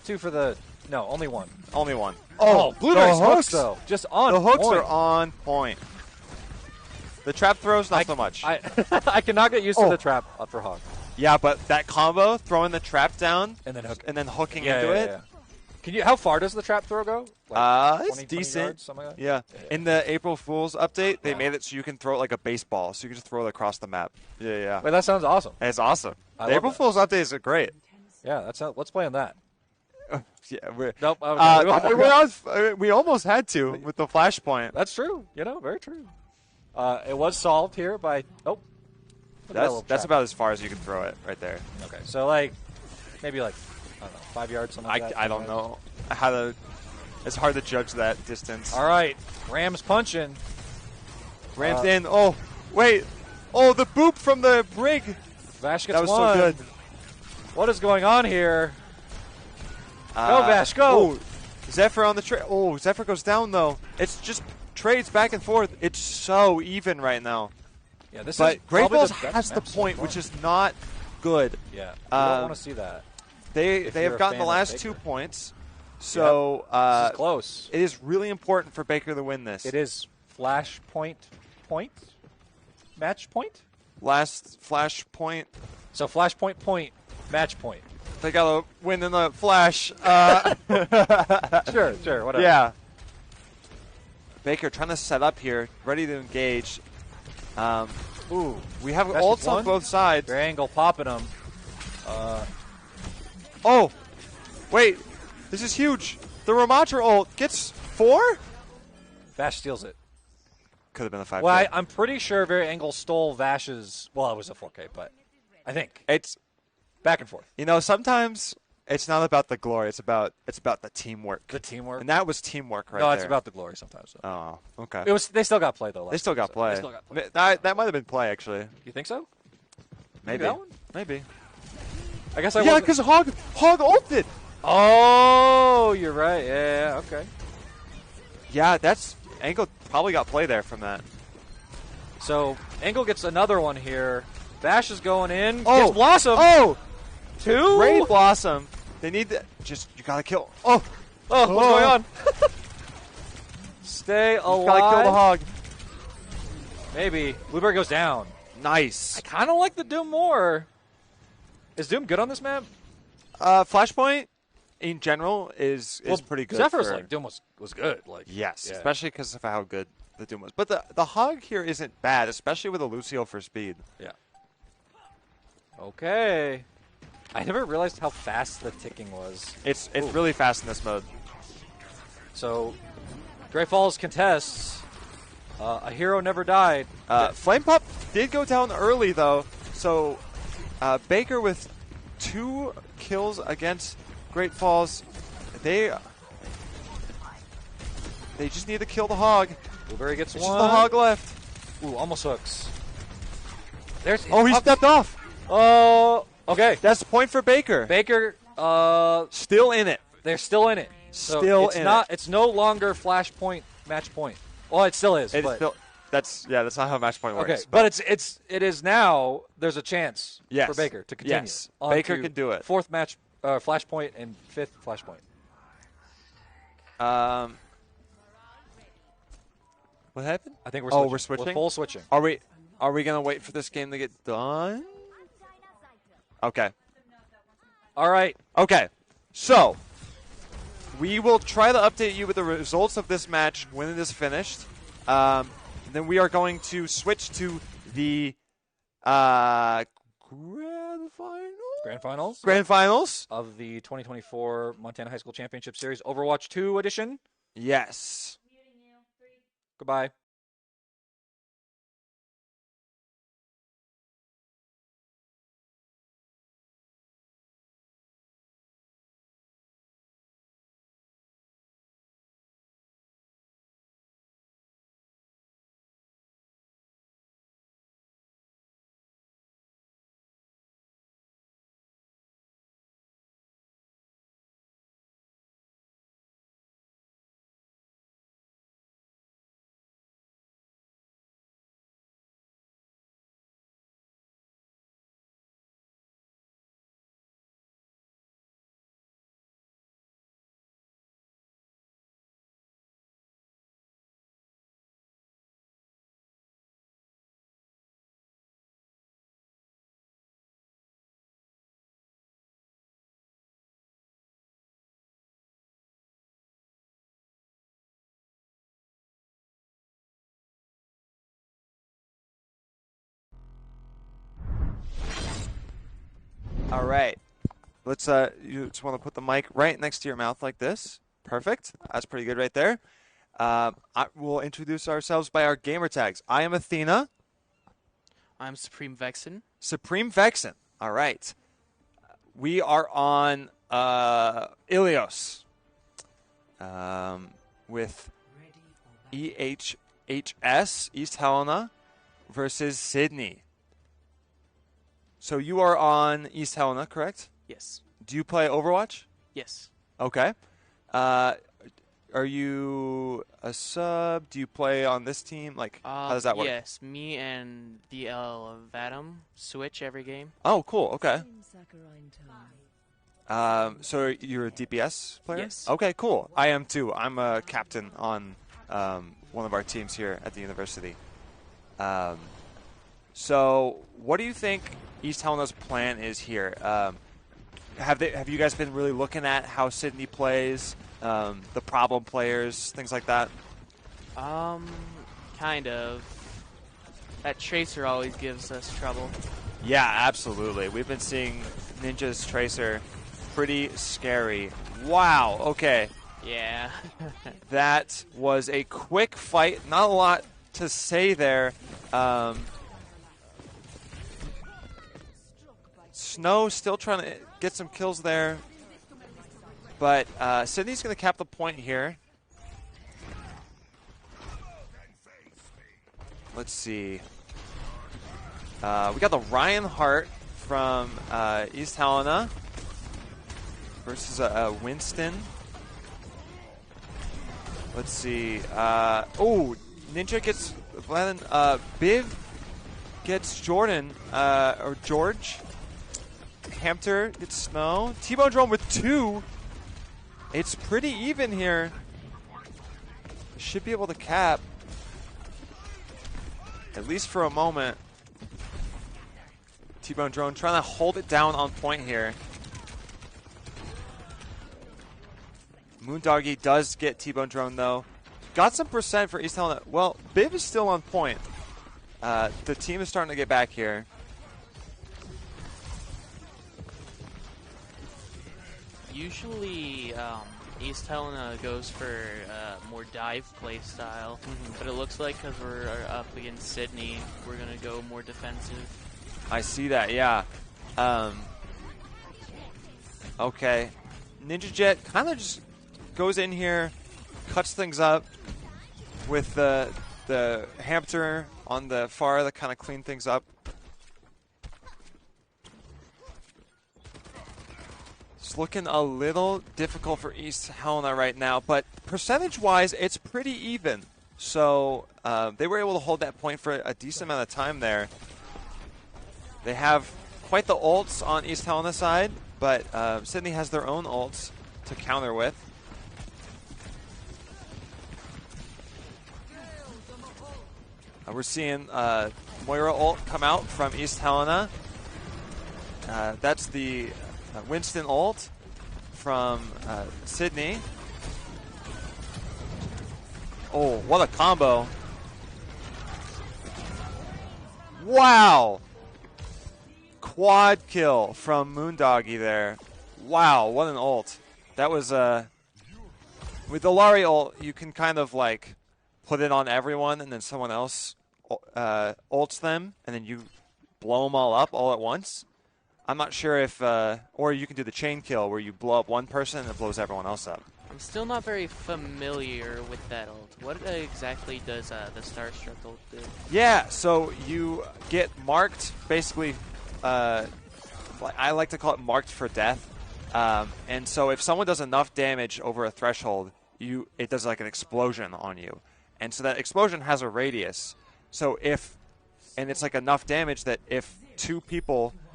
2 for the... No, only 1. Only one. Oh, Blueberry's the hooks, though. Just on The hooks point. are on point. The trap throws, not so much. I cannot get used to the trap for Hog. Yeah, but that combo, throwing the trap down And then hook. and then hooking Yeah, into yeah, it. yeah. Can you? How far does the trap throw go? It's 20 decent. yards, something like that? Yeah. Yeah. In the April Fool's update, they made it so you can throw it like a baseball, so you can just throw it across the map. Yeah. Wait, that sounds awesome. It's awesome. I The love April that. Fool's updates are great. Yeah, that's let's play on that. Yeah, we're, Nope. Okay. we almost had to with the flashpoint. That's true. Very true. It was solved here by. Oh, look at that little That's trap. about as far as you can throw it right there. Okay, so maybe I don't know, 5 yards, something like that. I don't know how to. It's hard to judge that distance. All right, Rams punching. Rammed in. Oh, wait. Oh, the boop from the brig. Vash gets That was one. so good. What is going on here? Go, Vash, go. Oh, Zephyr on the trade. Oh, Zephyr goes down, though. It's just trades back and forth. It's so even right now. Yeah, this But is Great probably Balls the best has the map so point, far. which is not good. Yeah, you don't um, want to see that. They If you're have a gotten fan the of last Baker. 2 points. So This is close. it is really important for Baker to win this. It is point, match point. Last flash point. So point, match point. They got to win in the flash. Sure, whatever. Yeah. Baker trying to set up here, ready to engage. Ooh, We have Vash ults gets on one. both sides. Their angle popping them. Oh, wait. This is huge. The Ramatra ult gets 4? Vash steals it. Could have been a 5K. Well, I'm pretty sure Very Angle stole Vash's. Well, it was a 4K, but I think It's, back and forth. sometimes it's not about the glory. It's about the teamwork. The teamwork. And that was teamwork right no, there. it's about the glory sometimes. Though. Oh, okay. It was. They still got play though. They last still got episode. play. They still got play. That might have been play, actually. You think so? Maybe. that one? Maybe. I guess I. Yeah, wasn't- because Hog ulted. Oh, you're right. Yeah. Okay. Yeah, that's Angle probably got play there from that. So Angle gets another one here. Vash is going in. Oh, Gets Blossom. Oh, 2. Raid Blossom. They need to you gotta kill. Oh, Oh, what's going on? Stay alive. gotta kill the Hog. Maybe. Blueberry goes down. Nice. I kind of like the Doom more. Is Doom good on this map? Flashpoint in general is pretty good. Zephyr's for- like Doom was good. Like Yes, yeah. especially because of how good the Doom was. But the Hog here isn't bad, especially with a Lucio for speed. Yeah. Okay. I never realized how fast the ticking was. It's really fast in this mode. So, Great Falls contests. A hero never died. Flame Pop did go down early though, so Baker with 2 kills against Great Falls, they just need to kill the Hog. Blueberry gets It's one. just the Hog left. Ooh, almost hooks. There's. Oh, he stepped off. Oh, okay. That's the point for Baker. Baker. Still in it. They're still in it. So Still it's in not. it. It's no longer flashpoint match point. Well, it still is. It's but, still, that's not how match point works. okay, but it is now. There's a chance Yes. for Baker to continue. Yes. on Baker to can do it. 4th match, flashpoint, and 5th flashpoint. What happened? I think we're. Oh, Switching. we're switching? Full switching. Are we gonna wait for this game to get done? Okay. All right. Okay. So we will try to update you with the results of this match when it is finished. Then we are going to switch to the grand finals Of the 2024 Montana High School Championship Series Overwatch 2 edition. Yes. Goodbye. All right. Let's you just want to put the mic right next to your mouth like this. Perfect. That's pretty good right there. We'll introduce ourselves by our gamer tags. I am Athena. I'm Supreme Vexen. Supreme Vexen. All right. We are on Ilios with EHHS, East Helena, versus Sydney. So you are on East Helena, correct? Yes. Do you play Overwatch? Yes. Okay. Are you a sub? Do you play on this team? Like, how does that work? Yes, me and DL Vatum switch every game. Oh, cool. Okay. So you're a DPS player? Yes. Okay, cool. I am too. I'm a captain on one of our teams here at the university. So what do you think East Helena's plan is here? Have you guys been really looking at how Sydney plays, the problem players, things like that? Kind of. That Tracer always gives us trouble. Yeah, absolutely. We've been seeing Ninja's Tracer. Pretty scary. Wow, okay. Yeah. That was a quick fight. Not a lot to say there. Snow still trying to get some kills there. But Sydney's going to cap the point here. Let's see. We got the Ryan Hart from East Helena versus Winston. Let's see. Oh, Ninja gets Glenn. Biv gets Jordan or George. Hampter gets Snow. T-Bone Drone with 2. It's pretty even here. Should be able to cap. At least for a moment. T-Bone Drone trying to hold it down on point here. Moondoggy does get T-Bone Drone though. Got some percent for East Helena. Well, Biv is still on point. The team is starting to get back here. Usually, East Helena goes for more dive play style, but it looks like because we're up against Sydney, we're going to go more defensive. I see that, yeah. Okay. Ninja Jet kind of just goes in here, cuts things up with the Hampter on the far to kind of clean things up. It's looking a little difficult for East Helena right now, but percentage-wise, it's pretty even. So they were able to hold that point for a decent amount of time there. They have quite the ults on East Helena side, but Sydney has their own ults to counter with. We're seeing Moira ult come out from East Helena. That's the Winston ult from Sydney. Oh, what a combo. Wow. Quad kill from Moondoggy there. Wow, what an ult. That was, with the Lari ult, you can kind of like put it on everyone and then someone else ults them and then you blow them all up all at once. I'm not sure if, or you can do the chain kill where you blow up one person and it blows everyone else up. I'm still not very familiar with that ult. What exactly does the Starstruck ult do? Yeah, so you get marked, basically, I like to call it marked for death. And so if someone does enough damage over a threshold, it does like an explosion on you. And so that explosion has a radius. So and it's like enough damage that if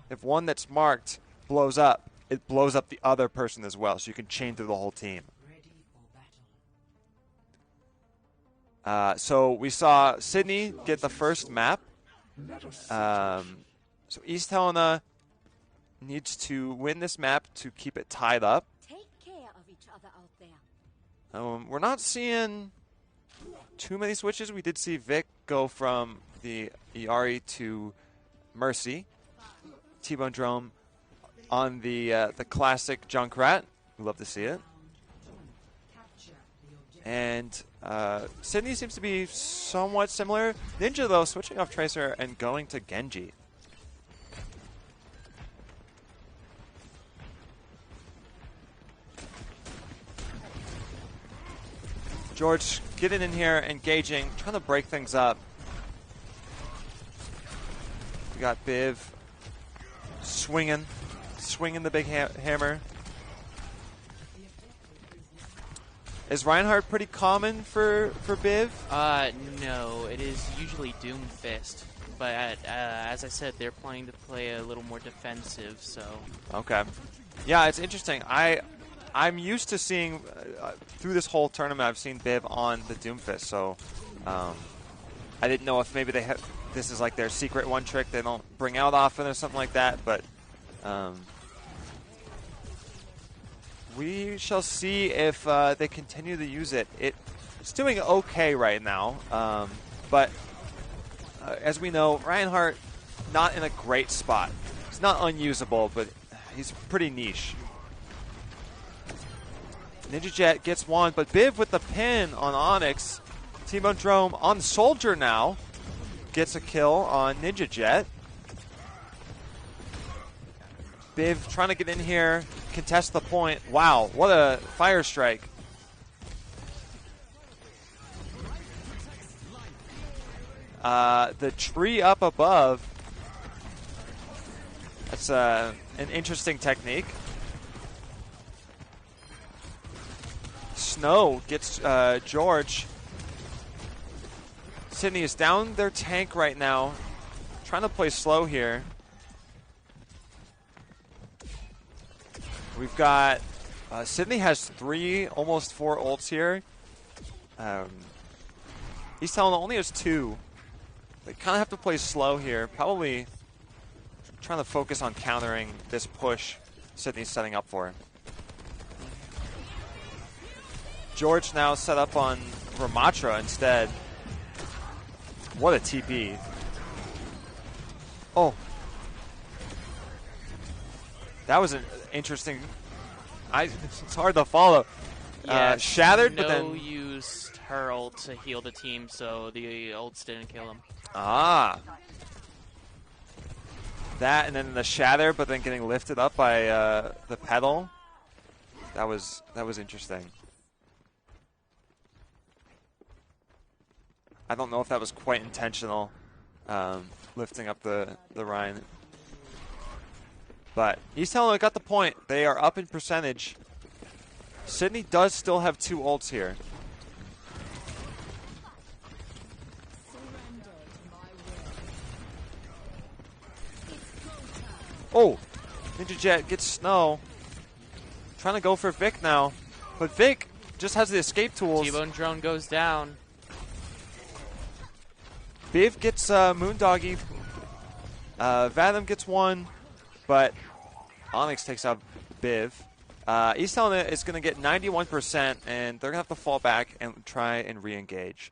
if one that's marked blows up, it blows up the other person as well. So you can chain through the whole team. So we saw Sydney get the first map. So East Helena needs to win this map to keep it tied up. Take care of each other out there. We're not seeing too many switches. We did see Vic go from the Iari to Mercy. T-Bone Drone on the classic Junkrat. We love to see it. And Sydney seems to be somewhat similar. Ninja, though, switching off Tracer and going to Genji. George getting in here, engaging, trying to break things up. We got Biv swinging the big hammer. Is Reinhardt pretty common for Biv? No, it is usually Doomfist. But as I said, they're planning to play a little more defensive, so... Okay. Yeah, it's interesting. I'm used to seeing, through this whole tournament, I've seen Biv on the Doomfist, so I didn't know if maybe they have, this is like their secret one trick they don't bring out often or something like that, but we shall see if they continue to use it. It's doing okay right now, but as we know, Reinhardt not in a great spot. It's not unusable, but he's pretty niche. Ninja Jet gets one, but Biv with the pin on Onyx. T-Bone Drome on Soldier now. Gets a kill on Ninja Jet. Biv trying to get in here, contest the point. Wow, what a fire strike. The tree up above. That's an interesting technique. Snow gets George. Sydney is down their tank right now. Trying to play slow here. We've got... Sydney has 3, almost 4 ults here. East Helena only has 2. They kind of have to play slow here. Probably trying to focus on countering this push Sydney's setting up for. George now set up on Ramatra instead. What a TP. Oh. That was an interesting... it's hard to follow. Yeah, shattered, but no then... used her ult to heal the team, so the ults didn't kill him. Ah. That, and then the shatter, but then getting lifted up by the pedal. That was interesting. I don't know if that was quite intentional, lifting up the Ryan. But East Helena got the point. They are up in percentage. Sydney does still have 2 ults here. Oh, Ninja Jet gets Snow. Trying to go for Vic now. But Vic just has the escape tools. T-Bone Drone goes down. Biv gets Moondoggy. Vadim gets 1, but Onyx takes out Biv. East Helena is going to get 91%, and they're going to have to fall back and try and re-engage.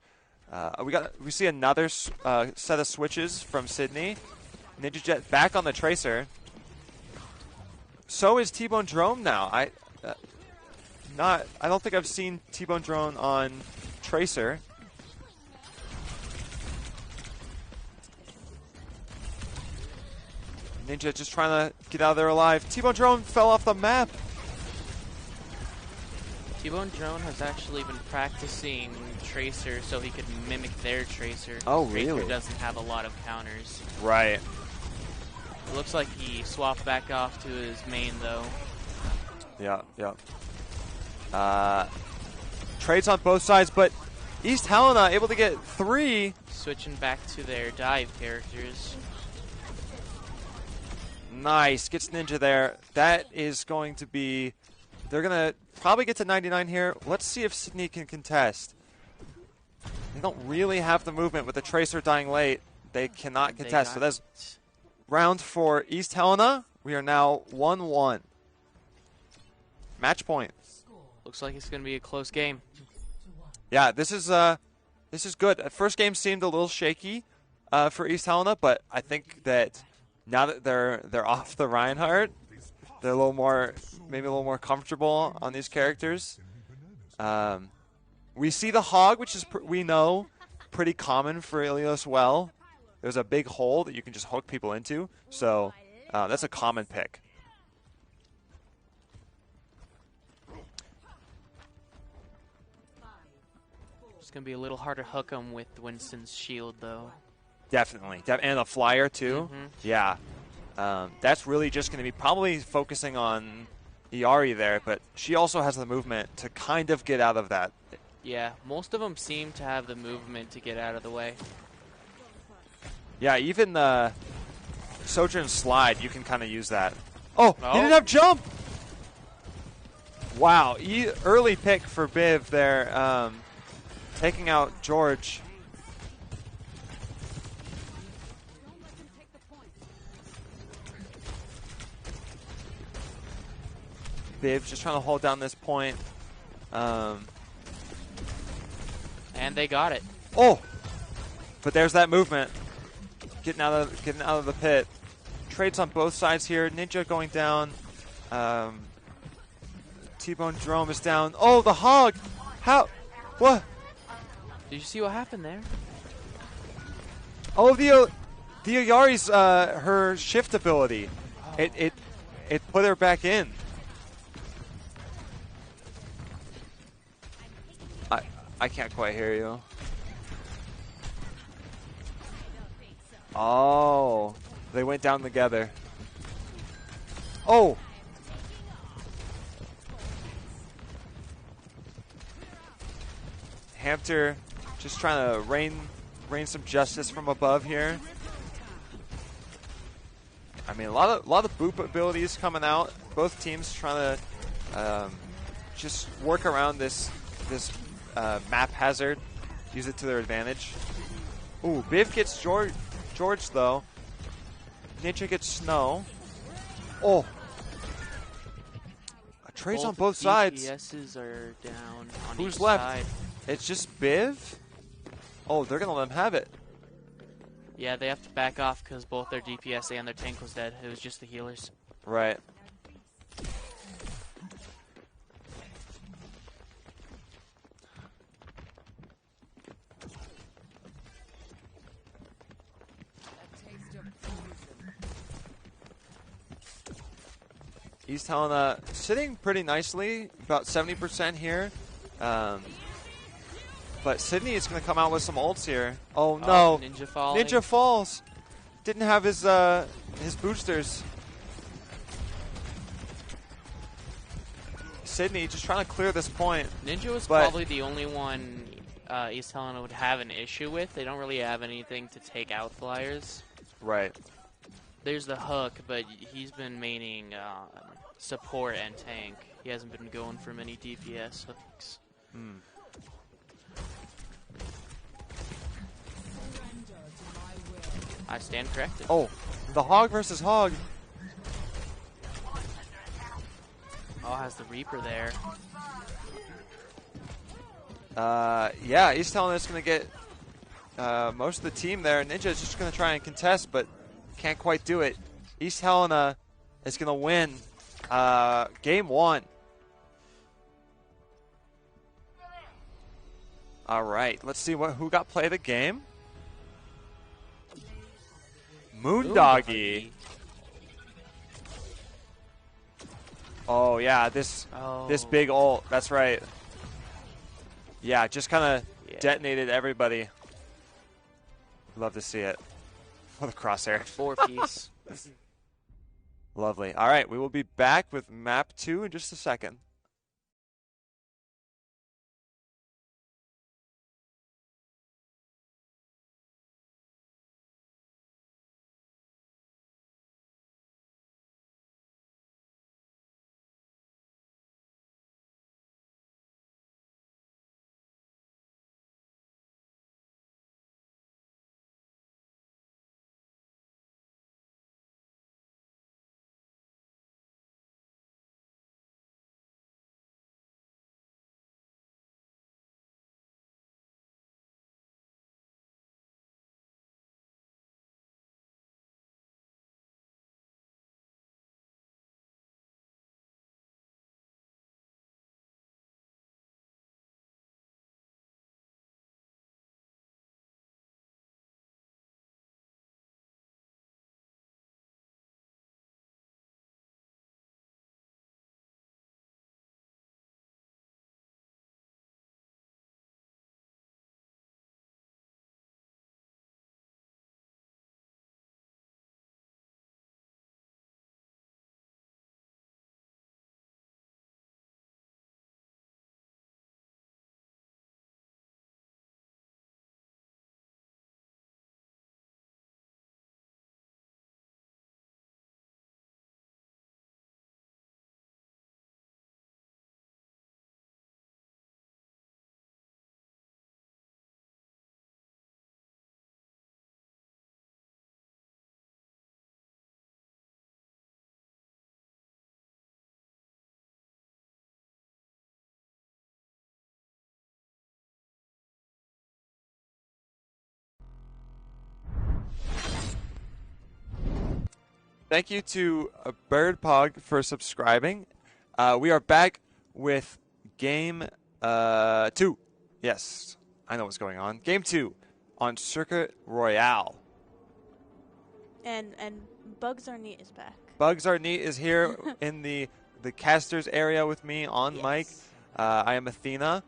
We see another set of switches from Sydney. Ninja Jet back on the Tracer. So is T-Bone Drone now. I don't think I've seen T-Bone Drone on Tracer. Ninja just trying to get out of there alive. T-Bone Drone fell off the map. T-Bone Drone has actually been practicing Tracer so he could mimic their Tracer. Oh, Tracer really? doesn't have a lot of counters. Right. It looks like he swapped back off to his main, though. Yeah. Trades on both sides, but East Helena able to get 3. Switching back to their dive characters. Nice. Gets Ninja there. That is going to be... They're going to probably get to 99 here. Let's see if Sydney can contest. They don't really have the movement with the Tracer dying late. They cannot contest. So that's round for East Helena. We are now 1-1. Match point. Looks like it's going to be a close game. Yeah, this is good. First game seemed a little shaky for East Helena, but I think that now that they're off the Reinhardt, they're a little more, maybe a little more comfortable on these characters. We see the hog, which is we know pretty common for Ilios. Well, there's a big hole that you can just hook people into, so that's a common pick. It's going to be a little harder to hook him with Winston's shield, though. Definitely. And a flyer, too. Mm-hmm. Yeah. That's really just going to be probably focusing on Iari there, but she also has the movement to kind of get out of that. Yeah, most of them seem to have the movement to get out of the way. Yeah, even the Sojourn slide, you can kind of use that. Oh, Oh. he didn't have jump! Wow, early pick for Biv there, taking out George. Biv just trying to hold down this point. And they got it. Oh, but there's that movement. Getting out of the pit. Trades on both sides here. Ninja going down. T-Bone Jerome is down. Oh, the hog! How? What? Did you see what happened there? Oh, the Ayari's her shift ability. It put her back in. I can't quite hear you. Oh, they went down together. Oh. Hampter just trying to rain some justice from above here. I mean, a lot of boop abilities coming out. Both teams trying to just work around this map hazard, use it to their advantage. Ooh, Biv gets George though. Ninja gets Snow. Oh, trades on both sides. DPSs are down on Who's each left? side. It's just Biv. Oh, they're gonna let him have it. Yeah, they have to back off because both their DPS and their tank was dead. It was just the healers. Right. East Helena sitting pretty nicely, about 70% here. But Sydney is going to come out with some ults here. Oh no! Ninja falling. Ninja falls. Didn't have his boosters. Sydney just trying to clear this point. Ninja was but probably the only one East Helena would have an issue with. They don't really have anything to take out flyers. Right. There's the hook, but he's been maining support and tank. He hasn't been going for many DPS hooks. Hmm. I stand corrected. Oh, the hog versus hog. Oh, has the Reaper there. Yeah, East Helena is going to get most of the team there. Ninja is just going to try and contest, but can't quite do it. East Helena is going to win game one. All right, let's see who got play of the game. Moondoggy. Oh yeah, this big ult. That's right. Yeah, just kind of detonated everybody. Love to see it. What a crosshair. 4-piece. Lovely. All right, we will be back with map 2 in just a second. Thank you to Birdpog for subscribing. We are back with game 2. Yes, I know what's going on. Game 2 on Circuit Royale. And Bugs Are Neat is back. Bugs Are Neat is here in the casters area with me on mic. I am Athena,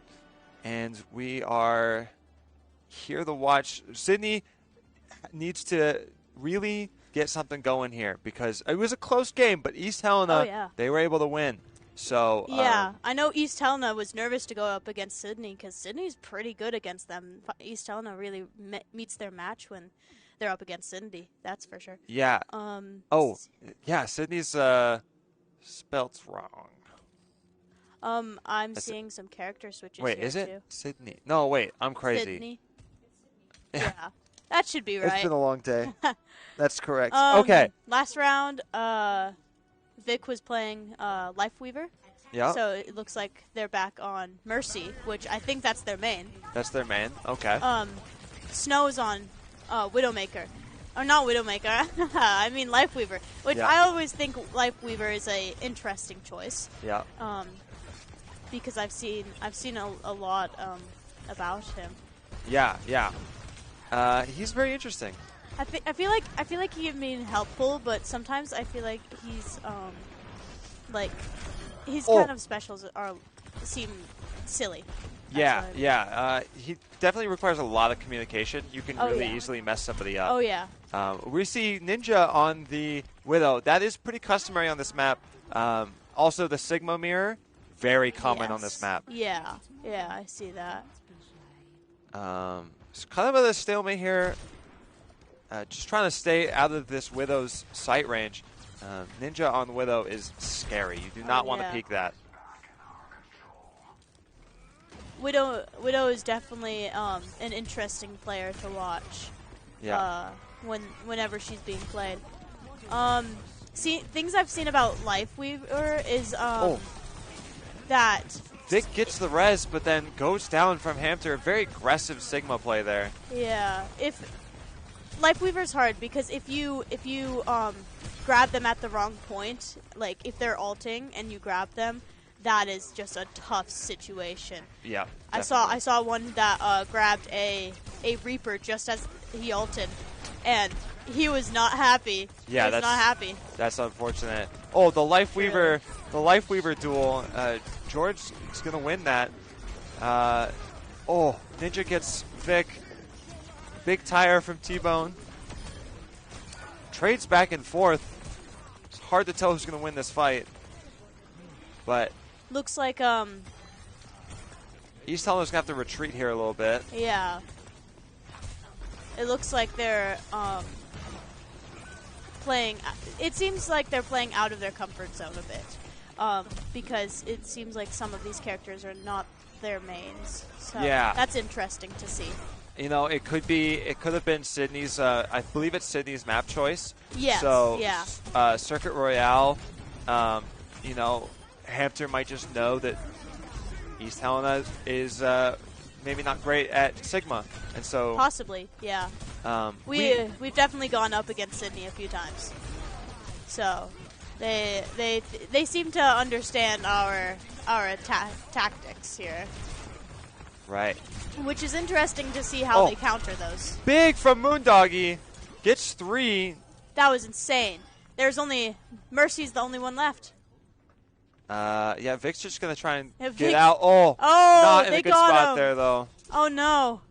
and we are here to watch. Sydney needs to really get something going here because it was a close game, but East Helena, they were able to win. So I know East Helena was nervous to go up against Sydney because Sydney's pretty good against them. East Helena really meets their match when they're up against Sydney. That's for sure. Yeah. Sydney's spelt wrong. I'm seeing some character switches. Wait, here is it too. Sydney? No, wait, I'm crazy. Sydney. Yeah, that should be right. It's been a long day. That's correct. Okay. Last round, Vic was playing Lifeweaver. Yeah. So it looks like they're back on Mercy, which I think that's their main. That's their main. Okay. Snow's on Widowmaker. Or not Widowmaker. I mean Lifeweaver, which Yeah. I always think Lifeweaver is a interesting choice. Yeah. Because I've seen a lot about him. Yeah. He's very interesting. I feel like he can be helpful, but sometimes I feel like he's like his kind of specials seem silly. Yeah. He definitely requires a lot of communication. You can really yeah. easily mess somebody up. Oh yeah. We see Ninja on the Widow. That is pretty customary on this map. Also, the Sigma mirror, very common on this map. Yeah, I see that. It's kind of a stalemate here. Just trying to stay out of this Widow's sight range. Ninja on Widow is scary. You do not want to peek that. Widow is definitely an interesting player to watch. Yeah. Whenever she's being played. Things I've seen about Lifeweaver is that Vic gets the res, but then goes down from Hamter. Very aggressive Sigma play there. Yeah, if Lifeweaver's hard because if you grab them at the wrong point, like if they're ulting and you grab them, that is just a tough situation. Yeah, I saw one that grabbed a Reaper just as he ulted, and he was not happy. Yeah, he was not happy. That's unfortunate. Oh, the Lifeweaver duel. George is gonna win that. Ninja gets Vic. Big tire from T-Bone. Trades back and forth. It's hard to tell who's gonna win this fight. But looks like East Helena is gonna have to retreat here a little bit. Yeah. It looks like they're playing. It seems like they're playing out of their comfort zone a bit, because it seems like some of these characters are not their mains. So that's interesting to see. You know, it could have been Sydney's. I believe it's Sydney's map choice. Yes. So yeah. Circuit Royale. Hamter might just know that East Helena is maybe not great at Sigma, and so possibly, yeah. We've definitely gone up against Sydney a few times, so they seem to understand our tactics here, right? Which is interesting to see how they counter those. Big from Moondoggy, gets 3. That was insane. There's only Mercy's the only one left. Vic's just gonna try and get out. Not in a good spot there though. Oh no.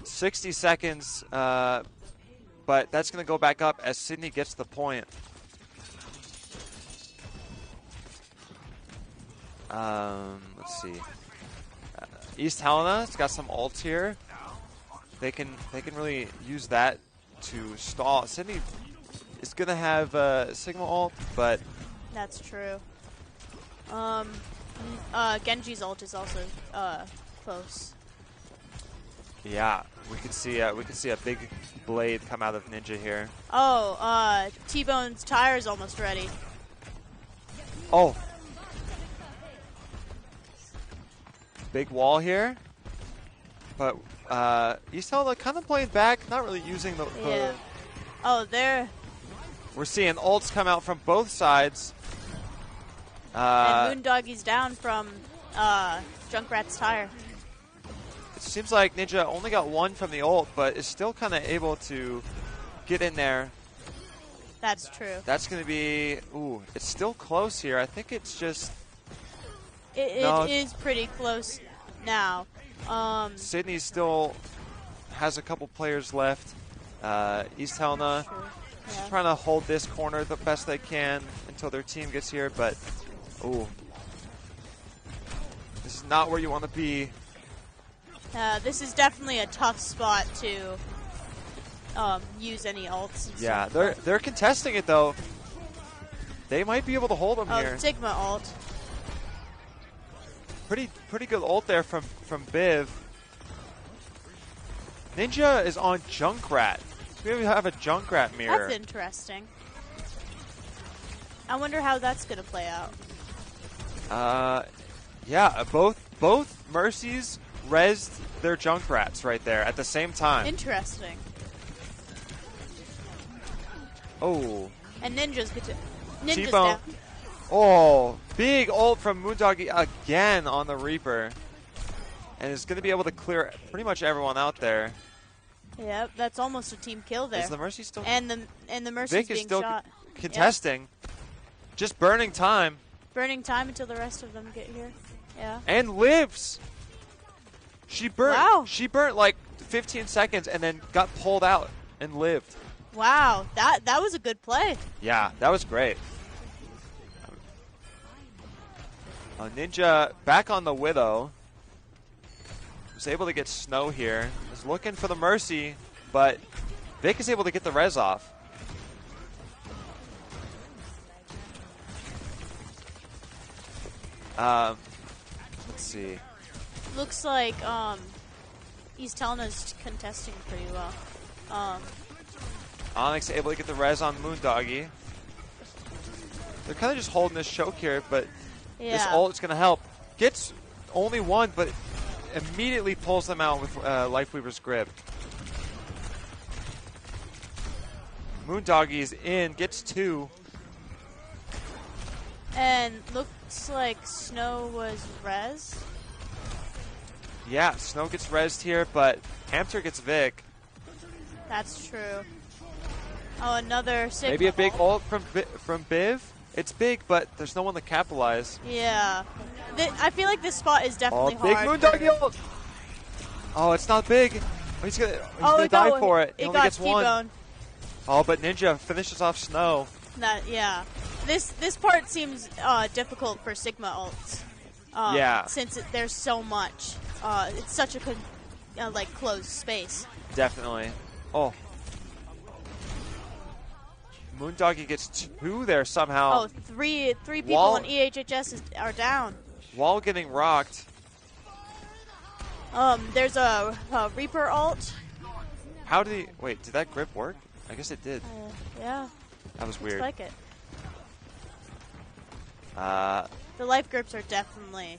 60 seconds, but that's gonna go back up as Sydney gets the point. Let's see. East Helena's got some ults here. They can really use that to stall. Sydney is gonna have Sigma ult, but that's true. Genji's ult is also close. Yeah, we could see a big blade come out of Ninja here. T-Bone's tire's almost ready. Big wall here, but East Helena kind of playing back, not really using the. Yeah. We're seeing ults come out from both sides. And Moondoggy's down from Junkrat's tire. It seems like Ninja only got one from the ult, but is still kind of able to get in there. That's true. That's going to be... Ooh, it's still close here. I think it's just... It is pretty close now. Sydney still has a couple players left. East Helena just trying to hold this corner the best they can until their team gets here, but ooh, this is not where you want to be. This is definitely a tough spot to use any ults. Yeah, they're contesting it though. They might be able to hold them here. Sigma ult. Pretty good ult there from Biv. Ninja is on Junkrat. So we have a Junkrat mirror. That's interesting. I wonder how that's going to play out. Yeah, both Mercies rezzed their Junkrats right there at the same time. Interesting. Oh. And Ninja's T-bone. down. Oh, big ult from Moondoggy again on the Reaper. And is going to be able to clear pretty much everyone out there. Yep, that's almost a team kill there. Is the Mercy still? And the Mercy's Vic being is still shot. contesting. Yep. Just burning time. Burning time until the rest of them get here. Yeah. And lives. She burnt. Wow. She burnt like 15 seconds and then got pulled out and lived. Wow, that was a good play. Yeah, that was great. Ninja back on the Widow. Was able to get Snow here. Was looking for the Mercy, but Vic is able to get the res off. Let's see. Looks like East Helena's contesting pretty well. Onyx able to get the res on Moondoggy. They're kind of just holding this choke here, but this ult is going to help. Gets only one, but immediately pulls them out with Lifeweaver's grip. Moondoggy's in, gets two. And looks like Snow was res. Yeah, Snow gets rezzed here, but Hamster gets Vic. That's true. Oh, another Sigma Maybe a big ult from Biv. It's big, but there's no one to capitalize. Yeah. I feel like this spot is definitely big hard. Big Moondoggy ult! Oh, it's not big. He's gonna die for it. He only gets one. Oh, but Ninja finishes off Snow. Yeah. This part seems difficult for Sigma ults. Yeah. Since there's so much. It's such a like closed space. Definitely. Oh. Moondoggy gets two there somehow. Oh, three people on EHHS are down. Wall getting rocked. There's a Reaper ult. How did he... Wait, did that grip work? I guess it did. Yeah. That was weird. Looks like it. The life grips are definitely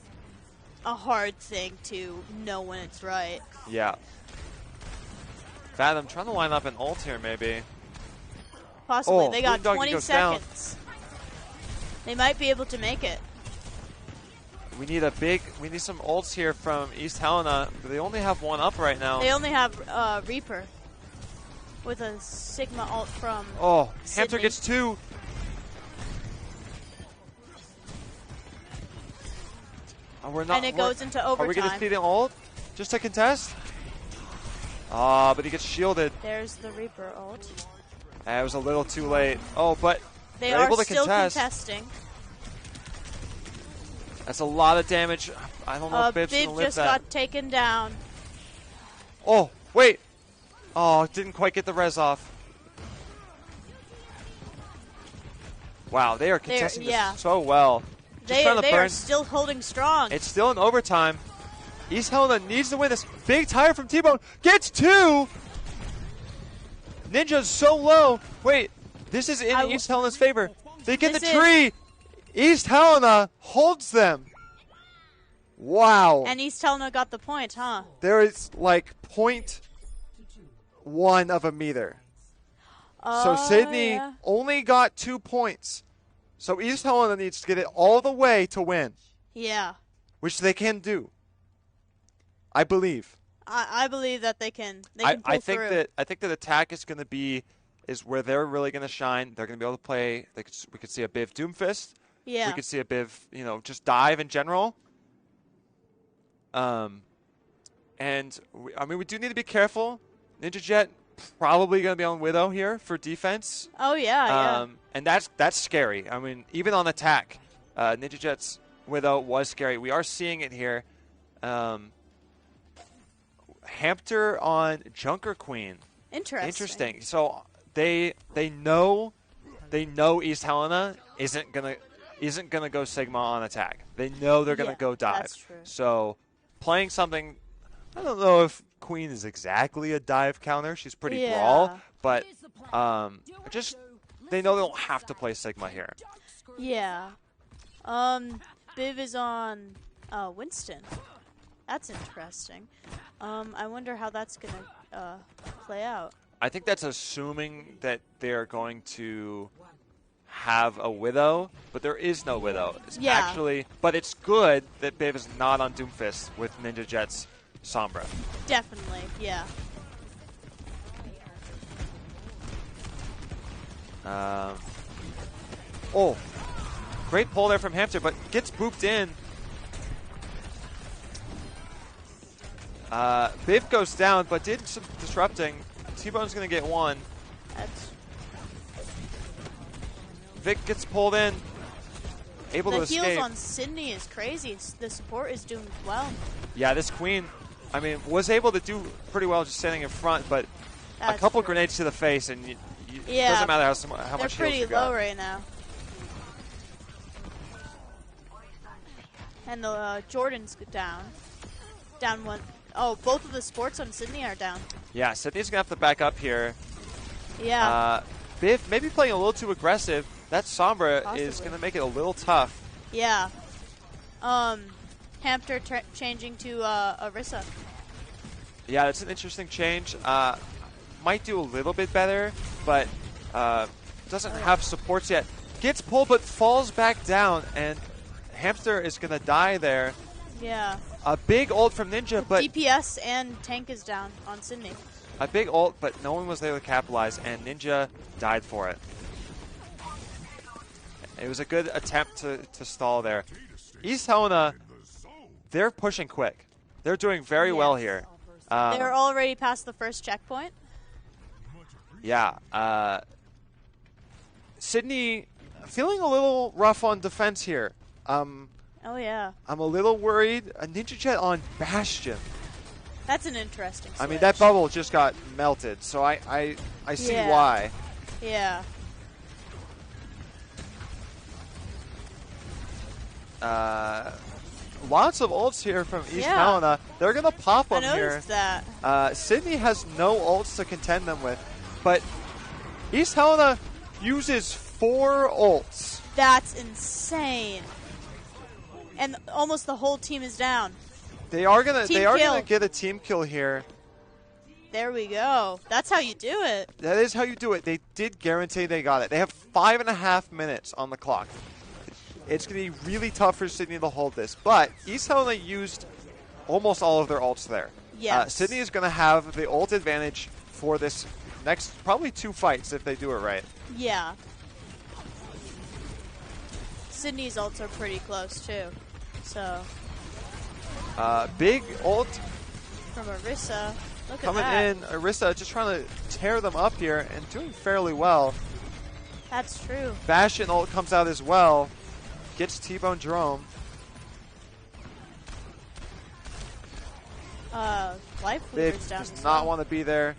a hard thing to know when it's right. Yeah. Fathom trying to line up an ult here, maybe. Possibly. Oh, they got 20 seconds. Down. They might be able to make it. We need some ults here from East Helena, but they only have one up right now. They only have Reaper with a Sigma ult from Sydney. Hamster gets two. And it goes into overtime. Are we going to see the ult just to contest? But he gets shielded. There's the Reaper ult. It was a little too late. But they they're are able to still contesting. That's a lot of damage. I don't know if Bib's going to live just that. got taken down. Oh, wait. Oh, didn't quite get the res off. Wow, they are contesting this so well. They are still holding strong. It's still in overtime. East Helena needs to win this. Big tire from T-Bone. Gets two. Ninja's so low. Wait, this is in East Helena's favor. They get the tree. East Helena holds them. Wow. And East Helena got the point, huh? There is like 0.1 of a meter. So Sydney Yeah. only got 2 points. So East Helena needs to get it all the way to win, Yeah. which they can do. I believe. I believe that they can. They can pull I think through. that attack is going to be where they're really going to shine. They're going to be able to play. We could see a Biv Doomfist. Yeah. We could see a Biv, just dive in general. And we do need to be careful. Ninja Jet probably going to be on Widow here for defense. Oh yeah. And that's scary. I mean, even on attack, Ninja Jet's Widow was scary. We are seeing it here. Hampter on Junker Queen. Interesting. So they know East Helena isn't gonna go Sigma on attack. They know they're gonna go dive. That's true. So playing something, I don't know if Queen is exactly a dive counter. She's pretty brawl, but just they know they don't have to play Sigma here. Yeah. Biv is on Winston. That's interesting. I wonder how that's gonna play out. I think that's assuming that they're going to have a Widow, but there is no Widow. But it's good that Biv is not on Doomfist with Ninja Jet's Sombra. Definitely, yeah. Great pull there from Hampter, but gets booped in. Biv goes down, but did some disrupting. T-Bone's going to get one. Vic gets pulled in. Able to escape. The heals on Sydney is crazy. The support is doing well. Yeah, this Queen, was able to do pretty well just standing in front, but a couple grenades to the face, and it doesn't matter how much heals you got. They're pretty low right now. And the Jordan's down. Down one. Oh, both of the sports on Sydney are down. Yeah, Sydney's going to have to back up here. Yeah. Biv maybe playing a little too aggressive. That Sombra is going to make it a little tough. Yeah. Hampter changing to Orisa. Yeah, that's an interesting change. Might do a little bit better, but doesn't have supports yet. Gets pulled, but falls back down, and Hamster is going to die there. Yeah. A big ult from Ninja, but DPS and tank is down on Sydney. A big ult, but no one was there to capitalize, and Ninja died for it. It was a good attempt to stall there. East Helena, they're pushing quick. They're doing very well here. They're already past the first checkpoint. Yeah. Sydney feeling a little rough on defense here. Oh, yeah. I'm a little worried. A Ninja Jet on Bastion. That's an interesting switch. That bubble just got melted, so I see why. Yeah. Lots of ults here from East Helena. They're going to pop them here. I noticed that. Sydney has no ults to contend them with, but East Helena uses 4 ults. That's insane. And almost the whole team is down. They are gonna get a team kill here. There we go. That's how you do it. That is how you do it. They did guarantee they got it. They have 5.5 minutes on the clock. It's going to be really tough for Sydney to hold this, but East Helena used almost all of their ults there. Yes. Sydney is going to have the ult advantage for this next probably 2 fights if they do it right. Yeah. Sydney's ults are pretty close too. So. Big ult from Orisa. Look coming at that. in. Orisa just trying to tear them up here and doing fairly well. That's true. Bastion ult comes out as well. Gets T-Bone Jerome. Life Big Weaver's down. does not want to be there.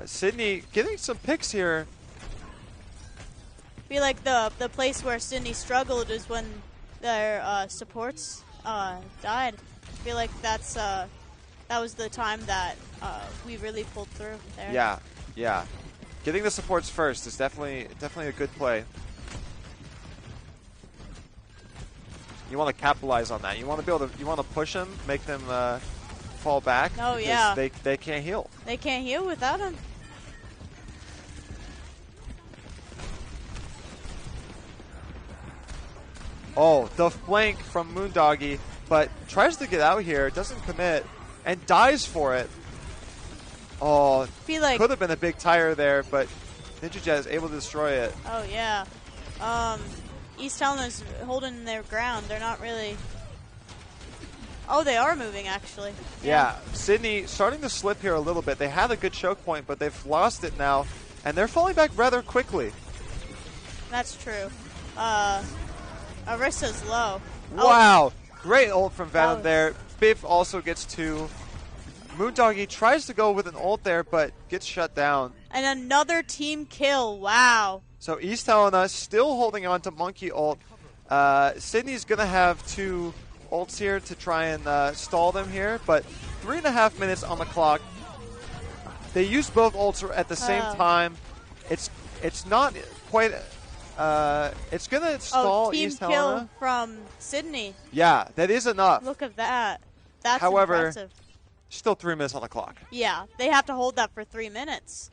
Sydney getting some picks here. I feel like the place where Sydney struggled is when their supports died. I feel like that was the time that we really pulled through there. Yeah. Getting the supports first is definitely a good play. You want to capitalize on that. You want to push them, make them fall back. Oh, because yeah. They can't heal. They can't heal without him. Oh, the flank from Moondoggy, but tries to get out here, doesn't commit, and dies for it. Oh, Feel like could have been a big tire there, but Ninja Jet is able to destroy it. Oh, yeah. East Helna's holding their ground. They're not really... Oh, they are moving, actually. Yeah, Sydney starting to slip here a little bit. They had a good choke point, but they've lost it now, and they're falling back rather quickly. That's true. Arissa's low. Wow, great ult from Venom was- there. Biff also gets 2. Moondoggy tries to go with an ult there, but gets shut down. And another team kill. Wow. So East Helena still holding on to Monkey ult. Sydney's going to have 2 ults here to try and stall them here, but 3.5 minutes on the clock. They use both ults at the same time. It's not quite... it's going to stall team East kill Helena. from Sydney. Yeah, that is enough. Look at that. That's However, impressive. still 3 minutes on the clock. Yeah, they have to hold that for 3 minutes.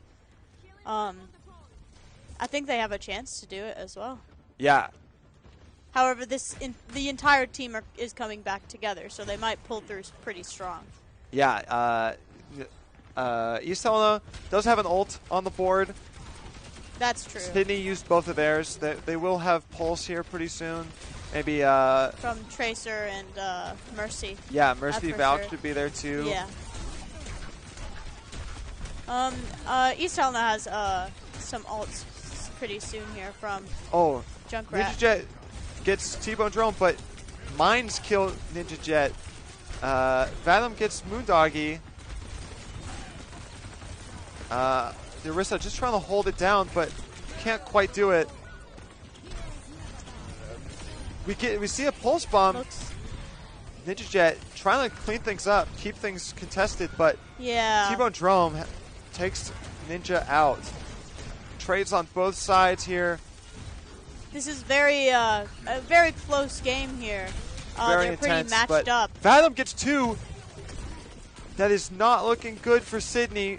I think they have a chance to do it as well. Yeah. However, the entire team is coming back together, so they might pull through pretty strong. Yeah, East Helena does have an ult on the board. That's true. Sydney used both of theirs. They will have Pulse here pretty soon. Maybe, From Tracer and Mercy. yeah, Mercy for Valk sure. should be there too. Yeah. East Helena has some ults pretty soon here from Oh, Junkrat. Ninja Jet gets T-Bone Drone, but Mines kill Ninja Jet. Venom gets Moondoggy. Orisa just trying to hold it down, but can't quite do it. We see a Pulse Bomb. Looks, Ninja Jet trying to clean things up, keep things contested, but yeah. T-Bone Drone takes Ninja out. Trades on both sides here. This is a very close game here. Very they're pretty intense, matched but up. Fathom gets 2. That is not looking good for Sydney.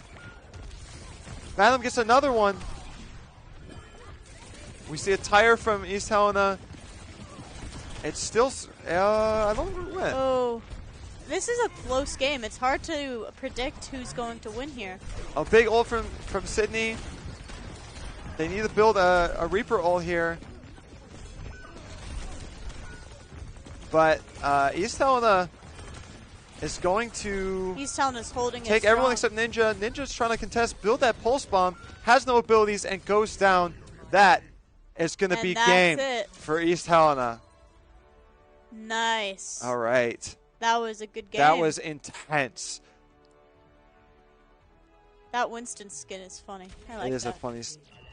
Fathom gets another one. We see a tire from East Helena. It's still... I don't know who went. Oh, this is a close game. It's hard to predict who's going to win here. A big ult from Sydney. They need to build a Reaper ult here. But East Helena is going to East Helena is holding take it everyone strong. except Ninja. Ninja's trying to contest, build that Pulse Bomb, has no abilities, and goes down. That is going to And be that's game it. for East Helena. Nice. All right. That was a good game. That was intense. That Winston skin is funny. I like It is that. a funny...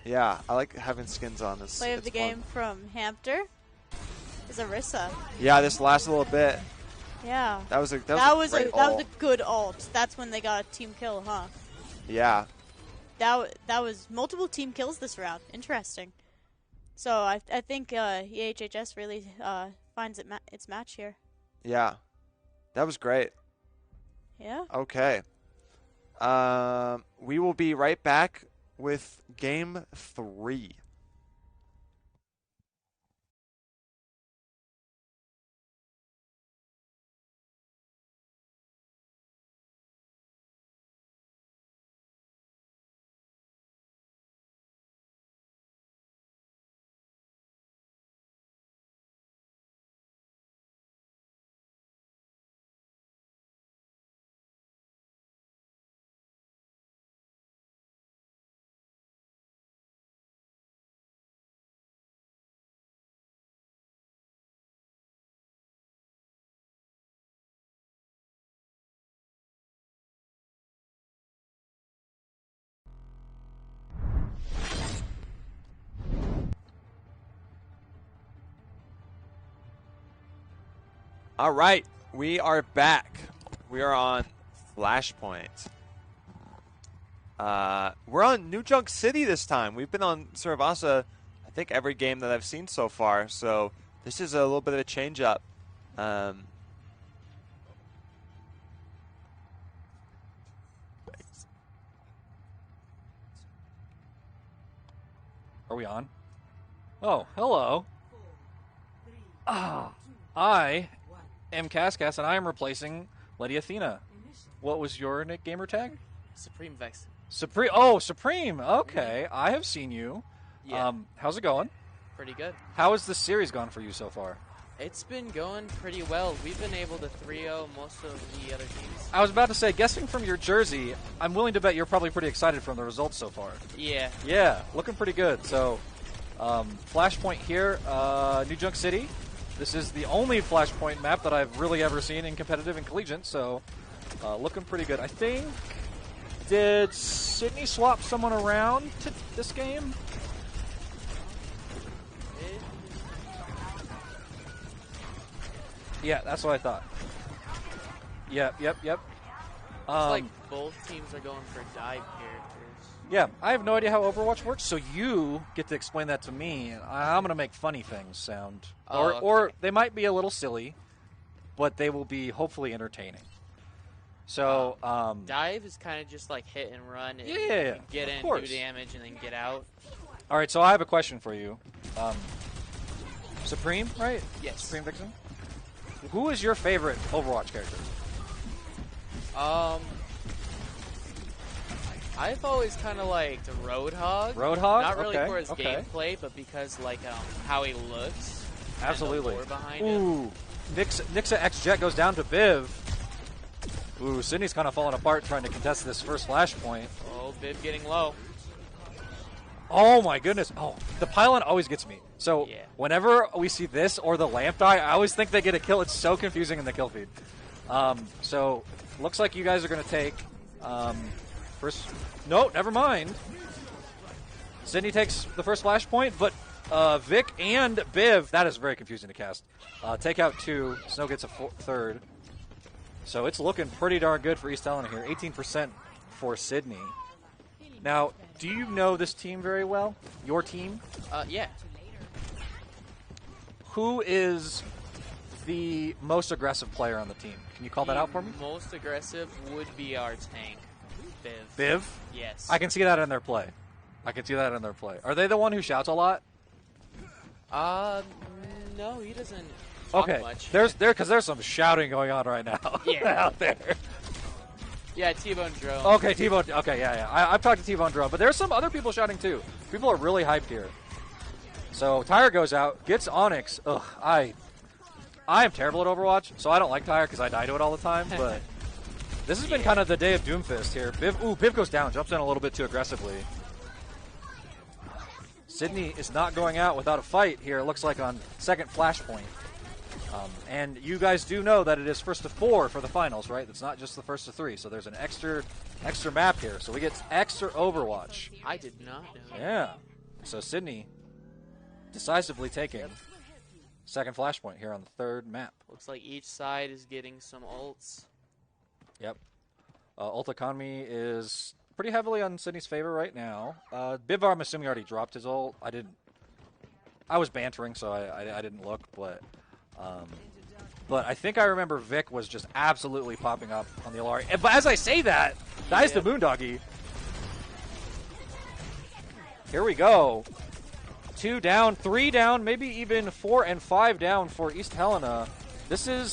Yeah, I like having skins on this. Play of the game from Hampter is Arissa. Yeah, this last little bit. Yeah. That was a great That was ult. a good ult. That's when they got a team kill, huh? Yeah. That was multiple team kills this round. Interesting. So I think EHHS really finds its match here. Yeah. That was great. Yeah. Okay. We will be right back with Game 3. All right, we are back. We are on Flashpoint. We're on New Junk City this time. We've been on Saravasa, I think, every game that I've seen so far, so this is a little bit of a change-up. Are we on? Oh, hello. I am Cascas, and I am replacing Lady Athena. What was your gamer tag? Supreme Vex. Supreme. Oh, Supreme. Okay, I have seen you. Yeah. How's it going? Pretty good. How has this series gone for you so far? It's been going pretty well. We've been able to 3-0 most of the other teams. I was about to say, guessing from your jersey, I'm willing to bet you're probably pretty excited from the results so far. Yeah. Yeah, looking pretty good. So, Flashpoint here, New Junk City. This is the only Flashpoint map that I've really ever seen in competitive and collegiate, so looking pretty good. I think, did Sydney swap someone around to this game? Yeah, that's what I thought. Yep. It's like both teams are going for dive characters. Yeah, I have no idea how Overwatch works, so you get to explain that to me, and I'm going to make funny things sound. Or they might be a little silly, but they will be hopefully entertaining. So, dive is kind of just like hit and run. And yeah, get in, do damage, and then get out. All right, so I have a question for you. Supreme, right? Yes. Supreme Vixen? Who is your favorite Overwatch character? I've always kind of liked Roadhog. Roadhog? Not really okay, for his okay. gameplay, but because like how he looks. Absolutely. And the lore behind Ooh, Nixa X Jet goes down to Biv. Ooh, Sydney's kind of falling apart trying to contest this first flashpoint. Oh, Biv getting low. Oh my goodness. Oh, the pylon always gets me. So yeah. Whenever we see this or the lamp die, I always think they get a kill. It's so confusing in the kill feed. So looks like you guys are going to take first. No, never mind. Sydney takes the first flashpoint, but Vic and Biv, that is very confusing to cast. Take out 2. Snow gets a third. So it's looking pretty darn good for East Helena here. 18% for Sydney. Now, do you know this team very well? Your team? Yeah. Who is the most aggressive player on the team? Can you call that out for me? Most aggressive would be our tank, Biv. Biv? Yes. I can see that in their play. Are they the one who shouts a lot? No, he doesn't talk much. There's some shouting going on right now out there. Yeah, T-Bone Drone. Okay, T-Bone. Okay, yeah. I've talked to T-Bone Drone, but there's some other people shouting too. People are really hyped here. So Tyre goes out, gets Onyx. Ugh, I am terrible at Overwatch, so I don't like Tyre because I die to it all the time. But this has been kind of the day of Doomfist here. Biv goes down, jumps in a little bit too aggressively. Sydney is not going out without a fight here. It looks like on second flashpoint. And you guys do know that it is first to 4 for the finals, right? It's not just the first to 3. So there's an extra map here. So we get extra Overwatch. I did not know that. Yeah. So Sydney decisively taking second flashpoint here on the third map. Looks like each side is getting some ults. Yep. Ult economy is pretty heavily on Sydney's favor right now. Bivar, I'm assuming, already dropped his ult. I was bantering, so I didn't look, but I think I remember Vic was just absolutely popping up on the Alari. But as I say that, dies the Moondoggy. Here we go. 2 down, 3 down, maybe even 4 and 5 down for East Helena. This is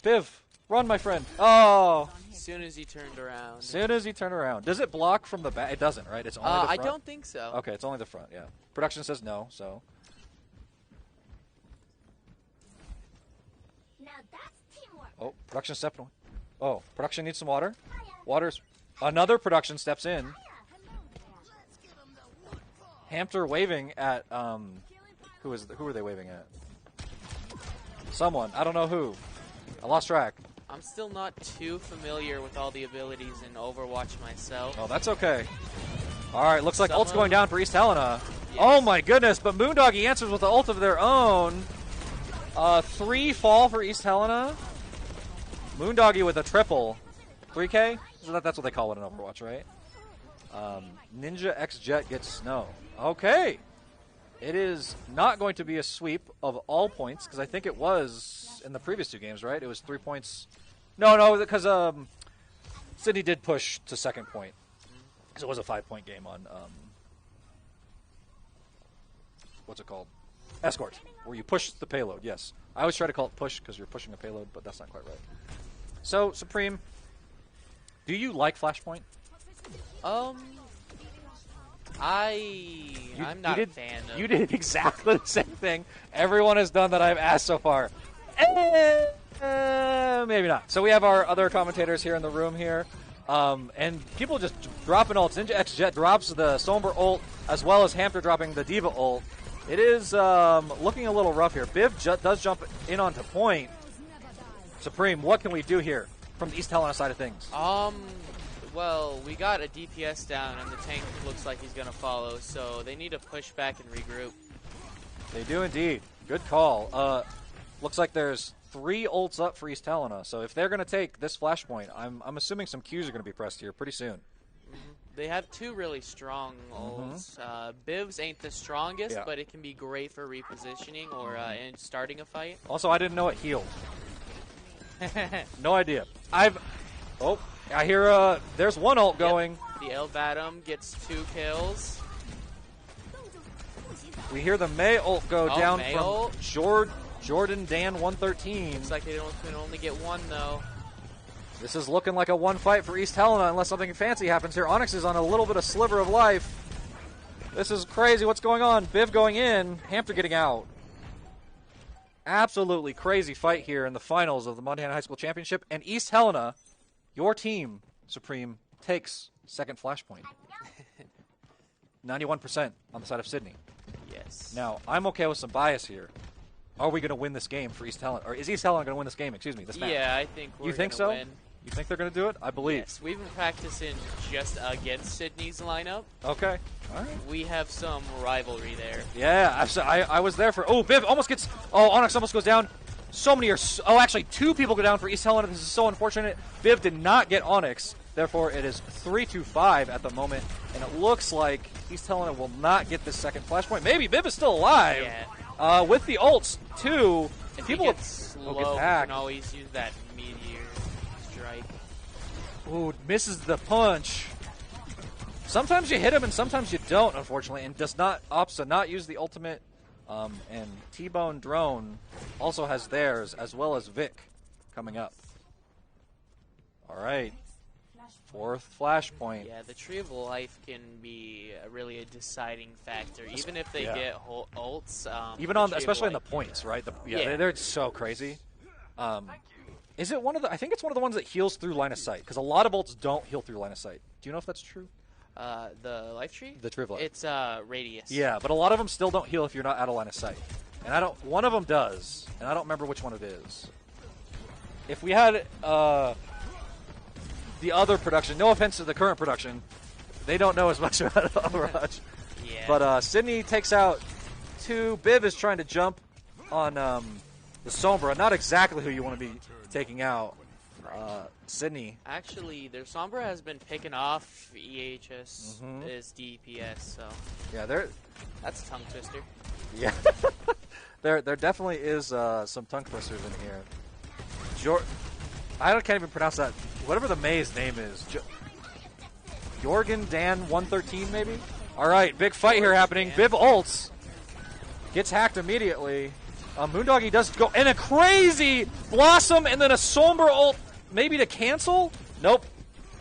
Biv. Run, my friend. Oh. As soon as he turned around. Does it block from the back? It doesn't, right? It's only the front? I don't think so. Okay, it's only the front, yeah. Production says no, so. Oh, production stepped on. Oh, production needs some water. Another production steps in. Hampter waving at who are they waving at? Someone. I don't know who. I lost track. I'm still not too familiar with all the abilities in Overwatch myself. Oh, that's okay. All right, looks like ult's going down for East Helena. Yes. Oh my goodness, but Moondoggy answers with the ult of their own. 3 fall for East Helena. Moondoggy with a triple. 3K? That's what they call it in Overwatch, right? Ninja X Jet gets Snow. Okay. It is not going to be a sweep of all points, because I think it was in the previous 2 games, right? It was 3 points. No, because Sydney did push to second point. So it was a 5-point game on what's it called? Escort, where you push the payload. Yes, I always try to call it push because you're pushing a payload, but that's not quite right. So Supreme, do you like Flashpoint? I'm not a fan of. You did exactly the same thing everyone has done that I've asked so far. Maybe not. So we have our other commentators here in the room here. And people just dropping ults. Ninja X Jet drops the Sombra ult, as well as Hamter dropping the D.Va ult. It is looking a little rough here. Biv does jump in onto point. Supreme, what can we do here from the East Helena side of things? Well, we got a DPS down, and the tank looks like he's going to follow, so they need to push back and regroup. They do indeed. Good call. Looks like there's 3 ults up for East Helena, so if they're going to take this Flashpoint, I'm assuming some Qs are going to be pressed here pretty soon. They have 2 really strong ults. Biv's ain't the strongest, but it can be great for repositioning or in starting a fight. Also, I didn't know it healed. No idea. I hear there's 1 ult going. The Elvatum gets 2 kills. We hear the May ult go down May from ult. Jordan Dan 113. Looks like they can only get 1 though. This is looking like a 1 fight for East Helena unless something fancy happens here. Onyx is on a little bit of sliver of life. This is crazy. What's going on? Biv going in. Hamter getting out. Absolutely crazy fight here in the finals of the Montana High School Championship. And East Helena, your team, Supreme, takes second Flashpoint. 91% on the side of Sydney. Yes. Now, I'm okay with some bias here. Are we going to win this game for East Helena? Or is East Helena going to win this game? Excuse me, this match. Yeah, I think we're You think gonna so? win. You think they're going to do it? I believe. Yes, we've been practicing just against Sydney's lineup. Okay. All right. We have some rivalry there. Yeah, I was there for... Oh, Biv almost gets... Oh, Onyx almost goes down. So many are... Oh, actually, 2 people go down for East Helena. This is so unfortunate. Biv did not get Onyx. Therefore, it is 3-5 at the moment. And it looks like East Helena will not get this second Flashpoint. Maybe Biv is still alive. Yeah. With the ults, too. If People he gets slow, get you hacked. can always use that meteor strike. Ooh, misses the punch. Sometimes you hit him and sometimes you don't, unfortunately, and does not opts to not use the ultimate. And T-Bone Drone also has theirs, as well as Vic coming up. All right. 4th Flashpoint. Yeah, the Tree of Life can be really a deciding factor, even if they get ults. Even on, especially in the points, right? They're so crazy. Is it one of the? I think it's one of the ones that heals through line of sight, because a lot of ults don't heal through line of sight. Do you know if that's true? The life tree? The Tree of Life. It's radius. Yeah, but a lot of them still don't heal if you're not out of line of sight. And I don't. One of them does, and I don't remember which one it is. If we had the other production, no offense to the current production, they don't know as much about Overwatch. Yeah. But Sydney takes out 2. Biv is trying to jump on the Sombra. Not exactly who you want to be taking out. Sydney. Actually, their Sombra has been picking off EHS is DPS, so Yeah, that's a tongue twister. Yeah. there definitely is some tongue twisters in here. I can't even pronounce that. Whatever the May's name is. Jorgen Dan 113, maybe? All right, big fight here happening. Biv ults. Gets hacked immediately. Moondoggy does go. And a crazy Blossom and then a Sombra ult. Maybe to cancel? Nope.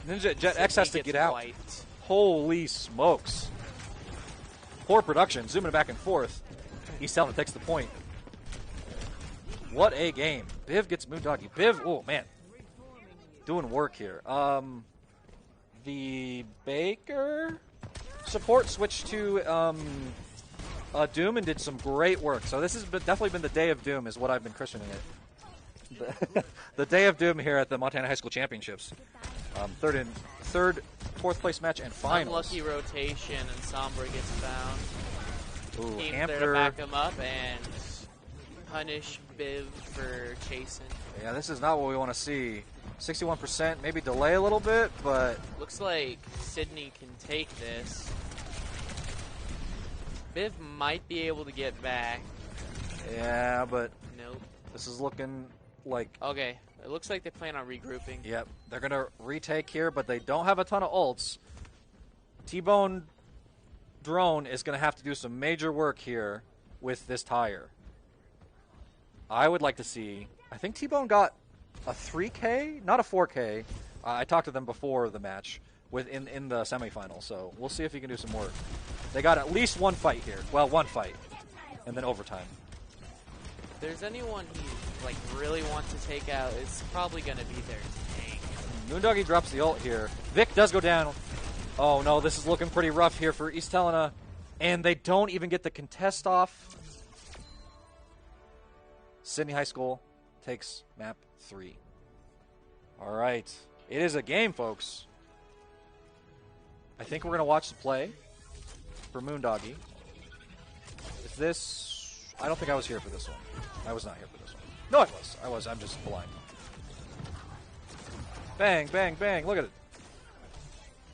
Ninja Jet X has to get out. Wiped. Holy smokes. Poor production. Zooming back and forth. East Helena takes the point. What a game. Biv gets Moondoggy. Biv, oh man. Doing work here. The Baker support switched to Doom and did some great work. So this has definitely been the day of Doom is what I've been christening it. The day of Doom here at the Montana High School Championships. Fourth place match and finals. Unlucky rotation and Sombra gets found. Ooh, Team's there to back him up and punish Biv for chasing. Yeah, this is not what we want to see. 61%, maybe delay a little bit, but... Looks like Sydney can take this. Biv might be able to get back. Yeah, but... Nope. This is looking like... Okay, it looks like they plan on regrouping. Yep, they're going to retake here, but they don't have a ton of ults. T-Bone Drone is going to have to do some major work here with this tire. I would like to see. I think T-Bone got a 3K, not a 4K. I talked to them before the match in the semifinal, so we'll see if he can do some work. They got at least one fight here. Well, one fight, and then overtime. If there's anyone he like really wants to take out, it's probably going to be their tank. Moondoggy drops the ult here. Vic does go down. Oh no, this is looking pretty rough here for East Helena, and they don't even get the contest off. Sydney High School takes map 3. All right. It is a game, folks. I think we're going to watch the play for Moondoggy. Is this... I don't think I was here for this one. I was not here for this one. No, I was. I was. I'm just blind. Bang, bang, bang. Look at it.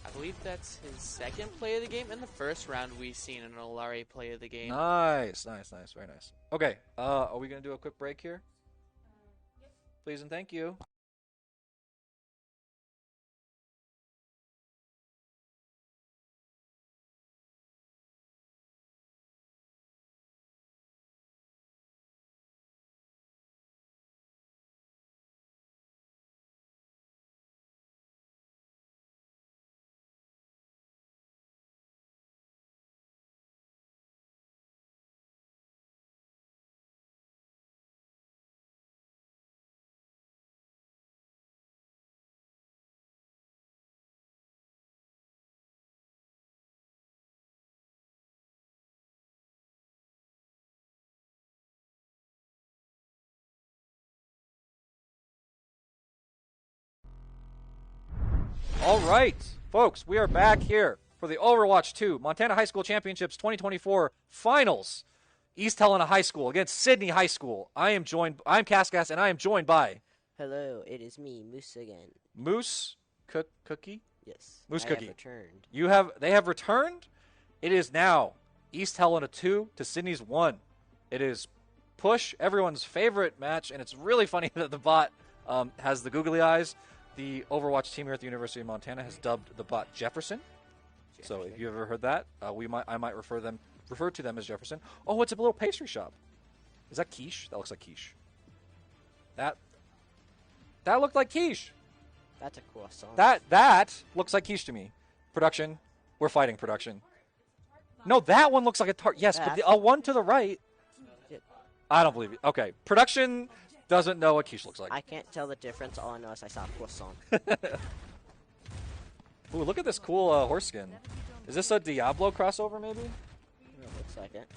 I believe that's his second play of the game. In the first round, we've seen an Olari play of the game. Nice, nice, nice. Very nice. Okay, are we going to do a quick break here? Please and thank you. All right, folks, we are back here for the Overwatch 2 Montana High School Championships 2024 Finals. East Helena High School against Sydney High School. I'm Cascas, and I am joined by... Hello, it is me, Moose again. Moose Cookie? Yes. Moose I Cookie. have returned. They have returned. It is now East Helena 2 to Sydney's 1. It is push, everyone's favorite match, and it's really funny that the bot has the googly eyes. The Overwatch team here at the University of Montana has dubbed the bot Jefferson. So if you ever heard that, I might refer to them as Jefferson. Oh, it's a little pastry shop. Is that quiche? That looks like quiche. That looked like quiche. That's a croissant. That looks like quiche to me. Production, we're fighting production. No, that one looks like a tart. Yes, but the one to the right. I don't believe it. Okay, production doesn't know what quiche looks like. I can't tell the difference. All I know is I saw croissant. Ooh, look at this cool horse skin. Is this a Diablo crossover, maybe? Yeah, looks like it.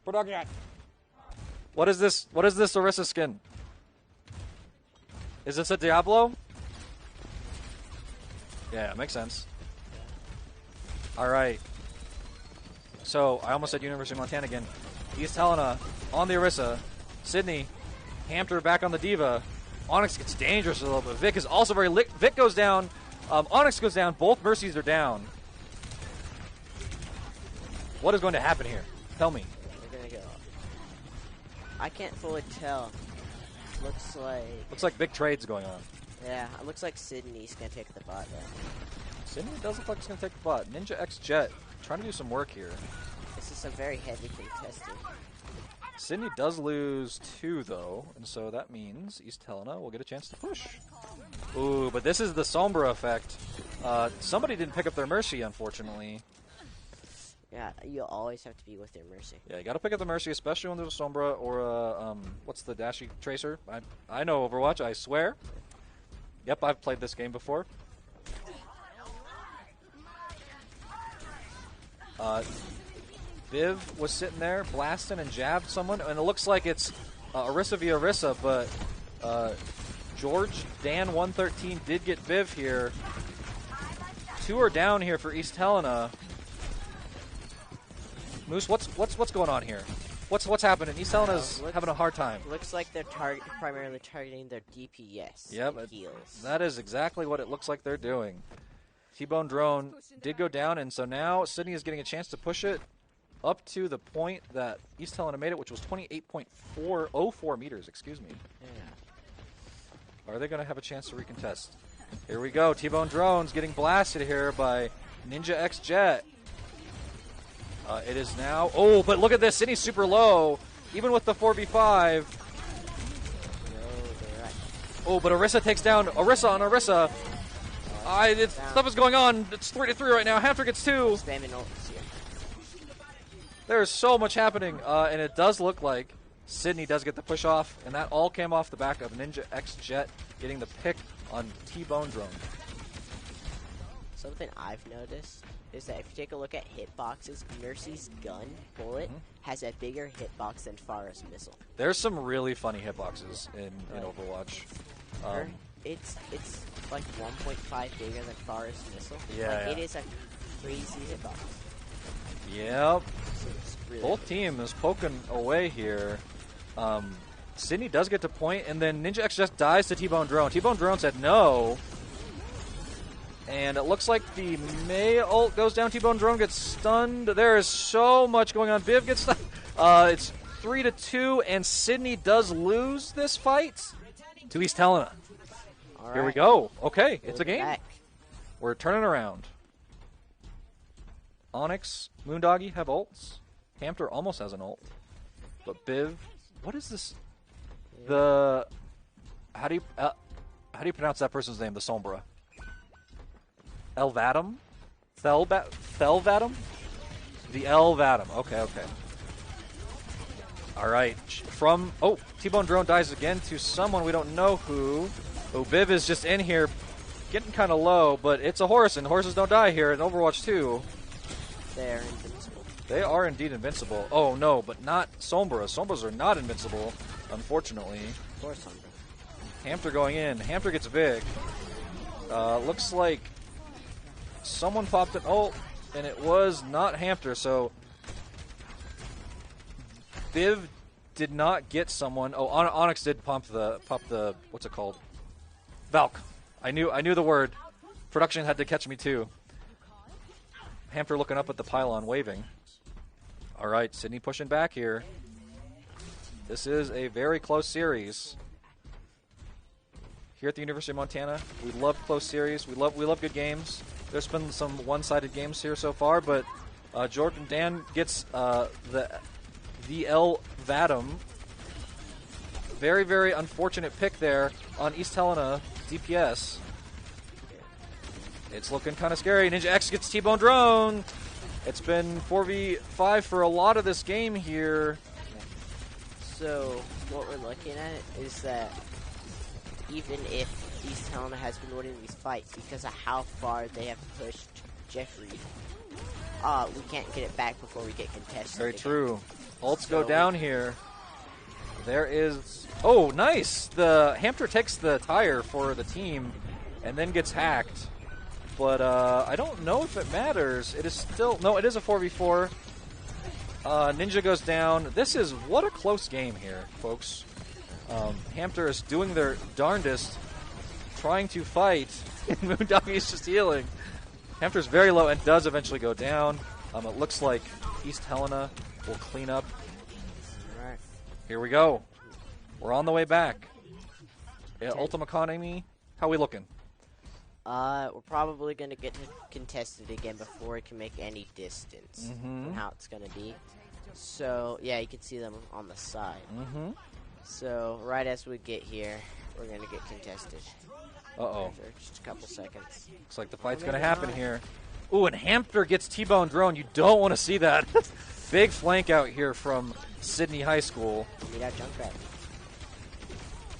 Production. What is this? What is this Orisa skin? Is this a Diablo? Yeah, it makes sense. All right. So, I almost said University of Montana again. East Helena on the Orisa. Sydney, Hampter back on the Diva. Onyx gets dangerous a little bit. Vic is also very lit. Vic goes down. Onyx goes down. Both Mercies are down. What is going to happen here? Tell me. They're going to go. I can't fully tell. Looks like big trades going on. Yeah, it looks like Sydney's going to take the bot then. Sydney does look like he's going to take the bot. Ninja X Jet trying to do some work here. This is a very heavy contested. Sydney does lose 2, though, and so that means East Helena will get a chance to push. Ooh, but this is the Sombra effect. Somebody didn't pick up their Mercy, unfortunately. Yeah, you always have to be with your Mercy. Yeah, you got to pick up the Mercy, especially when there's a Sombra or what's the Dashy Tracer? I know Overwatch, I swear. Yep, I've played this game before. Viv was sitting there blasting and jabbed someone, and it looks like it's Orisa via Orisa, but George Dan 113 did get Viv here. 2 are down here for East Helena. Moose, what's going on here? What's happening? East Helena's having a hard time. Looks like they're primarily targeting their DPS. Yep, heals. that is exactly what it looks like they're doing. T-Bone Drone did go down, and so now Sydney is getting a chance to push it up to the point that East Helena made it, which was 28.404 meters, excuse me. Yeah. Are they going to have a chance to recontest? Here we go. T-Bone Drone's getting blasted here by Ninja X Jet. It is now. Oh, but look at this. Sydney's super low, even with the 4v5. Oh, but Orisa takes down Orisa on Orisa. Stuff is going on. It's 3-3 right now. Hamter gets 2. Spamming ults here. There's so much happening, and it does look like Sydney does get the push off, and that all came off the back of Ninja X Jet getting the pick on T-Bone Drone. Something I've noticed is that if you take a look at hitboxes, Mercy's gun bullet has a bigger hitbox than Pharah's missile. There's some really funny hitboxes in Overwatch. It's like 1.5 bigger than Pharah's missile. Yeah, It is a crazy hitbox. Yep. So it's really Both teams poking away here. Sydney does get to point, and then Ninja X just dies to T-Bone Drone. T-Bone Drone said no. And it looks like the Mei ult goes down. T-Bone Drone gets stunned. There is so much going on. Viv gets stunned. It's 3-2, and Sydney does lose this fight to East Helena. All Here we right. go. Okay, it's a We'll be game. back. We're turning around. Onyx, Moondoggy have ults. Hamter almost has an ult. But Biv, what is this? The how do you pronounce that person's name? The Sombra. Elvatum? Thelvatum? The Elvatum. Okay. All right. T-Bone Drone dies again to someone we don't know who. Oh, Biv is just in here getting kind of low, but it's a horse, and horses don't die here in Overwatch 2. They're invincible. They are indeed invincible. Oh, no, but not Sombra. Sombras are not invincible, unfortunately. Of course, Sombra. Hamter going in. Hamter gets Vic. Looks like someone popped an ult, and it was not Hamter, so Viv did not get someone. Oh, Onyx did pop the what's it called? Valk. I knew the word. Production had to catch me too. Hamter looking up at the pylon, waving. All right, Sydney pushing back here. This is a very close series. Here at the University of Montana, we love close series. We love good games. There's been some one-sided games here so far, but Jordan Dan gets the L Vatum. Very, very unfortunate pick there on East Helena DPS. It's looking kind of scary. Ninja X gets T-Bone Drone. It's been 4v5 for a lot of this game here. So what we're looking at is that even if East Helena has been winning these fights because of how far they have pushed Jeffrey, we can't get it back before we get contested. Very again. true. Ults go down here. There is... Oh, nice! The Hamter takes the tire for the team and then gets hacked. But I don't know if it matters. It is still... No, it is a 4v4. Ninja goes down. This is... What a close game here, folks. Hamter is doing their darndest, trying to fight, and Moondoggy is just healing. Hamter's very low and does eventually go down. It looks like East Helena will clean up. All right. Here we go. We're on the way back. Yeah, Ultima Economy, how we looking? We're probably going to get contested again before it can make any distance on how it's going to be. So, yeah, you can see them on the side. So, right as we get here, we're going to get contested. Uh-oh. After just a couple seconds. Looks like the fight's going to happen here. Ooh, and Hamter gets T-Bone Drone. You don't want to see that. Big flank out here from Sydney High School. Beat out Junkrat.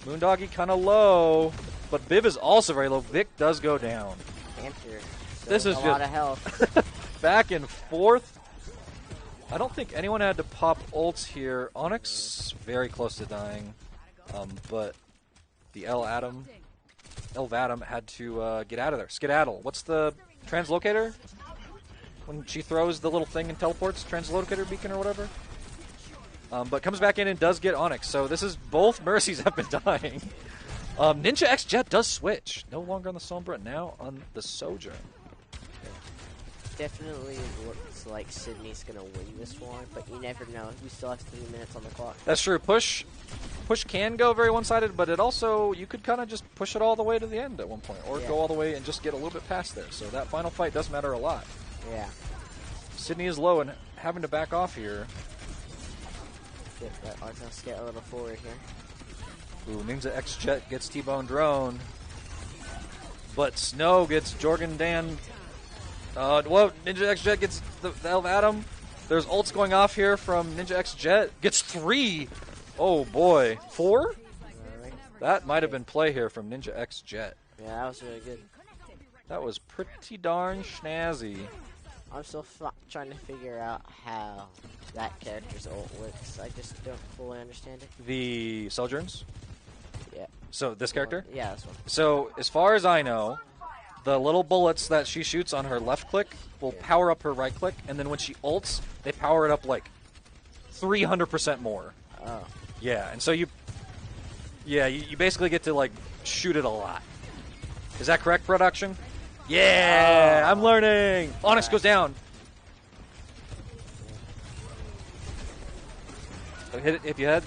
Moondoggy kind of low, but Biv is also very low. Vic does go down. Hamter. This is a lot of health. Back and forth. I don't think anyone had to pop ults here. Onyx very close to dying, but the Vatum had to get out of there. Skedaddle. What's the translocator? When she throws the little thing and teleports, translocator beacon or whatever. But comes back in and does get Onyx. So this is both Mercies have been dying. Ninja X Jet does switch. No longer on the Sombra, now on the Sojourn. Definitely looks like Sydney's going to win this one, but you never know. We still have 3 minutes on the clock. That's true. Push can go very one-sided, but it also, you could kind of just push it all the way to the end at one point, or go all the way and just get a little bit past there. So that final fight does matter a lot. Yeah. Sydney is low and having to back off here. Get that Arcos get a little forward here. Ooh, Ninja X Jet gets T-Bone drone. But Snow gets Jorgen Dan. Whoa, Ninja X Jet gets the Elf Atom. There's ults going off here from Ninja X Jet. Gets 3. Oh boy. 4? That might have been play here from Ninja X Jet. Yeah, that was really good. That was pretty darn snazzy. I'm still trying to figure out how that character's ult works. I just don't fully understand it. The Sojourns? Yeah. So this character? Yeah, this one. So as far as I know, the little bullets that she shoots on her left click will power up her right click, and then when she ults, they power it up like 300% more. Oh. Yeah, and so you basically get to like shoot it a lot. Is that correct, production? Yeah, I'm learning. Onyx goes down. So if you hit the head,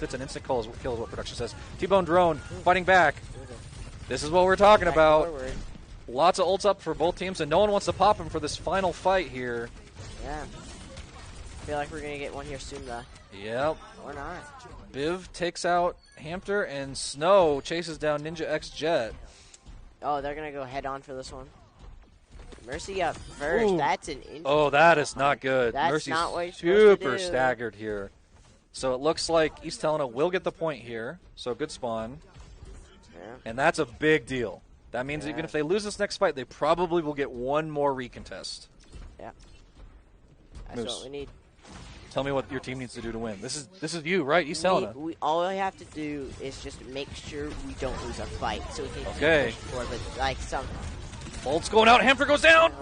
it's an instant kill is what production says. T-Bone drone fighting back. This is what we're talking about. Forward. Lots of ults up for both teams, and no one wants to pop him for this final fight here. Yeah. I feel like we're going to get one here soon, though. Yep. Or not. Biv takes out Hamter, and Snow chases down Ninja X Jet. Oh, they're going to go head on for this one. Mercy up first. Ooh. That's an injury. Oh, that is not good. That's Mercy's not what you're supposed to super do. staggered here. So it looks like East Helena will get the point here. So good spawn. Yeah. And that's a big deal. That means even if they lose this next fight, they probably will get one more recontest. Yeah. That's Moose. what we need. Tell me what your team needs to do to win. This is you, right? East Helena. All we have to do is just make sure we don't lose a fight, so we can Okay. keep pushing for the, like some. Ults going out. Hamter goes down.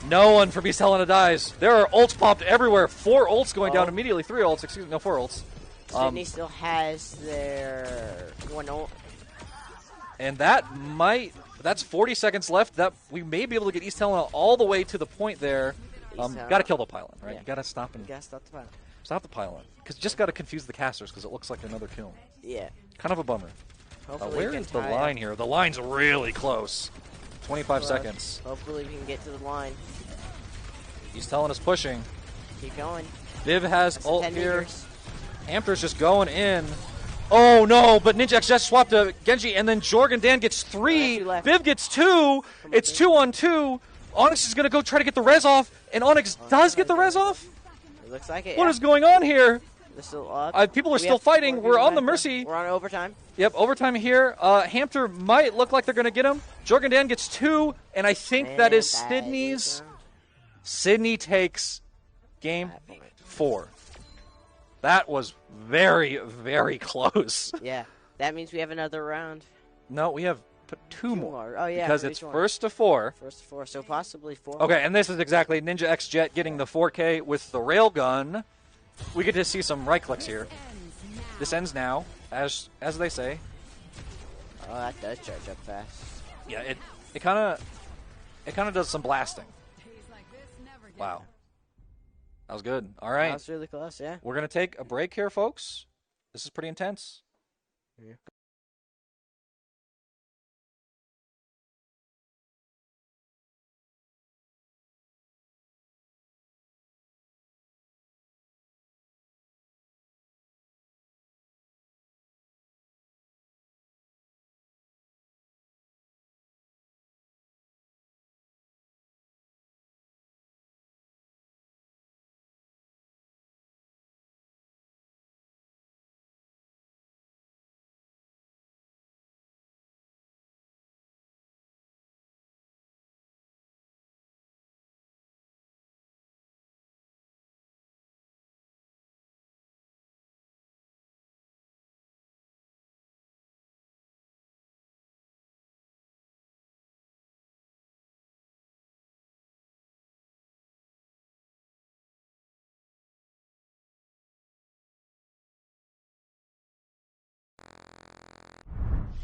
No one from East Helena dies. There are ults popped everywhere. 4 ults going down immediately. 3 ults. Excuse me. No, 4 ults. Sydney still has their 1 ult. And that's 40 seconds left. That we may be able to get East Helena all the way to the point there. Got to kill the pylon, right? Yeah. You got to stop and You gotta stop the fight. stop the pylon because just got to confuse the casters because it looks like another kill. Yeah. Kind of a bummer. Hopefully we Where can is the tie line up. here? The line's really close. 25 Close. seconds. Hopefully we can get to the line. East Helena's pushing. Keep going. Viv has That's ult 10 here. meters. Hamter's just going in. Oh no, but Ninja X just swapped to Genji, and then Jorgen Dan gets 3. left. Viv gets 2. It's 2-on-2. Onyx is going to go try to get the res off, and Onyx does get the res off? It looks like it. What is going on here? They're still up. People are We still have fighting. 4 We're on the people left. Mercy. We're on overtime. Yep, overtime here. Hamter might look like they're going to get him. Jorgen Dan gets 2, and I think that is And Sydney's. Sydney takes game 4. That was very, very close. Yeah. That means we have another round. No, we have 2 more. Oh, yeah. Because for it's each one. first to 4. First to 4, so possibly 4. Okay, and this is exactly Ninja X Jet getting the 4K with the railgun. We get to see some right clicks here. This ends now, as they say. Oh, that does charge up fast. Yeah, it kind of does some blasting. Wow, that was good. All right, That was really close, yeah. we're gonna take a break here, folks. This is pretty intense. Yeah.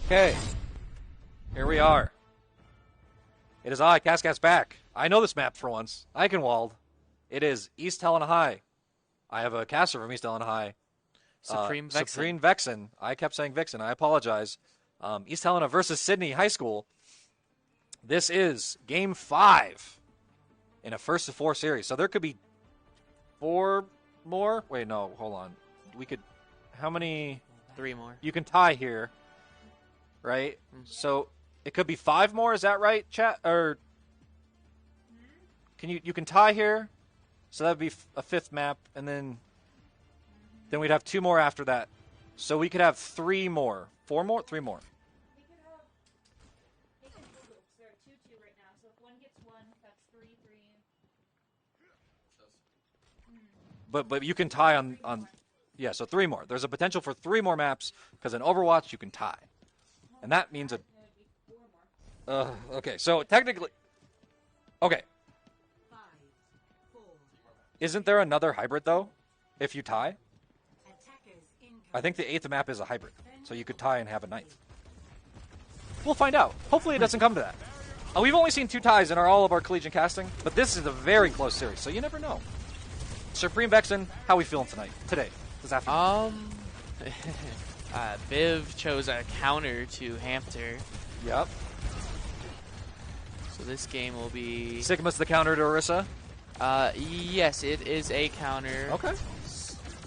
Okay, here we are. It is I, Cascas back. I know this map for once. Eichenwald. It is East Helena High. I have a caster from East Helena High. Supreme Vexen. Supreme Vexen. I kept saying Vixen. I apologize. East Helena versus Sydney High School. This is Game 5 in a first of 4 series. So there could be 4 more. Wait, no, hold on. We could. How many? 3 more. You can tie here, right? So it could be 5 more. Is that right, chat? Or can you can tie here? So that'd be a 5th map, and then we'd have 2 more after that. So we could have 3 more, 4 more, 3 more. We could have. They can Google. They're at 2-2 right now. So if one gets 1, that's 3-3. But you can tie on yeah. So 3 more. There's a potential for 3 more maps because in Overwatch you can tie, and that means okay. So technically, okay. Isn't there another hybrid, though, if you tie? I think the 8th map is a hybrid, so you could tie and have a 9th. We'll find out. Hopefully it doesn't come to that. We've only seen 2 ties in all of our collegiate casting, but this is a very close series, so you never know. Supreme Vexen, how we feeling today, this afternoon? Viv chose a counter to Hampter. Yep. So this game will be... Sigma's the counter to Orisa? Yes, it is a counter. Okay.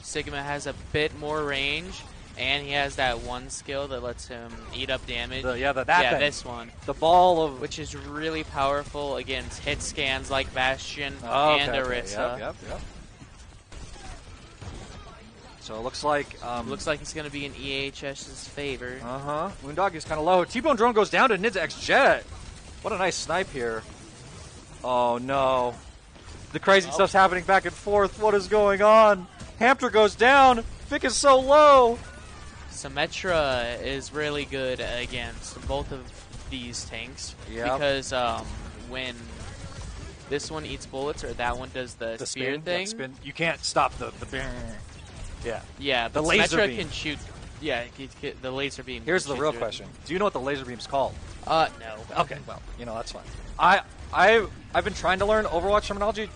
Sigma has a bit more range, and he has that one skill that lets him eat up damage. That thing. This one. The ball of... Which is really powerful against hit scans like Bastion okay, and Orisa. Yep. So it looks like... looks like it's going to be in EHS's favor. Uh-huh. Moondoggy's kind of low. T-Bone drone goes down to Nidza X Jet. What a nice snipe here. Oh, no. The crazy stuff's happening back and forth. What is going on? Hampter goes down. Vic is so low. Symmetra is really good against both of these tanks. Yep. Because when this one eats bullets or that one does the spear spin, thing. yeah, spin. You can't stop the yeah. Yeah, the but laser Symmetra beam. can shoot. Yeah, the laser beam. Here's can the shoot real through it. question. Do you know what the laser beam's called? No. Okay, well, that's fine. I've been trying to learn Overwatch terminology.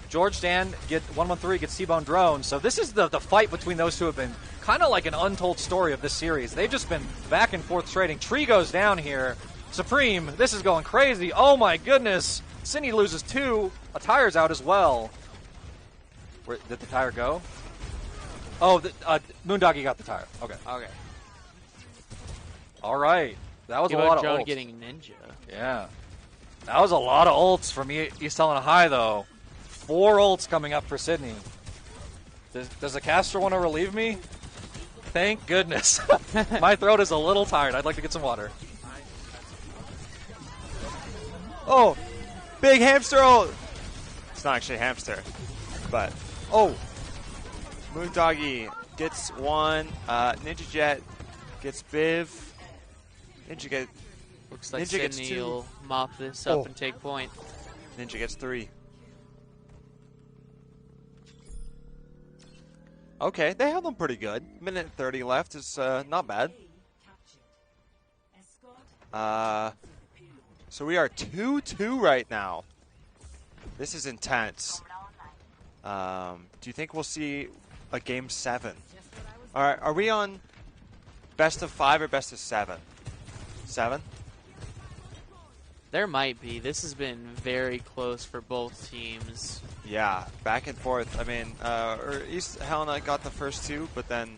George Dan 113 gets T-Bone drone. So this is the fight between those 2 have been kind of like an untold story of this series. They've just been back and forth trading. Tree goes down here. Supreme, this is going crazy. Oh my goodness. Cindy loses 2. A tire's out as well. Where did the tire go? Oh, Moondoggy got the tire. Okay. All right. That was a lot of drone ults. getting Ninja. Yeah. That was a lot of ults from East Helena High, though. 4 ults coming up for Sydney. Does the caster want to relieve me? Thank goodness. My throat is a little tired. I'd like to get some water. Oh, big hamster ult. It's not actually a hamster, but Moondoggy gets 1. Ninja Jet gets Biv. Looks like Ninja gets Sydney 2. will mop this up and take point. Ninja gets 3. Okay, they held them pretty good. Minute 30 left is not bad. So we are 2-2 right now. This is intense. Do you think we'll see a game 7? Are we on best of 5 or best of 7? 7? There might be. This has been very close for both teams. Yeah, back and forth. I mean, East Helena got the first 2, but then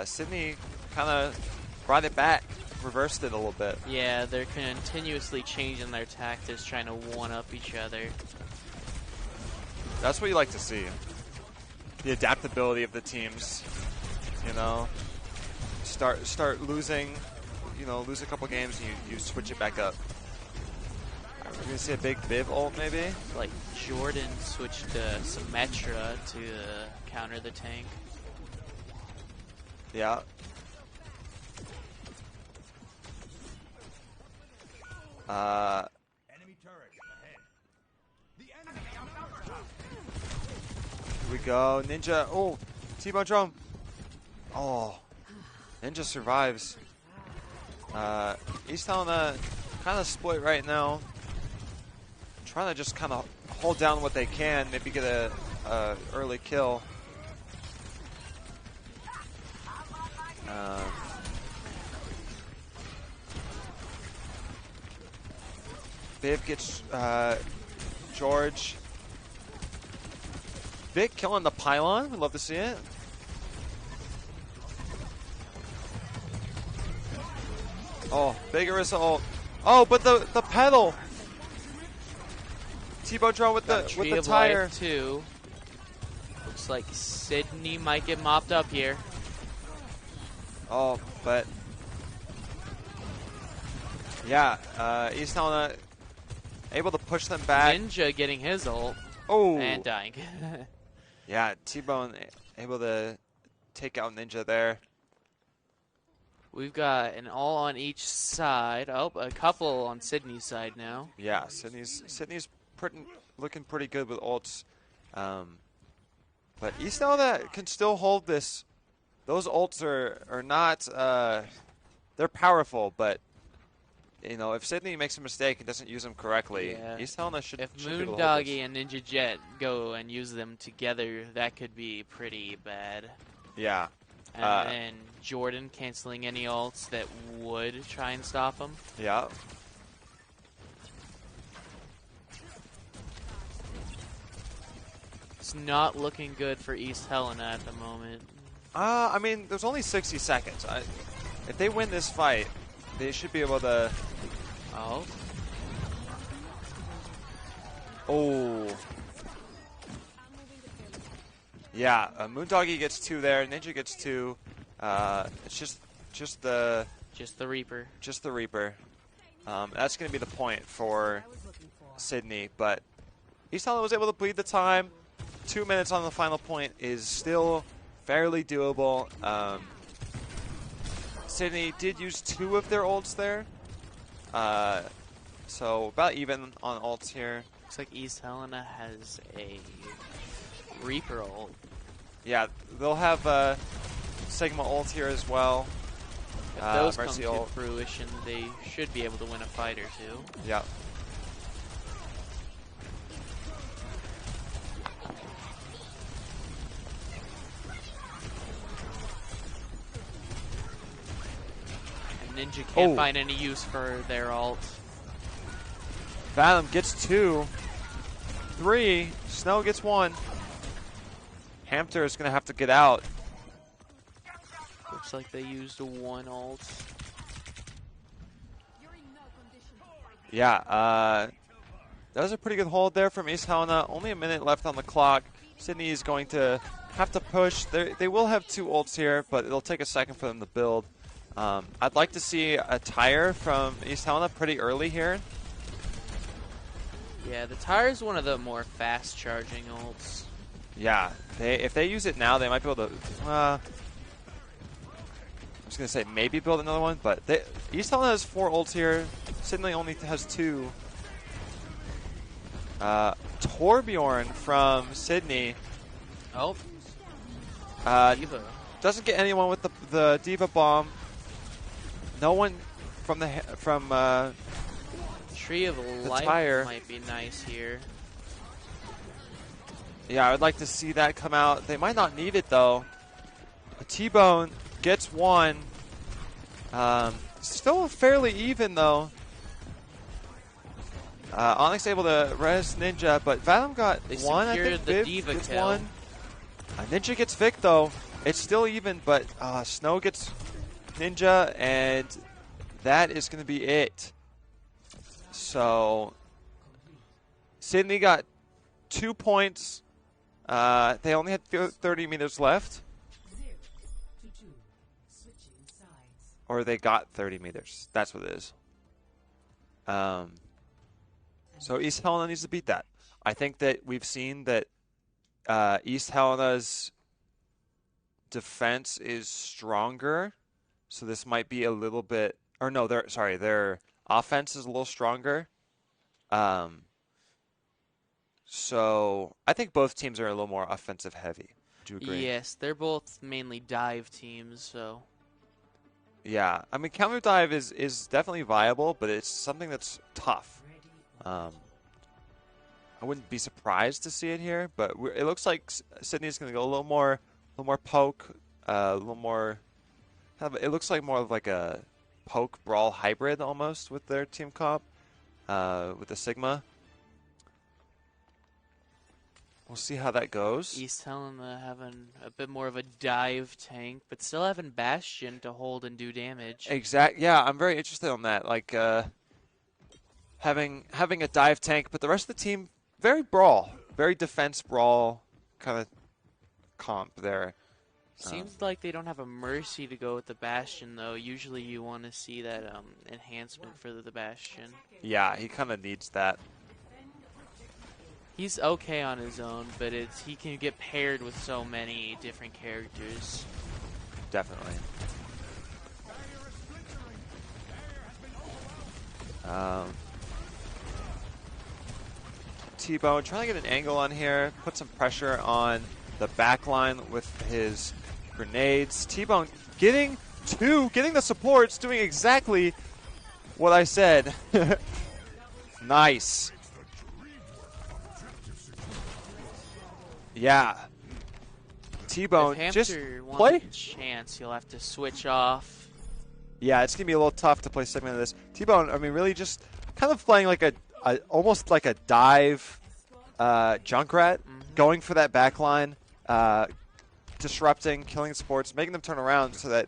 Sydney kind of brought it back, reversed it a little bit. Yeah, they're continuously changing their tactics, trying to one-up each other. That's what you like to see. The adaptability of the teams. Start losing, lose a couple games and you switch it back up. We're going to see a big Viv ult maybe? Like Jordan switched to Symmetra to counter the tank. Yeah. Here we go. Ninja. Oh, T-Bone drum. Oh, Ninja survives. East Helena kind of split right now. Trying to just kind of hold down what they can, maybe get a early kill. Viv gets George. Vic killing the pylon. We'd love to see it. Oh, vigorous ult. Oh, but the pedal. T-Bone drone with the tire. Too. Looks like Sydney might get mopped up here. Oh, but yeah, East Helena able to push them back. Ninja getting his ult. Oh, and dying. Yeah, T-Bone able to take out Ninja there. We've got an all on each side. Oh, a couple on Sydney's side now. Yeah, Sydney's looking pretty good with ults. But East Helena can still hold this. Those ults are not they're powerful, but you know, if Sydney makes a mistake and doesn't use them correctly, East Helena should. If should be able to hold Moondoggy this. and Ninja Jet go and use them together, that could be pretty bad. Yeah. And then Jordan canceling any ults that would try and stop him. Yeah. It's not looking good for East Helena at the moment. I mean, there's only 60 seconds. If they win this fight, they should be able to. Oh. Oh. Yeah, Moondoggy gets 2 there. Ninja gets 2. It's just the Reaper. Just the Reaper. That's going to be the point for Sydney, but East Helena was able to bleed the time. 2 minutes on the final point is still fairly doable. Sydney did use 2 of their ults there. So about even on ults here. Looks like East Helena has a Reaper ult. Yeah, they'll have Sigma ult here as well. If those come Mercy to ult. fruition, they should be able to win a fight or two. Yeah. And Ninja can't find any use for their ult. Phantom gets 2. 3. Snow gets 1. Hampter is going to have to get out. Looks like they used a 1 ult. Yeah, that was a pretty good hold there from East Helena. Only a minute left on the clock. Sydney is going to have to push. They will have 2 ults here, but it'll take a second for them to build. I'd like to see a tire from East Helena pretty early here. Yeah, the tire is one of the more fast charging ults. Yeah, if they use it now, they might be able to. I was going to say maybe build another one, but East Helena has 4 ults here. Sydney only has 2. Torbjorn from Sydney. Oh. Diva. Doesn't get anyone with the Diva bomb. No one from Tree of Life tire. might be nice here. Yeah, I would like to see that come out. They might not need it though. A T-Bone gets 1. Still fairly even though. Onyx able to res Ninja, but Venom got They 1. I think the Viv Diva gets kill. 1. Ninja gets Vic though. It's still even, but Snow gets Ninja, and that is going to be it. So Sydney got 2 points. They only had 30 meters left. Or they got 30 meters. That's what it is. So East Helena needs to beat that. I think that we've seen that East Helena's defense is stronger. So this might be a little bit, or no, their offense is a little stronger. So I think both teams are a little more offensive heavy. Do you agree? Yes, they're both mainly dive teams, so. Yeah, I mean, counter dive is definitely viable, but it's something that's tough. I wouldn't be surprised to see it here, but it looks like Sydney's going to go a little more poke, a little more. It looks like more of like a poke brawl hybrid almost with their team comp, with the Sigma. we'll see how that goes. East Helena having a bit more of a dive tank, but still having Bastion to hold and do damage. Yeah, I'm very interested on that. Like having a dive tank, but the rest of the team very defense brawl kind of comp there. Seems like they don't have a Mercy to go with the Bastion, though. Usually you want to see that enhancement for the Bastion. Yeah, he kind of needs that. He's okay on his own, but he can get paired with so many different characters. Definitely. T-Bone trying to get an angle on here, put some pressure on the back line with his grenades. T-Bone getting the supports, doing exactly what I said. Nice. Yeah. T-Bone just play. If chance, he'll have to switch off. Yeah, it's gonna be a little tough to play segment of this. T-Bone, I mean, really just kind of playing like almost like a dive Junkrat, going for that back line, disrupting, killing supports, making them turn around so that,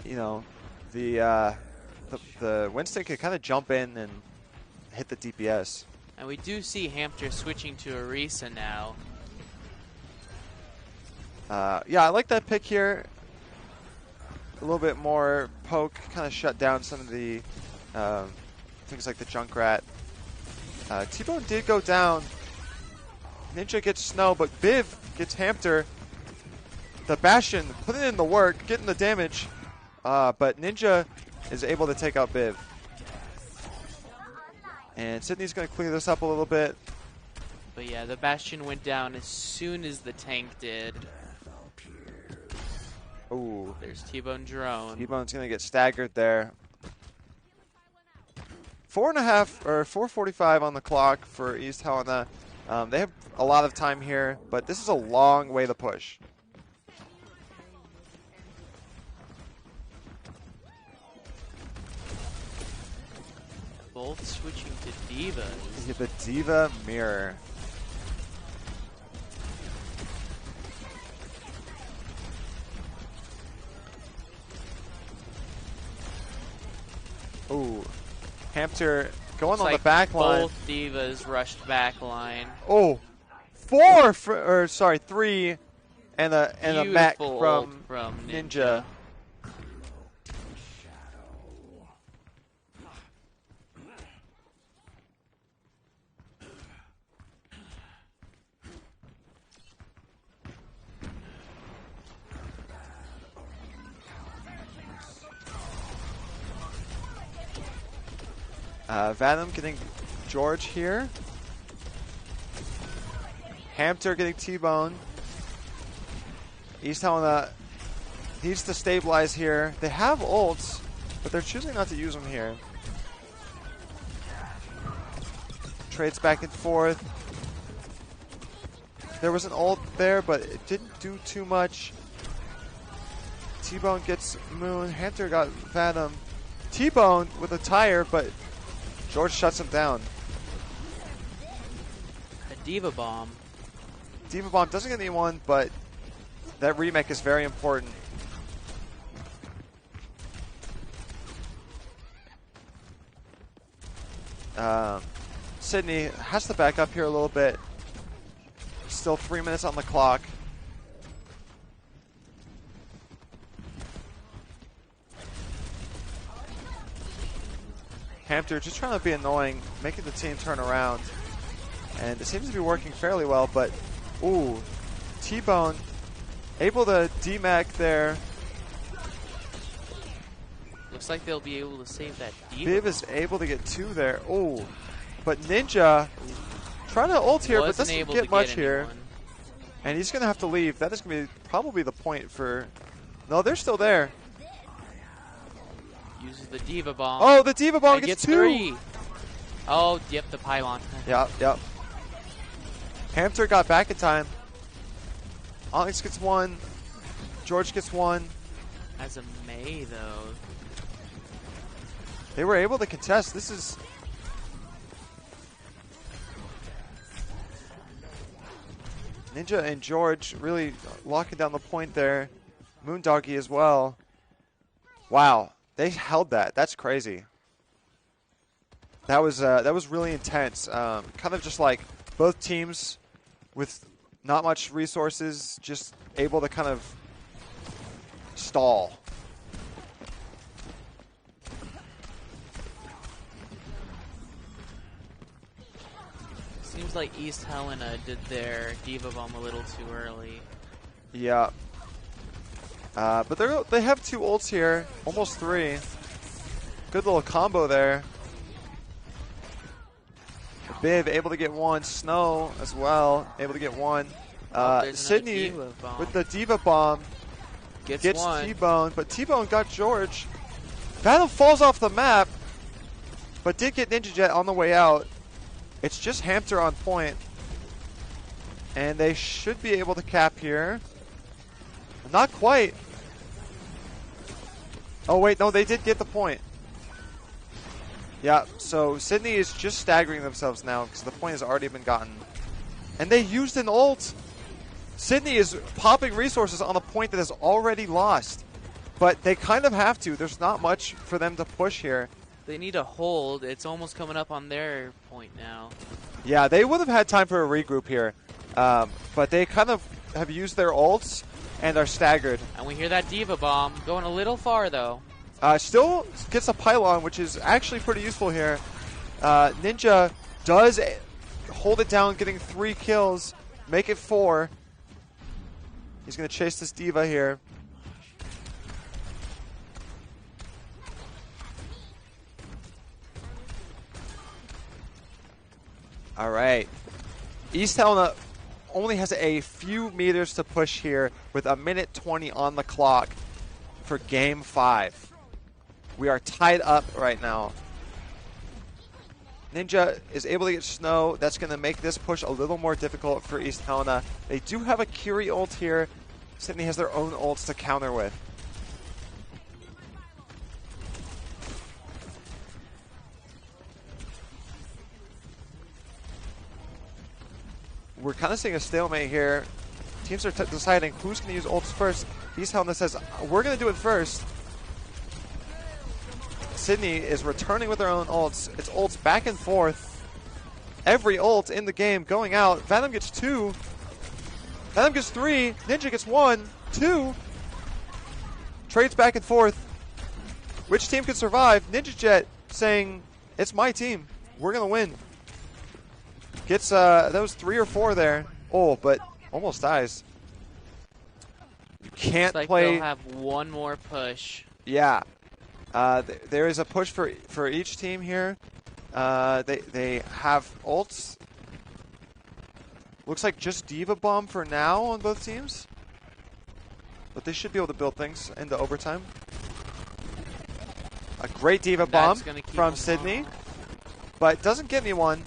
you know, the Winston could kind of jump in and hit the DPS. And we do see Hampter switching to Orisa now. Yeah, I like that pick here. A little bit more poke, kind of shut down some of the things like the Junkrat. T-Bone did go down. Ninja gets Snow, but Biv gets Hampter. The Bastion putting in the work, getting the damage, but Ninja is able to take out Biv. And Sydney's going to clear this up a little bit. But yeah, the Bastion went down as soon as the tank did. Ooh. There's T-Bone Drone. T-Bone's going to get staggered there. 4.5 or 4:45 on the clock for East Helena. They have a lot of time here, but this is a long way to push. Both switching to Diva. You get the Diva mirror. Ooh. Hampter going on the back line. Both Divas rushed back line. Oh, 3, and a mech from Ninja. Venom getting George here. Hampter getting T-Bone. East Helena needs to stabilize here. They have ults, but they're choosing not to use them here. Trades back and forth. There was an ult there, but it didn't do too much. T-Bone gets Moon. Hampter got Venom. T-Bone with a tire, but George shuts him down. A Diva Bomb. Diva Bomb doesn't get anyone, but that remake is very important. Sydney has to back up here a little bit. Still 3 minutes on the clock. Hampter just trying to be annoying, making the team turn around. And it seems to be working fairly well, but ooh, T-Bone able to D-Mac there. Looks like they'll be able to save that Diva. Viv is able to get 2 there. Ooh, but Ninja trying to ult here, but doesn't get much here. And he's going to have to leave. That is going to be probably the point for... No, they're still there. Uses the Diva Bomb. Oh, the Diva Bomb gets 2. 3. Oh, yep, the pylon. Yep. Hampter got back in time. Onyx gets 1. George gets 1. As a May, though. They were able to contest. This is... Ninja and George really locking down the point there. Moondoggy as well. Wow, they held that. That's crazy. That was really intense. Kind of just like both teams with not much resources, just able to kind of stall. Seems like East Helena did their Diva Bomb a little too early. Yeah. But they have 2 ults here, almost 3. Good little combo there. Biv able to get 1. Snow as well, able to get 1. Sydney with the Diva Bomb gets T-Bone, but T-Bone got George. Battle falls off the map, but did get Ninja Jet on the way out. It's just Hampter on point. And they should be able to cap here. Not quite. Oh, wait, no, they did get the point. Yeah, so Sydney is just staggering themselves now because the point has already been gotten. And they used an ult. Sydney is popping resources on a point that is already lost. But they kind of have to. There's not much for them to push here. They need a hold. It's almost coming up on their point now. Yeah, they would have had time for a regroup here. But they kind of have used their ults and are staggered. And we hear that Diva Bomb going a little far, though. Still gets a pylon, which is actually pretty useful here. Ninja does hold it down, getting 3 kills, make it 4. He's going to chase this Diva here. All right. East Helena only has a few meters to push here with 1:20 on the clock for Game 5. We are tied up right now. Ninja is able to get Snow. That's going to make this push a little more difficult for East Helena. They do have a Curie ult here. Sydney has their own ults to counter with. We're kind of seeing a stalemate here. Teams are deciding who's going to use ults first. East Helena says, we're going to do it first. Sydney is returning with their own ults. It's ults back and forth. Every ult in the game going out. Venom gets 2. Venom gets 3. Ninja gets 1, 2. Trades back and forth. Which team can survive? Ninja Jet saying, it's my team. We're going to win. Gets, that was 3 or 4 there. Oh, but almost dies. You can't play. They'll have one more push. Yeah. There is a push for each team here. They have ults. Looks like just Diva Bomb for now on both teams. But they should be able to build things into overtime. A great Diva Bomb from Sydney. But doesn't get anyone.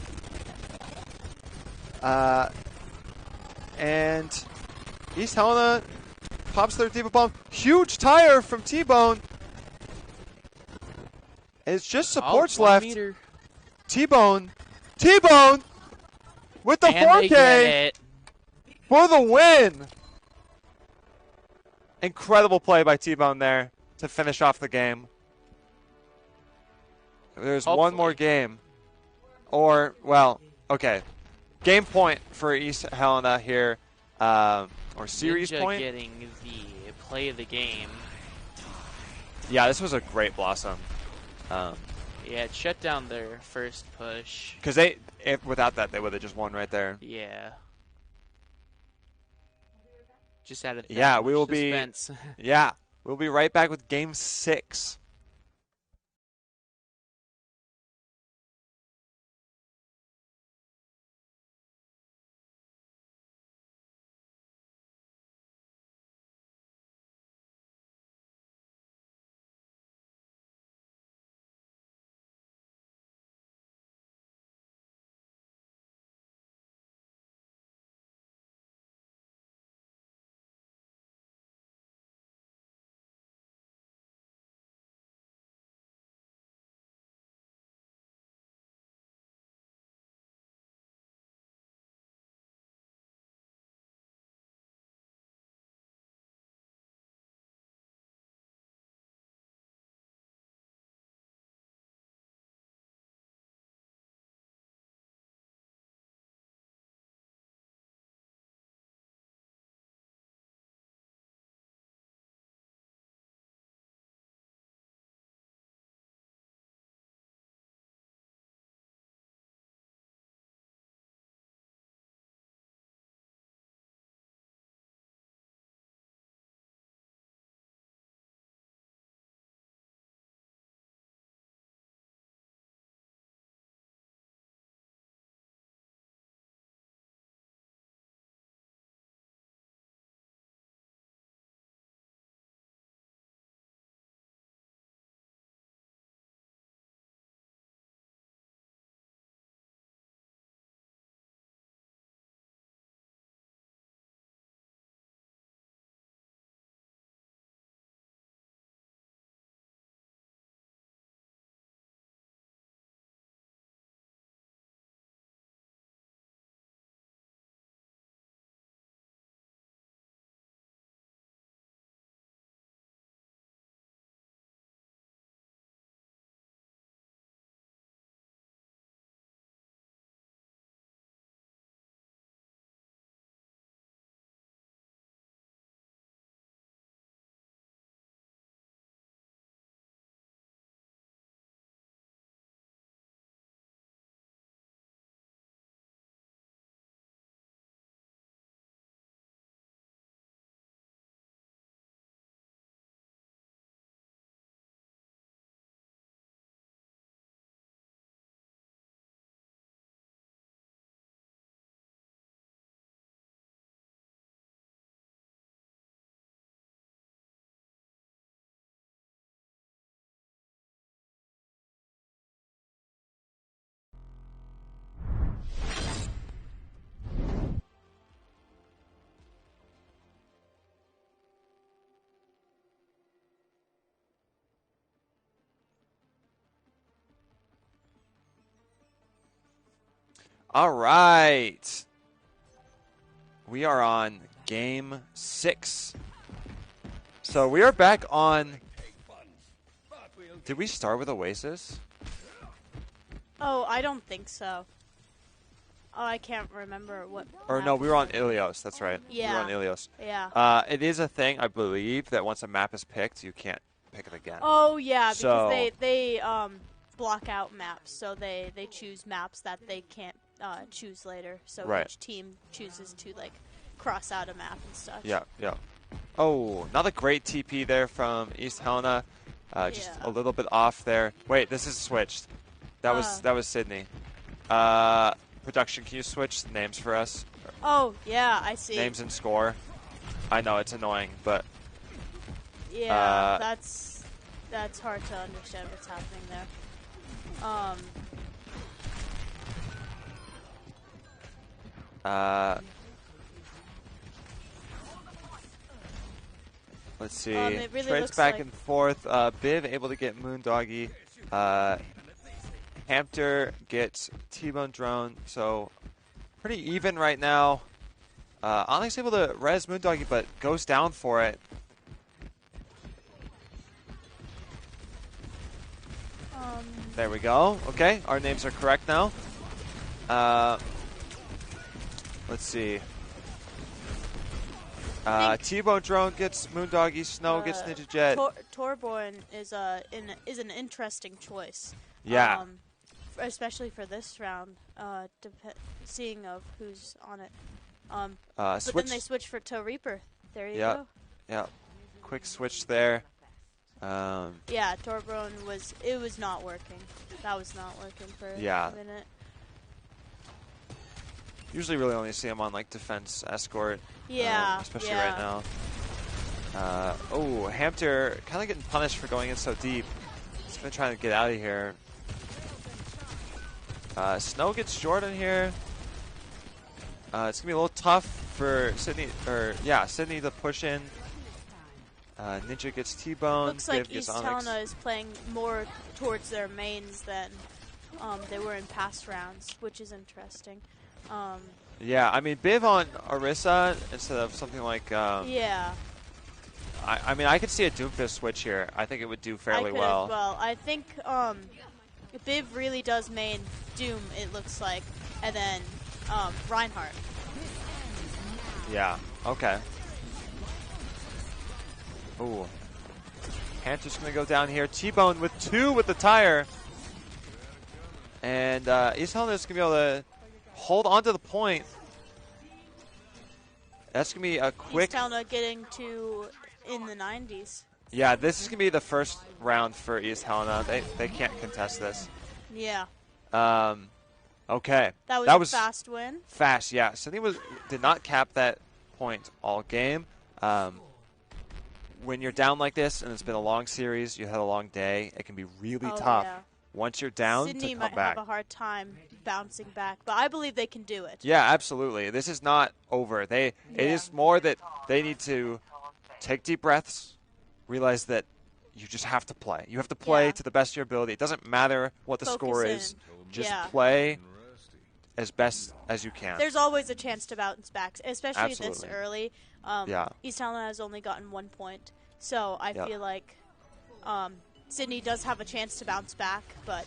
And East Helena pops their Diva Bomb. Huge tire from T-Bone. It's just supports left. Meter. T-Bone with the 4K for the win. Incredible play by T-Bone there to finish off the game. There's one more game. Or, well, okay. Game point for East Helena here. Or series Ninja point. Getting the play of the game. Yeah, this was a great Blossom. Yeah, it shut down their first push. Because without that, they would have just won right there. Yeah. Just added. Yeah, we will suspense. be. Yeah, we'll be right back with Game 6. All right. We are on game 6. So we are back on. Did we start with Oasis? Oh, I don't think so. Oh, I can't remember what. Or map no, we were on was it. Ilios. That's right. Yeah. We were on Ilios. Yeah. It is a thing, I believe, that once a map is picked, you can't pick it again. Oh yeah, because So- they block out maps, so they choose maps that they can't choose later. So Right. each team chooses to like cross out a map and such. Yeah, yeah. Oh, another great TP there from East Helena. Just Yeah. a little bit off there. Wait, this is switched. That was Sydney. Production, can you switch names for us? Oh yeah, I see. Names and score. I know it's annoying, but Yeah, that's hard to understand what's happening there. Let's see. It really Trades looks back like- and forth. Biv able to get Moondoggy. Hampter gets T-Bone Drone. So pretty even right now. Onyx able to res Moondoggy, but goes down for it. There we go. Okay, our names are correct now. Let's see. T-Bone Drone gets Moondoggy. Snow gets Ninja Jet. Torborn is an interesting choice. Yeah. Especially for this round, seeing of who's on it. But Switch. then they switch to Reaper. There you Yeah. go. Yeah. Quick switch there. Yeah, Torborn was not working. That was not working for Yeah. a minute. Usually really only see him on like defense escort. Yeah, Especially yeah. right now. Oh, Hampter kind of getting punished for going in so deep. He's been trying to get out of here. Snow gets Jordan here. It's gonna be a little tough for Sydney, Sydney to push in. Ninja gets T-Bone. Looks like Viv gets East Onyx. Helena is playing more towards their mains than they were in past rounds, which is interesting. Yeah, I mean Biv on Orisa instead of something like. Yeah. I mean I could see a Doomfist switch here. I think it would do fairly I could well. as well. I think Biv really does main Doom, it looks like, and then Reinhardt. Yeah. Okay. Ooh. Hampter's gonna go down here. T-Bone with 2 with the tire. And East Helena's gonna be able to hold on to the point. That's gonna be a quick. East Helena getting to in the 90s. Yeah, this is gonna be the first round for East Helena. They can't contest this. Yeah. Okay. That was a fast win. Fast, yeah. Sydney did not cap that point all game. When you're down like this and it's been a long series, you had a long day, it can be really tough. Yeah. Once you're down Sydney to come might back. have a hard time bouncing back, but I believe they can do it. Yeah, absolutely. This is not over. It is more that they need to take deep breaths, realize that you just have to play. You have to play to the best of your ability. It doesn't matter what the score is. Just play as best as you can. There's always a chance to bounce back, especially this Absolutely. early. East Helena has only gotten 1 point, so I feel like Sydney does have a chance to bounce back. But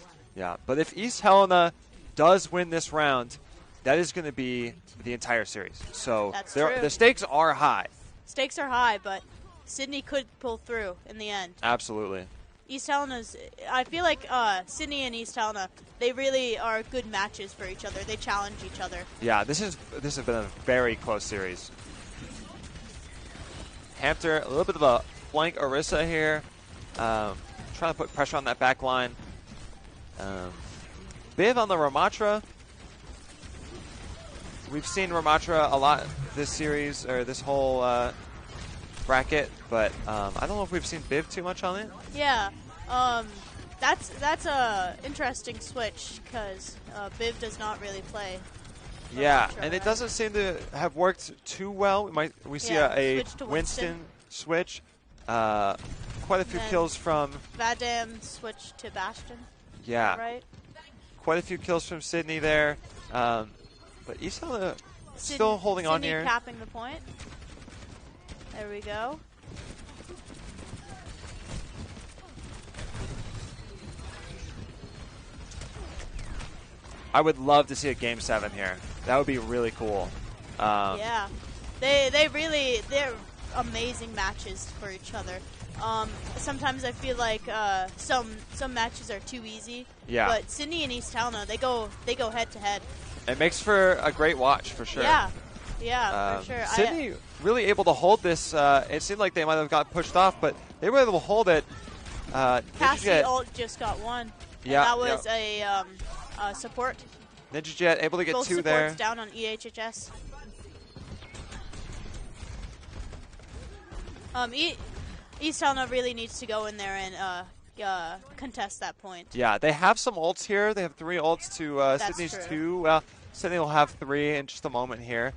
but if East Helena does win this round, that is going to be the entire series. So true. The stakes are high. Stakes are high, but Sydney could pull through in the end. Absolutely. East Helena's. I feel like Sydney and East Helena, they really are good matches for each other. They challenge each other. Yeah, this has been a very close series. Hampter, a little bit of a flank Orisa here. Trying to put pressure on that back line. Biv on the Ramatra. We've seen Ramatra a lot this series, or this whole bracket, but I don't know if we've seen Biv too much on it. Yeah, that's a interesting switch because Biv does not really play. Yeah, Ramatra, and it doesn't seem to have worked too well. We see a switch to Winston switch. Quite a few kills from Vadam switch to Bastion. Yeah. Right. Quite a few kills from Sydney there. But East Helena still holding on Sydney here. Capping the point. There we go. I would love to see a Game 7 here. That would be really cool. Yeah, they're amazing matches for each other. Sometimes I feel like some matches are too easy. Yeah. But Sydney and East Helena, they go head to head. It makes for a great watch for sure. Yeah, for sure. Sydney really able to hold this. It seemed like they might have got pushed off, but they were able to hold it. Cassie ult just got one. Yeah, that was a support. Ninja Jet able to get Both two supports there. down on EHHS. East Helena really needs to go in there and contest that point. Yeah, they have some ults here. They have 3 ults to Sydney's true. 2. Well, Sydney will have 3 in just a moment here.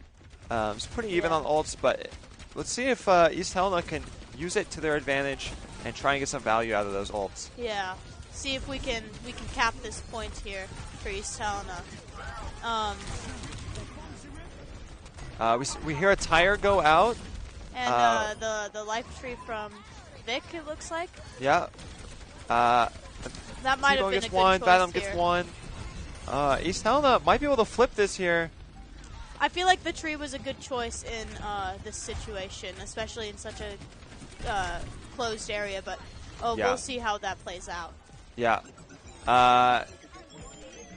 It's pretty even on ults, but let's see if East Helena can use it to their advantage and try and get some value out of those ults. Yeah, see if we can cap this point here for East Helena. We hear a tire go out. And the life tree from Vic, it looks like. Yeah. That might have been gets a good one. choice Venom here. gets one. East Helena might be able to flip this here. I feel like the tree was a good choice in this situation, especially in such a closed area. But Yeah. we'll see how that plays out. Yeah.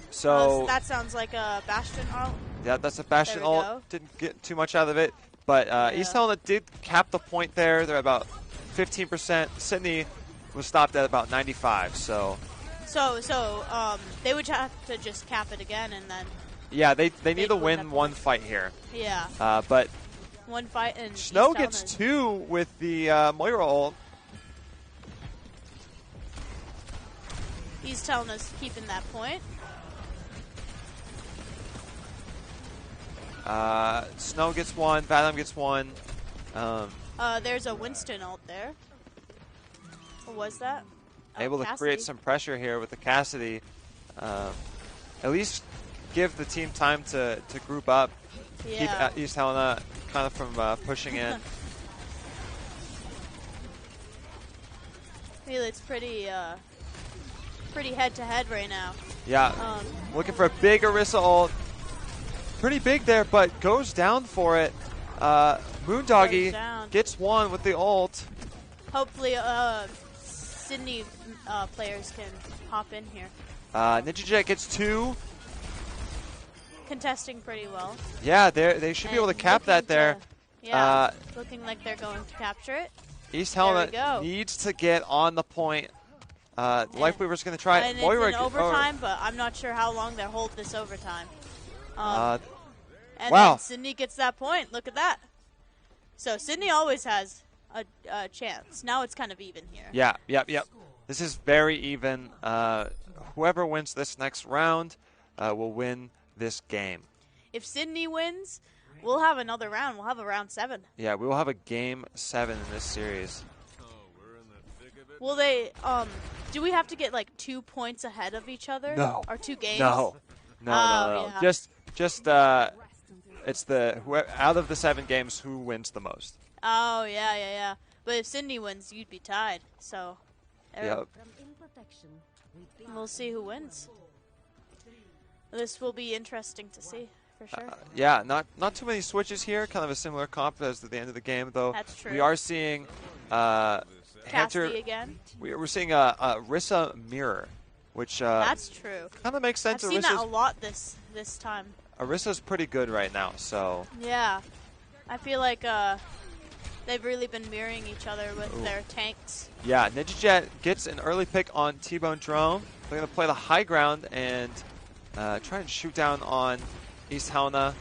So that sounds like a Bastion ult. yeah, that's a Bastion There we ult. go. Didn't get too much out of it, but East Helena did cap the point there. They're about 15%. Sydney was stopped at about 95. So they would have to just cap it again and then. yeah, they need to win win that one point. fight here. Yeah. But One fight and Snow East gets Helena's- 2 with the Moira ult. East Helena's keeping that point. Snow gets 1. Venom gets 1. There's a Winston ult there. What was that? Oh, Able to Cassidy. create some pressure here with the Cassidy. At least give the team time to group up. Yeah. Keep East Helena kind of from pushing in. I feel it's pretty head to head right now. Yeah. Looking for a big Orisa ult. Pretty big there, but goes down for it. Moondoggy Goes down. gets 1 with the ult. Hopefully, Sydney players can hop in here. Ninja Jet gets 2. Contesting pretty well. Yeah, they should be able to And cap that looking there. to- yeah, looking like they're going to capture it. East There we Helena go. needs to get on the point. Lifeweaver's going to try. And Moira it's in overtime, but I'm not sure how long they'll hold this overtime. And wow. then Sydney gets that point. Look at that. So Sydney always has a chance. Now it's kind of even here. Yeah, yep. This is very even. Whoever wins this next round will win this game. If Sydney wins, we'll have another round. We'll have a round 7. Yeah, we will have a game 7 in this series. Will they? Do we have to get like 2 points ahead of each other? No. Or 2 games? No. Yeah. Just it's the out of the 7 games who wins the most. Oh yeah. But if Sydney wins, you'd be tied. So. Yep. We'll see who wins. This will be interesting to see, for sure. Yeah, not too many switches here. Kind of a similar comp as at the end of the game, though. That's true. We are seeing Hunter. Cassidy again. We're seeing a Rissa mirror, which That's true. kind of makes sense. I've seen that a lot this time. Arissa's pretty good right now, so Yeah. I feel like they've really been mirroring each other with their tanks. yeah. Ninja Jet gets an early pick on T-Bone Drone. They're going to play the high ground and try and shoot down on East Helena.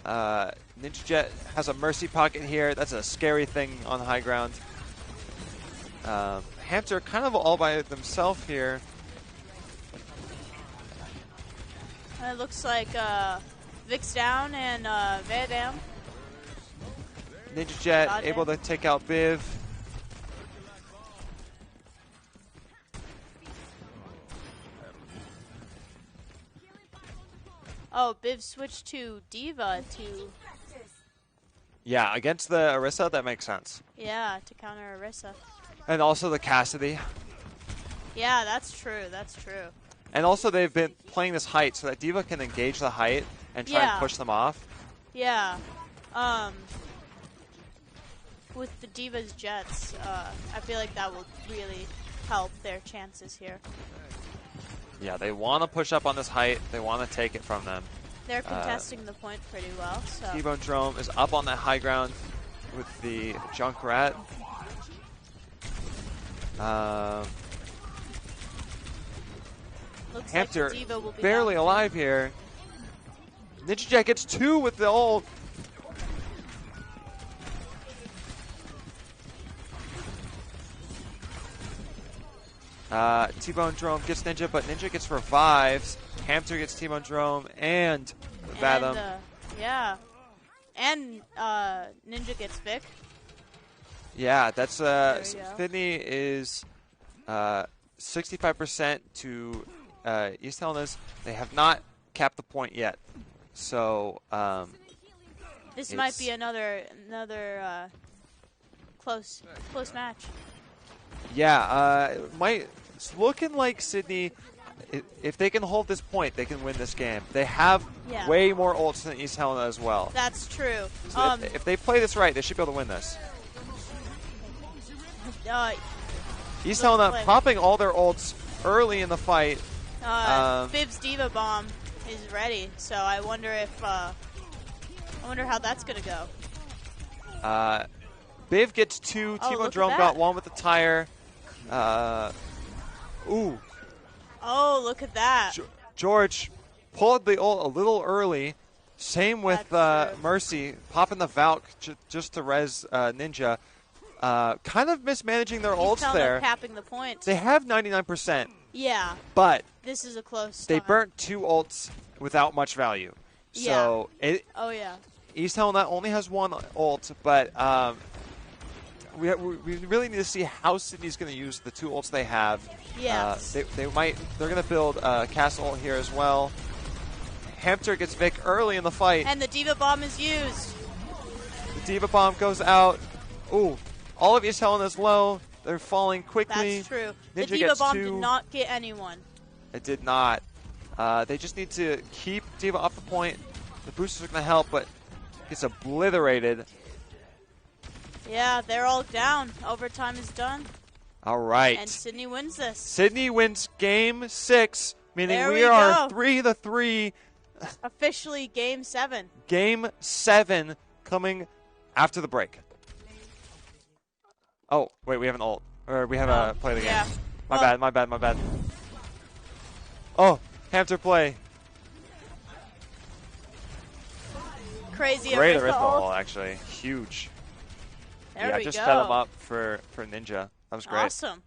Ninja Jet has a Mercy Pocket here. That's a scary thing on high ground. Hamster kind of all by themselves here. It looks like Vic's down and Vedam. Ninja Jet Got able him. to take out Biv. Oh, Biv switched to Diva to Yeah, against the Orisa, that makes sense. to counter Orisa. And also the Cassidy. Yeah, that's true. That's true. And also they've been playing this height so that Diva can engage the height and try and push them off. Yeah. With the Diva's jets, I feel like that will really help their chances here. Yeah, they want to push up on this height. They want to take it from them. They're contesting the point pretty well. So T-Bone Drome is up on that high ground with the Junkrat. looks Hampter like Diva will be barely down. alive here. Ninja Jet gets 2 with the ult. T-Bone Drome gets Ninja, but Ninja gets revives. Hampter gets T-Bone Drome and Fathom. Yeah. And Ninja gets Vic. Yeah, that's There we go. Sydney is 65% to East Helena's. They have not capped the point yet, so This might be another close match. Yeah, it's looking like Sydney. If they can hold this point, they can win this game. They have way more ults than East Helena as well. That's true. So if they play this right, they should be able to win this. East Helena popping all their ults early in the fight. Bib's Diva Bomb is ready, so I wonder if I wonder how that's gonna go. Biv gets 2. Oh, T-Bone look at Drome that. got 1 with the tire. Ooh. Oh, look at that. George pulled the ult a little early. Same with That's true. Mercy, popping the Valk just to res Ninja. Kind of mismanaging their ults He's there. capping the points. They have 99%, Yeah, but this is a close. they time. burnt 2 ults without much value. So Oh yeah. East Helena only has 1 ult, but we really need to see how Sydney's going to use the 2 ults they have. Yes. They're going to build Castle ult here as well. Hampter gets Vic early in the fight. And the Diva Bomb is used. The Diva Bomb goes out. Ooh, all of East Helena's low. They're falling quickly. That's true. Ninja The Diva gets Bomb 2. did not get anyone. It did not. They just need to keep Diva off the point. The boosters are going to help, but gets obliterated. Yeah, they're all down. Overtime is done. All right. And Sydney wins this. Sydney wins game 6, meaning There we we are go. 3-3. Officially game 7. Game 7 coming after the break. Oh, wait, we have an ult. Or we have a play the game. Yeah. My bad. Oh, Hampter play. Crazy Great Arisa Arithma ult. ult, actually. Huge. There we just go. set him up for Ninja. That was great. Awesome.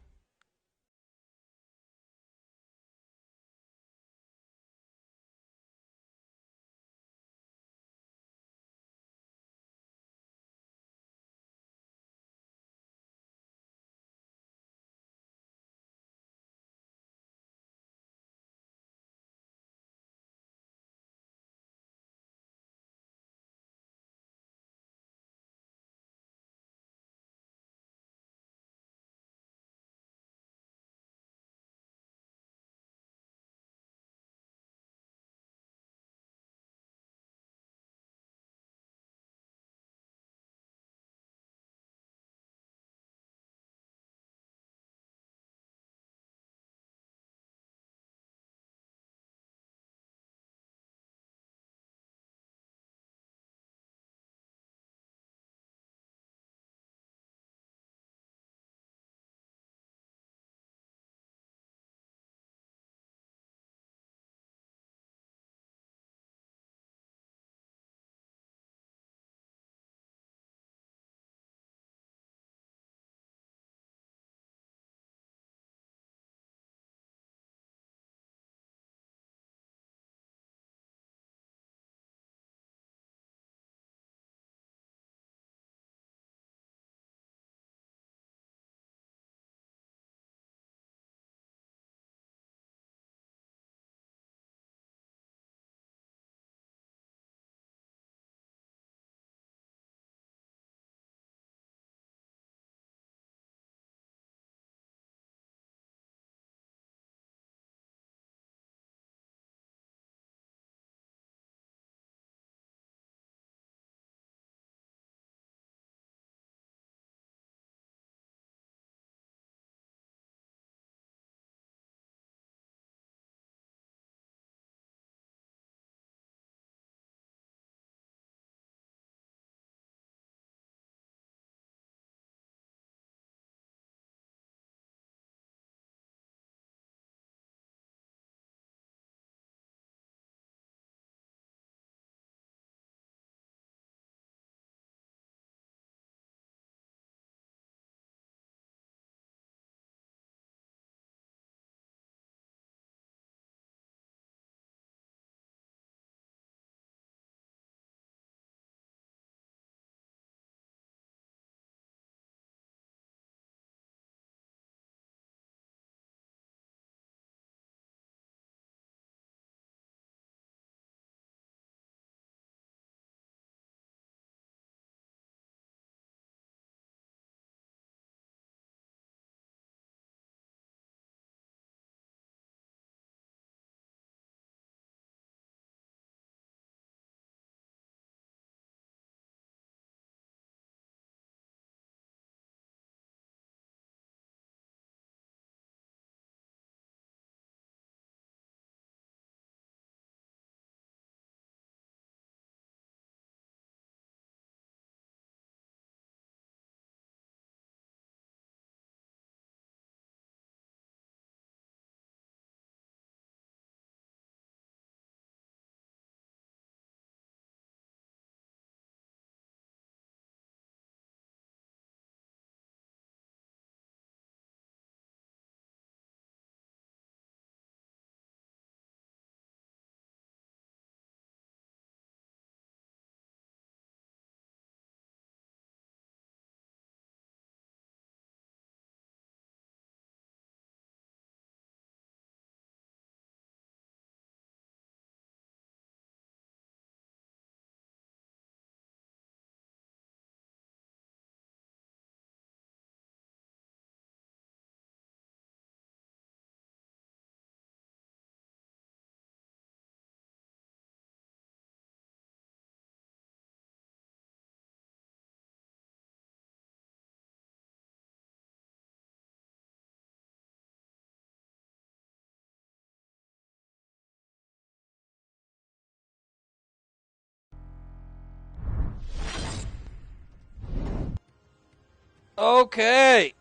Okay.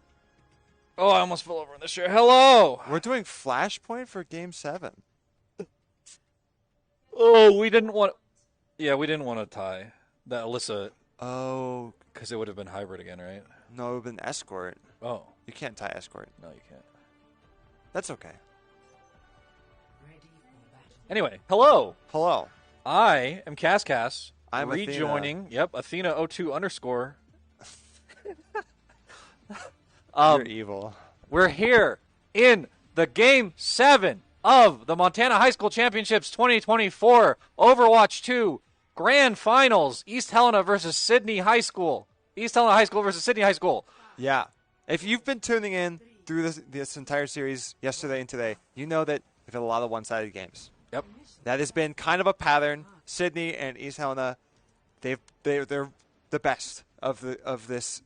Oh, I almost fell over in this chair. Hello. We're doing Flashpoint for Game 7. Oh, we didn't want. Yeah, we didn't want to tie that Alyssa. Oh, because it would have been hybrid again, right? no, it would have been Escort. Oh, You can't tie Escort. no, you can't. That's okay. Anyway, hello. Hello. I am Cass. I'm rejoining. Yep, Athena02 underscore. You're evil. We're here in the Game 7 of the Montana High School Championships 2024 Overwatch 2 Grand Finals. East Helena versus Sydney High School. East Helena High School versus Sydney High School. Yeah. If you've been tuning in through this entire series yesterday and today, you know that we've had a lot of one-sided games. Yep. That has been kind of a pattern. Sydney and East Helena, they're the best of this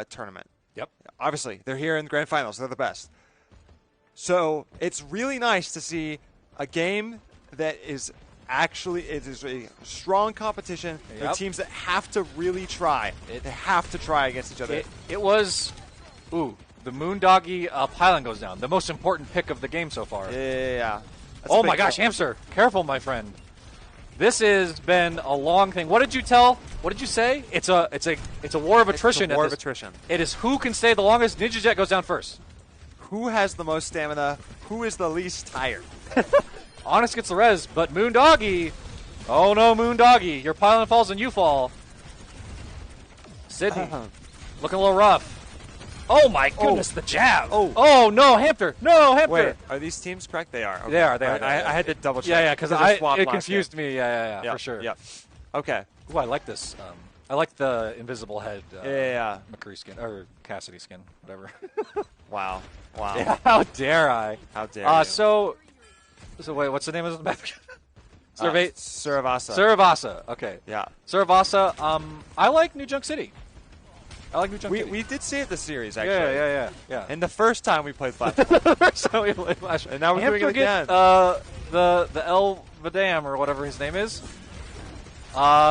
tournament. Yep. Obviously, they're here in the grand finals. They're the best. So it's really nice to see a game that is actually it is a strong competition. Yep. They're teams that have to really try. They have to try against each other. It was, the Moondoggy pylon goes down. The most important pick of the game so far. Yeah. That's Oh a big my gosh, deal. Hamster, careful, my friend. This has been a long thing. What did you tell? What did you say? It's a war of attrition. It's a war of attrition. It is who can stay the longest. Ninja Jet goes down first. Who has the most stamina? Who is the least tired? Honest gets the res, but Moondoggy. Oh no, Moondoggy. Your pylon falls and you fall. Sydney. Looking a little rough. Oh my goodness, the jab. Oh no, Hamster. No, Hamster. Wait, are these teams correct? They are. Okay. They are. I had to double check. Yeah, because it confused me. Yeah, Yep, for sure. Yep. Okay. Ooh, I like this. I like the invisible head. Yeah. McCree skin or Cassidy skin, whatever. Wow. Wow. Yeah, how dare I? How dare you? So wait, what's the name of the map? Suravasa. Suravasa. Okay. Yeah. Suravasa. I like New Junk City. I like New Junk City. We did see it this series actually. Yeah. And the first time we played Flashpoint. So we played Flash. And now we're doing it again. The El Vidam or whatever his name is.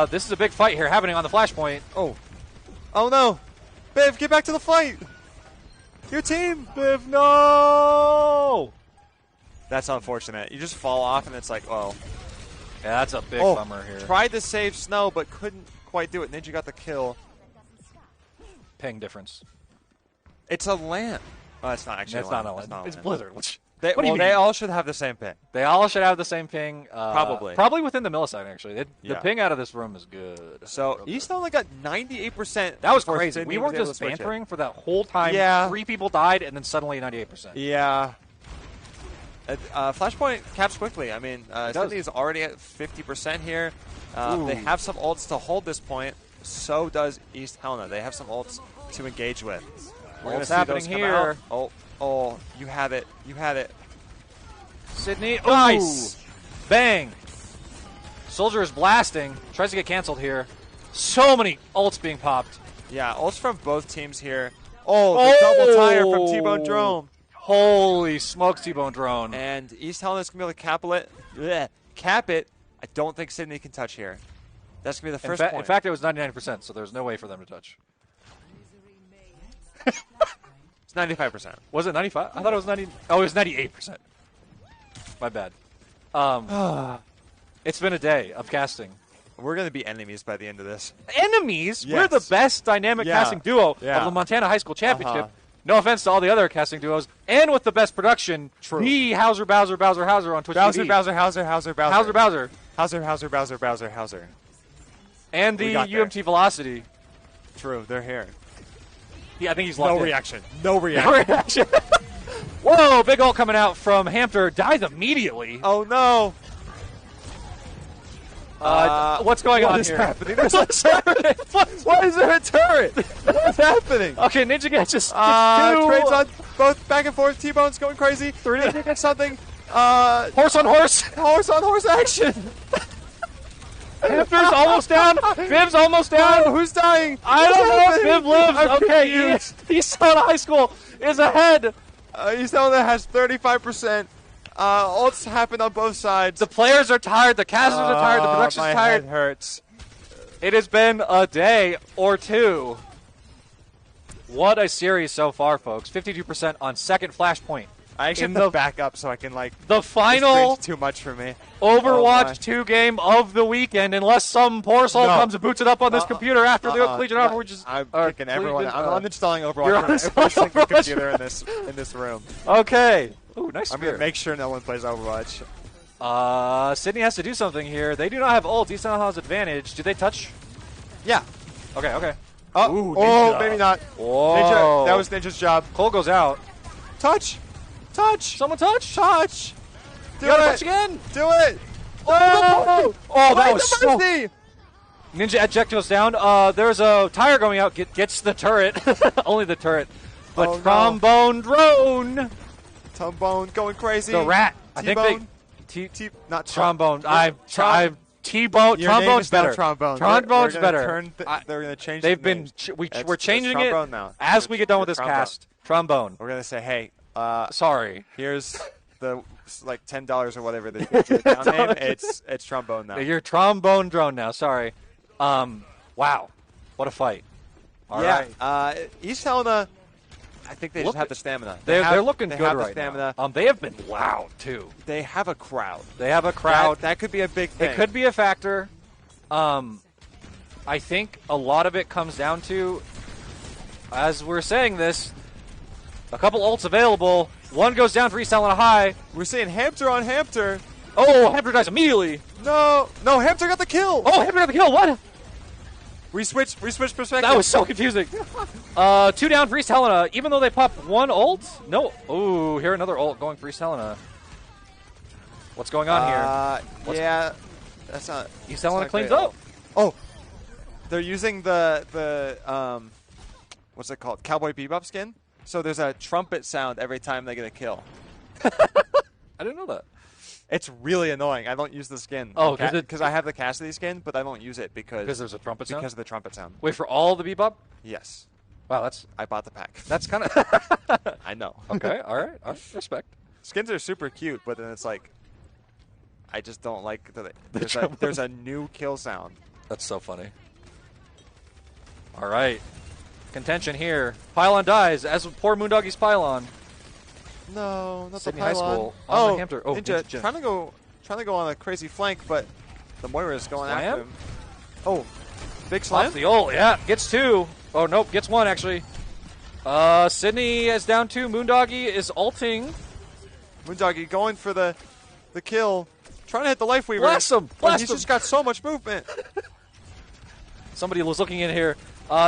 This is a big fight here happening on the Flashpoint. Oh no! Biv, get back to the fight! Your team! Biv, no! That's unfortunate. You just fall off and it's like, oh. Yeah, that's a big bummer here. Tried to save Snow, but couldn't quite do it. Ninja got the kill. Ping difference. It's a LAN. Oh, it's not actually It's not a LAN. It's Blizzard. They all should have the same ping. They all should have the same ping. Probably. Probably within the millisecond, actually. The Yeah. ping out of this room is good. So East only got 98%. That was before crazy. Sydney We was weren't able just to switch it. bantering for that whole time. Yeah. 3 people died, and then suddenly 98%. Yeah. Flashpoint caps quickly. I mean, does. Sydney is already at 50% here. They have some ults to hold this point. So does East Helena. They have some ults to engage with. We're going to What's see happening those come here? out. Oh, you have it. You had it. Sydney. Nice. Ooh. Bang. Soldier is blasting. Tries to get canceled here. So many ults being popped. Yeah, ults from both teams here. Oh, the double tire from T-Bone Drone. Holy smokes, T-Bone Drone. And East Helena's going to be able to cap it. I don't think Sydney can touch here. That's going to be the first point. In fact, it was 99%, so there's no way for them to touch. It's 95%. Was it 95? I thought it was 90. Oh, it was 98%. My bad. It's been a day of casting. We're going to be enemies by the end of this. Enemies? Yes. We're the best dynamic casting duo of the Montana High School Championship. No offense to all the other casting duos. And with the best production, the Hauser on Twitch TV. Hauser. And the UMT Velocity. True, they're here. I think he's locked in. No reaction. Whoa, big ult coming out from Hamter. Dies immediately. Oh, no. What's going on is here? happening? Why is there a turret? What's happening? Okay, Ninja gets just Trades on both back and forth. T-Bone's going crazy. Ninja gets something. Horse on horse. Horse on horse action. Hamter's almost down. Viv's almost down. Oh, who's dying? I don't know if Viv lives. I'm Okay, confused. East Helena High School is ahead. East Helena has 35%. Ults happen on both sides. The players are tired. The casters are tired. The production's my tired. head hurts. It has been a day or two. What a series so far, folks. 52% on second Flashpoint. I actually In have to the- back up so I can like. The This final screen's too much for me. Overwatch my. 2 game of the weekend, unless some poor soul No. comes and boots it up on this computer after the Collegiate No, Overwatch is... I'm or kicking everyone. Collegiate, I'm uninstalling You're Overwatch on every uninstalling single Overwatch. computer in this room. Okay. Ooh, nice I'm gonna spear. make sure no one plays Overwatch. Sydney has to do something here. They do not have ult. He somehow has advantage. Do they touch? Yeah. Okay, okay. Oh, Ooh, oh, Ninja. maybe not. Whoa. Ninja, that was Ninja's job. Cole goes out. Touch. Touch. Someone touch? Touch. Do You gotta it. touch again. Do it. Oh, that Find was the so... mercy. Ninja ejectiles down. There's a tire going out. Gets the turret. Only the turret. But Oh, no. trombone drone. Trombone going crazy. The rat. I think they... T-bone. Not Trombone. Trom- I'm T-bone. Your name Trombone's is now better. Trombone. Trombone's We're gonna better. turn they're going to change. They've the been. names. We're It's changing it Trombone now. as we get done with this Trombone. cast. Trombone. We're going to say, hey, Sorry. here's the like $10 or whatever they get your account name. It's Trombone now. You're trombone drone now. Sorry. Wow. What a fight. All right. East Helena, I think they Look just have at- the stamina. They're looking they good have right the stamina. now. They have been loud too. They have a crowd. They have a crowd. That could be a big thing. It could be a factor. I think a lot of it comes down to, as we're saying this, a couple ults available. One goes down for East Helena High. We're seeing Hampter on Hampter. Oh, Hampter dies immediately. No, Hampter got the kill. Oh, Hampter got the kill. What? We switched perspective. That was so confusing. 2 down for East Helena. Even though they popped 1 ult? No. Ooh, here another ult going for East Helena. What's going on here? Yeah, that's not. East Helena not cleans great. up. Oh, they're using the what's it called? Cowboy Bebop skin. So there's a trumpet sound every time they get a kill. I didn't know that. It's really annoying. I don't use the skin. Oh, 'cause because I have the Cassidy skin, but I don't use it because there's a trumpet sound? Because of the trumpet sound. Wait, for all the Bebop? Yes, Wow, I bought the pack. that's kind of... I know. Okay, all right. Respect. Skins are super cute, but then it's like, I just don't like that. trumpet. There's a new kill sound. That's so funny. All right. Contention here. Pylon dies, as with poor Moondoggy's Pylon. No, not Sydney the High pylon. School on the Hampter. Oh, Ninja, Ninja. trying to go on a crazy flank, but the Moira is going Slam? after him. Oh, big slam. Off the ult, yeah. Gets 2. Oh, nope, gets 1, actually. Sydney is down 2. Moondoggy is ulting. Moondoggy going for the kill, trying to hit the Life Weaver. Blast him! but Blast he's him! just got so much movement. Somebody was looking in here.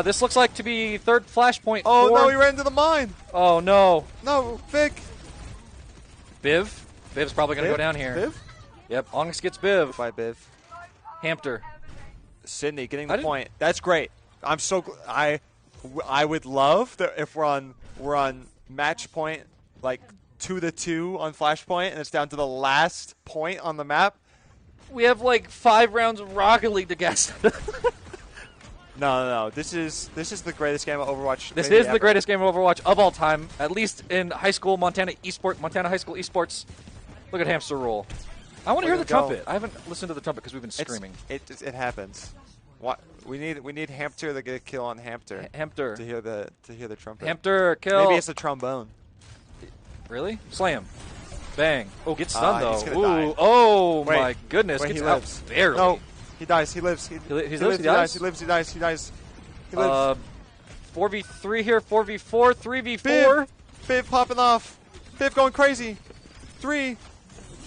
This looks like to be third flashpoint. Oh for... no, he ran into the mine. Oh, no. No, Vic. Biv? Biv's probably going to Biv? go down here. Viv? Yep, Onyx gets Biv. Bye, Biv. Hampter. Sydney getting I the didn't- point. That's great. I'm so I would love that if we're on match point like 2-2 on Flashpoint and it's down to the last point on the map. We have like 5 rounds of Rocket League to guess. No. This is the greatest game of Overwatch. This maybe is the ever. greatest game of Overwatch of all time, at least in high school Montana High School esports. Look at Hamster roll. I want to We're hear the gonna go. trumpet. I haven't listened to the trumpet because we've been screaming. It happens. What we need Hampter to get a kill on Hampter. Hampter. To hear the trumpet. Hampter, kill. Maybe it's a trombone. Really? Slam. Bang. Oh, get stunned He's though. gonna die. Ooh. Oh Wait. my goodness. Wait, Gets he out lives. barely. No, he dies. He lives. He lives? He dies. dies? He lives. He dies. He dies. He lives. 4v3 here. 4v4. 3v4. Biv popping off. Biv going crazy. 3.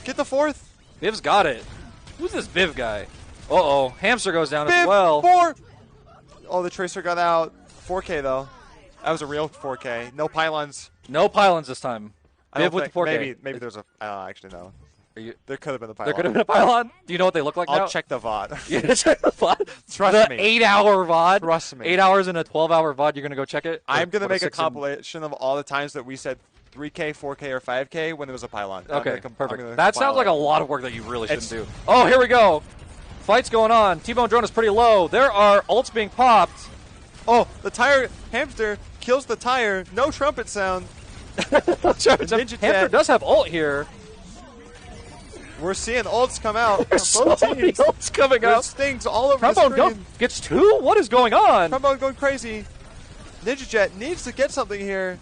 Get the 4th. Viv's got it. Who's this Viv guy? Uh-oh. Hamster goes down Biv, as well. 4. Oh, the Tracer got out. 4K, though. That was a real 4K. No pylons. No pylons this time. I don't Viv with think- the 4K. Maybe there's a... actually, no. Are you, There could have been a pylon. there could have been a pylon. Do you know what they look like now? I'll check the VOD. Yeah, check the VOD. Trust the me. 8-hour VOD. Trust me. 8 hours in a 12-hour VOD. You're going to go check it? I'm going to Or make a 6 and- compilation of all the times that we said 3K, 4K, or 5K when there was a pylon. I'm Okay, gonna I'm perfect. gonna That sounds compile like it. a lot of work that you really shouldn't It's- do. Oh, here we go. Fight's going on. T-Bone drone is pretty low. There are ults being popped. Oh, the tire Hamster kills the tire. No trumpet sound. Ninja Hamper Ted. does have ult here. We're seeing ults come out. There's so Both many teams. ults coming There's out. stings all over the Trombone screen. gets 2? What is going on? Trombone going crazy. Ninja Jet needs to get something here.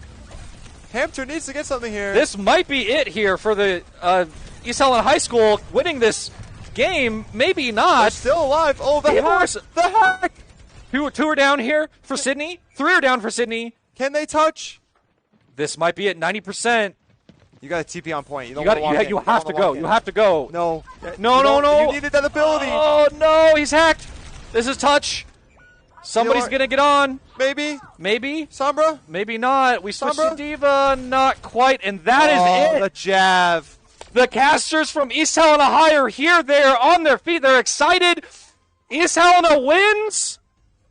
Hampton needs to get something here. This might be it here for the East Helena High School winning this game. Maybe not. They're still alive. Oh, the hack! The hack! Two are down here for Sydney. 3 are down for Sydney. Can they touch? This might be at 90%. You got a TP on point. You don't You want to walk in. have to go. You have to go. No. No. You needed that ability. Oh, no. He's hacked. This is touch. Somebody's going to get on. Maybe. Sombra? Maybe not. We switched Sombra? to Diva. Not quite. And that is it. The jab. The casters from East Helena High are here. They are on their feet. They're excited. East Helena wins.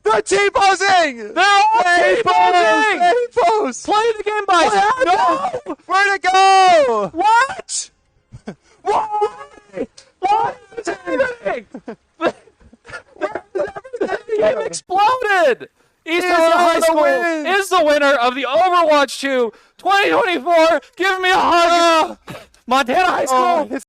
They're T-posing! They're all T-posing! T-pose! Play the game, boys! No! Where'd it go? What? Why? What is happening? The game exploded! East Helena High School is the winner of the Overwatch 2 2024. Give me a hug! Montana High School!